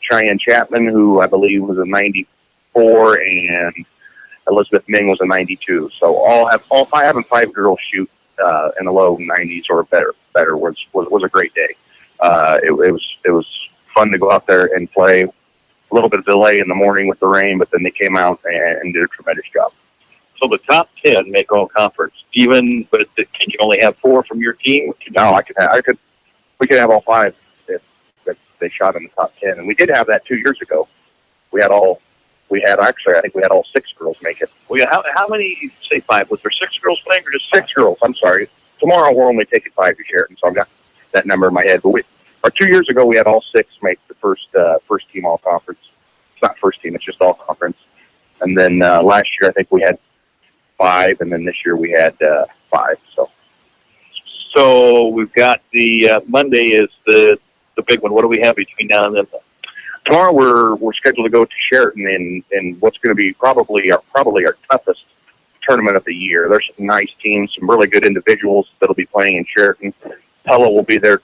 Speaker 3: Cheyenne Chapman, who I believe was a 94, and Elizabeth Ming was a 92. So having 5 girls shoot in the low 90s or better was a great day. It was fun to go out there and play. A little bit of delay in the morning with the rain, but then they came out and did a tremendous job.
Speaker 2: So the top 10 make all conference. But can you only have 4 from your team?
Speaker 3: No, we could have all 5 if they shot in the top 10, and we did have that 2 years ago. I think we had all 6 girls make it.
Speaker 2: Well, how many? Say 5. Was there 6 girls playing, or just
Speaker 3: 6 girls? I'm sorry. Tomorrow we're only taking 5 to Sheraton, so I've got that number in my head. But 2 years ago we had all 6 make the first team all conference. It's not first team; it's just all conference. And then last year I think we had 5, and then this year we had 5.
Speaker 2: So we've got the Monday is the big one. What do we have between now and then?
Speaker 3: Tomorrow we're scheduled to go to Sheraton in what's going to be probably our toughest tournament of the year. There's some nice teams, some really good individuals that'll be playing in Sheraton. Pella will be there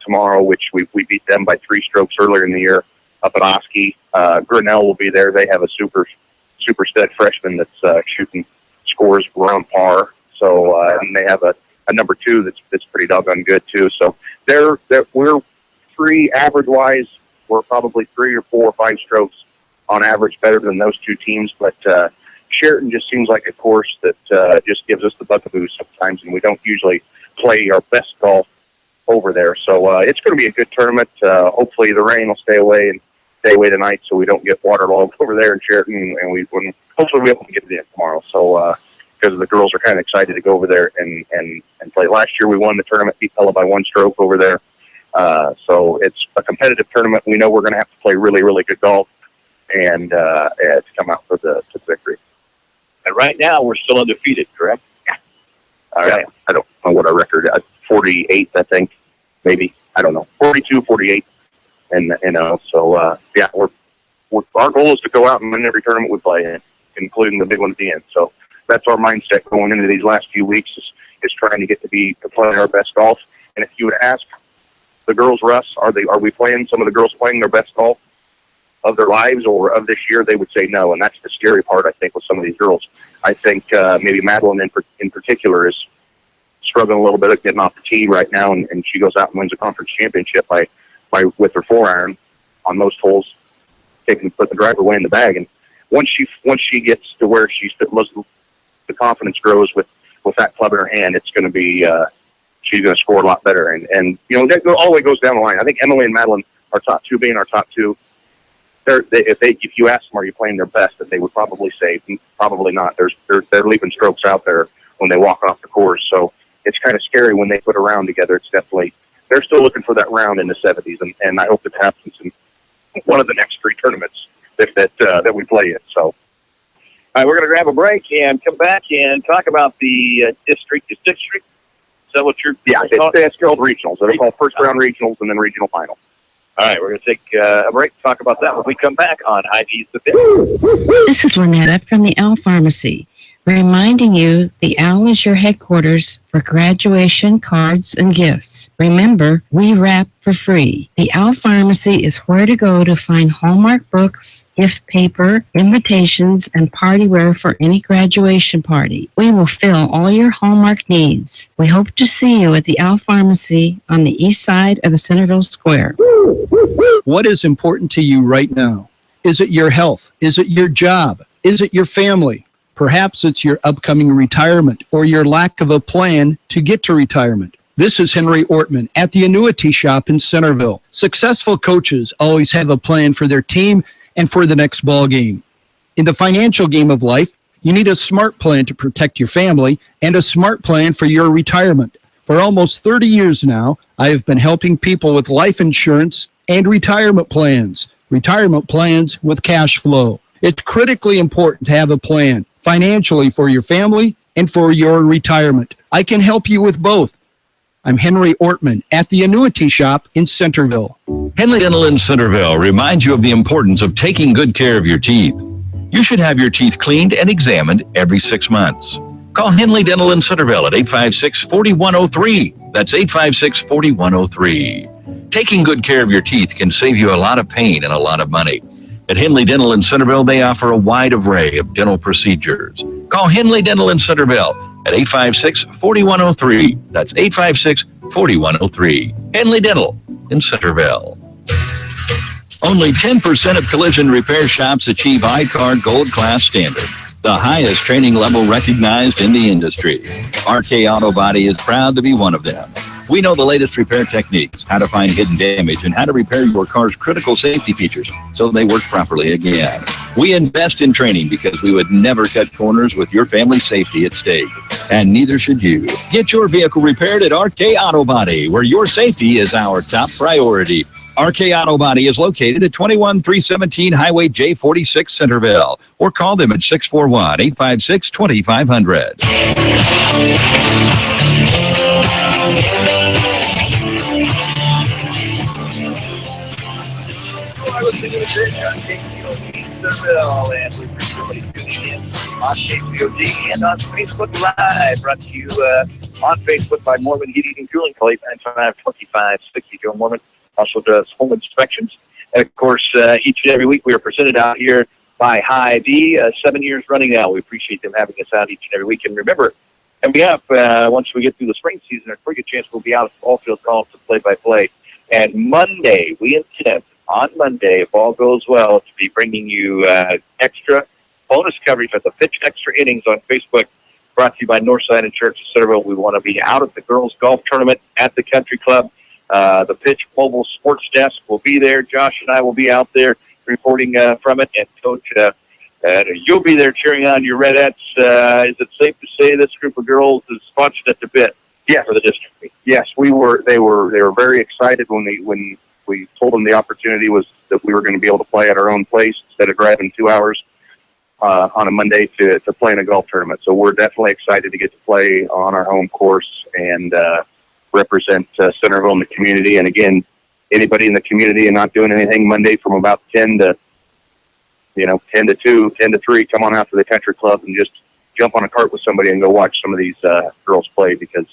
Speaker 3: tomorrow, which we beat them by 3 strokes earlier in the year up at Oski. Grinnell will be there. They have a super stud freshman that's shooting scores around par. So and they have a number 2 that's pretty doggone good too. So we're 3 average wise. We're probably 3 or 4 or 5 strokes on average better than those 2 teams. But Sheraton just seems like a course that just gives us the bugaboo sometimes, and we don't usually play our best golf over there. So it's going to be a good tournament. Hopefully the rain will stay away tonight, so we don't get waterlogged over there in Sheraton, and hopefully we'll be able to get it in tomorrow. So because the girls are kind of excited to go over there and play. Last year we won the tournament, beat Pella by 1 stroke over there. So it's a competitive tournament. We know we're going to have to play really, really good golf and to come out for the victory.
Speaker 2: And right now we're still undefeated, correct?
Speaker 3: Yeah. All right. I don't know what our record is. 48, I think, maybe. I don't know. 42, 48. And so our goal is to go out and win every tournament we play in, including the big one at the end. So that's our mindset going into these last few weeks is trying to get to play our best golf. And if you would ask the girls, Russ, are we playing some of the girls playing their best golf of their lives or of this year? They would say no, and that's the scary part, I think, with some of these girls. I think maybe Madeline in particular is struggling a little bit at getting off the tee right now, and she goes out and wins a conference championship by with her 4-iron on most holes, put the driver way in the bag. And once she gets to where the confidence grows with that club in her hand, it's going to be she's going to score a lot better. And that all the way goes down the line. I think Emily and Madeline, our top 2 being our top 2, if you ask them, are you playing their best, that they would probably say probably not. They're leaving strokes out there when they walk off the course. So it's kind of scary when they put a round together. It's definitely, they're still looking for that round in the 70s, and I hope it happens in one of the next 3 tournaments that we play in. So,
Speaker 2: all right, we're going to grab a break and come back and talk about the district. Is that what you're?
Speaker 3: Yeah, it's called regionals. They're called first round regionals and then regional final.
Speaker 2: All right, we're going to take a break to talk about that when we come back on Hy-Vee's The Fit.
Speaker 11: This is Lynetta from the L Pharmacy, reminding you the OWL is your headquarters for graduation cards and gifts. Remember, we wrap for free. The OWL Pharmacy is where to go to find Hallmark books, gift paper, invitations, and party wear for any graduation party. We will fill all your Hallmark needs. We hope to see you at the OWL Pharmacy on the east side of the Centerville Square.
Speaker 12: What is important to you right now? Is it your health? Is it your job? Is it your family? Perhaps it's your upcoming retirement or your lack of a plan to get to retirement. This is Henry Ortman at the Annuity Shop in Centerville. Successful coaches always have a plan for their team and for the next ball game. In the financial game of life, you need a smart plan to protect your family and a smart plan for your retirement. For almost 30 years now, I have been helping people with life insurance and retirement plans with cash flow. It's critically important to have a plan financially for your family and for your retirement. I can help you with both. I'm Henry Ortman at the Annuity Shop in Centerville.
Speaker 14: Henley Dental in Centerville reminds you of the importance of taking good care of your teeth. You should have your teeth cleaned and examined every 6 months. Call Henley Dental in Centerville at 856-4103. That's 856-4103. Taking good care of your teeth can save you a lot of pain and a lot of money. At Henley Dental in Centerville, they offer a wide array of dental procedures. Call Henley Dental in Centerville at 856-4103. That's 856-4103. Henley Dental in Centerville. Only 10% of collision repair shops achieve I-CAR Gold Class standard, the highest training level recognized in the industry. RK Auto Body is proud to be one of them. We know the latest repair techniques, how to find hidden damage, and how to repair your car's critical safety features so they work properly again. We invest in training because we would never cut corners with your family's safety at stake. And neither should you. Get your vehicle repaired at RK Auto Body, where your safety is our top priority. RK Auto Body is located at 21317 Highway J46 Centerville, or call them at 641-856-2500.
Speaker 2: And we appreciate everybody tuning in on KCOG and on Facebook Live, brought to you on Facebook by Mormon Heating and Cooling. Call 895-2560. Joe Mormon also does home inspections. And, of course, each and every week we are presented out here by Hy-Vee, 7 years running now. We appreciate them having us out each and every week. And remember, coming up, once we get through the spring season, there's a pretty good chance we'll be out at all field calls to play-by-play. And Monday, we intend, on Monday, if all goes well, to be bringing you extra bonus coverage of the Pitch Extra Innings on Facebook, brought to you by Northside Insurance of Centerville. We want to be out at the girls' golf tournament at the country club. The Pitch Mobile Sports Desk will be there. Josh and I will be out there reporting from it. And, Coach, you'll be there cheering on your Redettes. Is it safe to say this group of girls is sponsored at the bit for the district meet?
Speaker 3: Yes, we were. They were very excited when we told them the opportunity was that we were going to be able to play at our own place instead of driving 2 hours on a Monday to play in a golf tournament. So we're definitely excited to get to play on our home course and represent Centerville in the community. And again, anybody in the community and not doing anything Monday from about 10 to 2, 10 to 3, come on out to the country club and just jump on a cart with somebody and go watch some of these girls play, because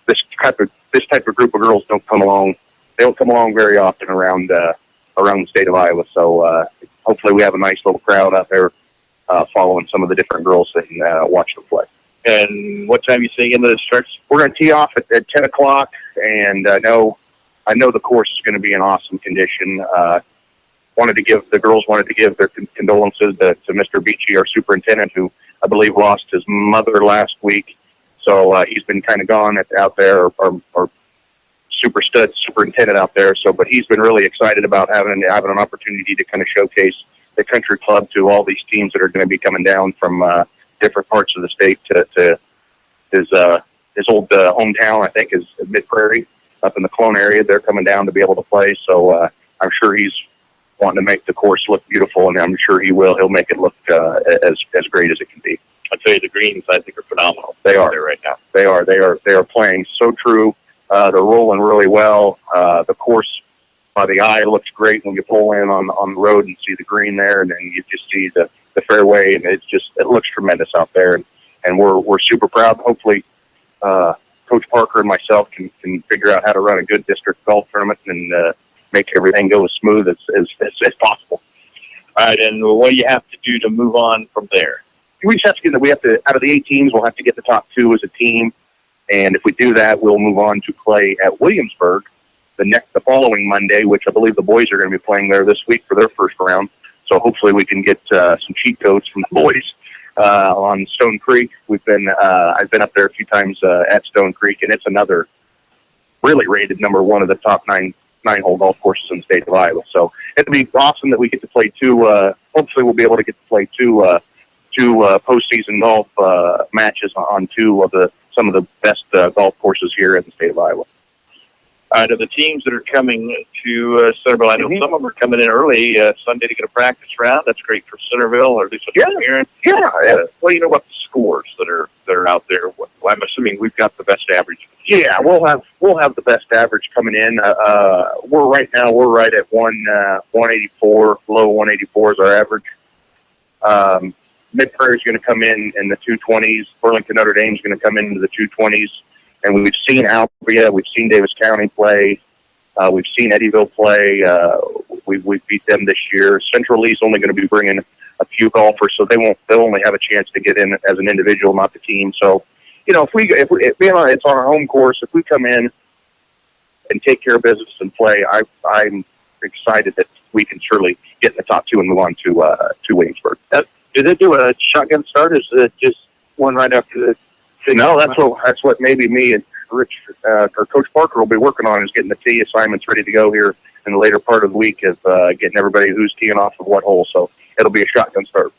Speaker 3: this type of group of girls don't come along. They don't come along very often around the state of Iowa. So hopefully we have a nice little crowd out there following some of the different girls and watch them play.
Speaker 2: And what time are you seeing into the starts?
Speaker 3: We're going to tee off at 10 o'clock, and I know the course is going to be in awesome condition. The girls wanted to give their condolences to Mr. Beachy, our superintendent, who I believe lost his mother last week. So he's been kind of gone out there, or superintendent out there. So, but he's been really excited about having an opportunity to kind of showcase the country club to all these teams that are going to be coming down from different parts of the state to his old hometown. I think is Mid Prairie up in the Clone area. They're coming down to be able to play. So I'm sure he's wanting to make the course look beautiful, and I'm sure he will. He'll make it look as great as it can be.
Speaker 2: I'll tell you, the greens I think are phenomenal.
Speaker 3: They are
Speaker 2: there right now.
Speaker 3: They are playing so true. They're rolling really well. The course by the eye looks great when you pull in on the road and see the green there, and then you just see the fairway, and it looks tremendous out there. And and we're super proud. Hopefully, Coach Parker and myself can figure out how to run a good district golf tournament and make everything go as smooth as possible.
Speaker 1: All right, and what do you have to do to move on from there?
Speaker 3: We just have to out of the 8 teams, we'll have to get the top 2 as a team, and if we do that, we'll move on to play at Williamsburg the following Monday, which I believe the boys are going to be playing there this week for their first round. So hopefully we can get some cheat codes from the boys on Stone Creek. I've been up there a few times at Stone Creek, and it's another really rated number 1 of the top 9-hole golf courses in the state of Iowa. So it'll be awesome that we get to play 2. Hopefully we'll be able to get to play 2 postseason golf matches on 2 of some of the best golf courses here in the state of Iowa.
Speaker 1: To the teams that are coming to Centerville, I know some of them are coming in early Sunday to get a practice round. That's great for Centerville, or at least what I'm hearing.
Speaker 3: Yeah.
Speaker 1: What do you know about the scores that are out there? Well, I'm assuming we've got the best average.
Speaker 3: Yeah, we'll have the best average coming in. We're right at 184, low 184 is our average. Mid Prairie's going to come in the 220s. Burlington Notre Dame's going to come into the 220s. And we've seen Alpria, we've seen Davis County play, we've seen Eddyville play. We beat them this year. Central Lee's only going to be bringing a few golfers, so they'll only have a chance to get in as an individual, not the team. So, if it's on our home course, if we come in and take care of business and play, I'm excited that we can surely get in the top 2 and move on to Williamsburg.
Speaker 1: Did they do a shotgun start, or is it just one right after the?
Speaker 3: No, that's what maybe me and Rich or Coach Parker will be working on, is getting the tee assignments ready to go here in the later part of the week, of getting everybody who's teeing off of what hole. So it'll be a shotgun start.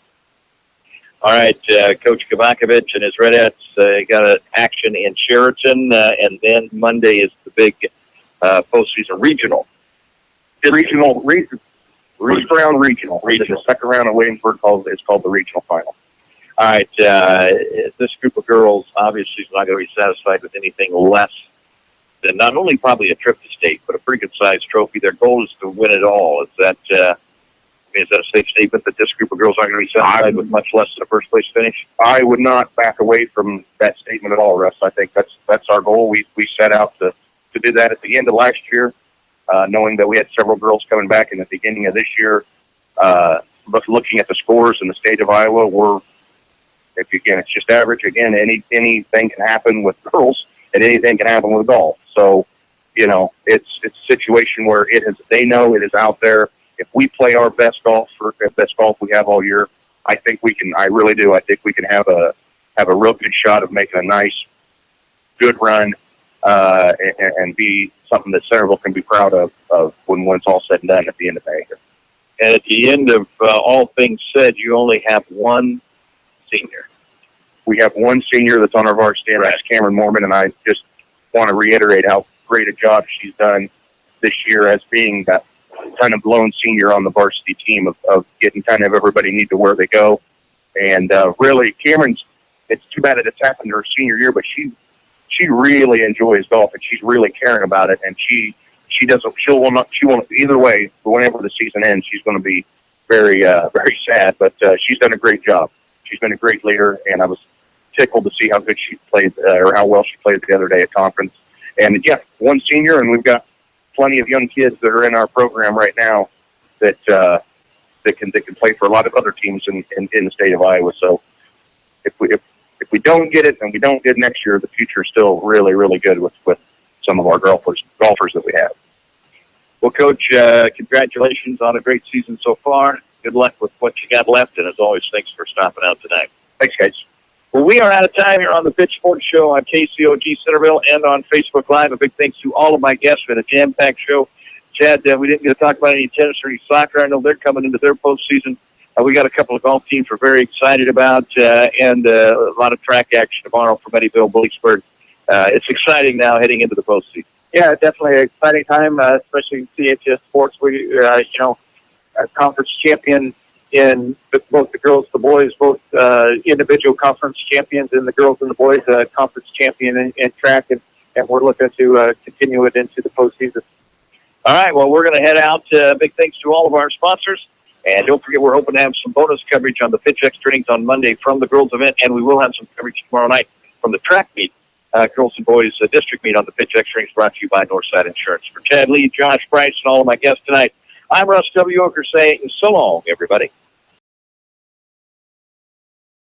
Speaker 1: All right, Coach Kavakovich and his Redettes got an action in Sheraton, and then Monday is the big postseason regional.
Speaker 3: First round regional. The second round of Williamsburg is called the regional final.
Speaker 1: All right, this group of girls obviously is not going to be satisfied with anything less than not only probably a trip to state, but a pretty good-sized trophy. Their goal is to win it all. Is that a safe statement that this group of girls aren't going to be satisfied with much less than a first-place finish?
Speaker 3: I would not back away from that statement at all, Russ. I think that's our goal. We set out to do that at the end of last year, knowing that we had several girls coming back in the beginning of this year. But looking at the scores in the state of Iowa, it's just average. Again, anything can happen with girls, and anything can happen with golf. So, it's a situation where they know it is out there. If we play our best golf we have all year, I think we can. I really do. I think we can have a real good shot of making a nice, good run, and be something that Centerville can be proud of when it's all said and done at the end of May.
Speaker 1: And at the end of all things said, you only have one senior.
Speaker 3: We have one senior that's on our varsity, and that's Cameron Mormon, and I just want to reiterate how great a job she's done this year as being that kind of lone senior on the varsity team of getting kind of everybody need to where they go. And really, Cameron's, it's too bad that it's happened her senior year, but she really enjoys golf, and she's really caring about it, and she won't either way, whenever the season ends, she's going to be very, very sad, but she's done a great job. She's been a great leader, and I was tickled to see how good she played, or how well she played the other day at conference. And yeah, one senior, and we've got plenty of young kids that are in our program right now that can play for a lot of other teams in the state of Iowa. So if we don't get it, and we don't get it next year, the future is still really, really good with some of our golfers that we have.
Speaker 1: Well, Coach, congratulations on a great season so far. Good luck with what you got left, and as always, thanks for stopping out tonight.
Speaker 3: Thanks, guys.
Speaker 1: Well, we are out of time here on the Pitch Sports Show on KCOG Centerville and on Facebook Live. A big thanks to all of my guests for the jam-packed show. Chad, we didn't get to talk about any tennis or any soccer. I know they're coming into their postseason. We got a couple of golf teams we're very excited about, and a lot of track action tomorrow from Eddyville, Blacksburg. It's exciting now heading into the postseason.
Speaker 16: Yeah, definitely an exciting time, especially in CHS sports. We, a conference champion in both the girls, the boys, both individual conference champions, and the girls and the boys conference champion in track, and we're looking to continue it into the postseason.
Speaker 1: All right, well, we're going to head out. Big thanks to all of our sponsors.
Speaker 2: And don't forget, we're hoping to have some bonus coverage on the pitch extra innings on Monday from the girls event, and we will have some coverage tomorrow night from the track meet, girls and boys district meet on the pitch extra innings, brought to you by Northside Insurance. For Chad Lee, Josh Bryce, and all of my guests tonight, I'm Russ W. Ocker saying so long, everybody.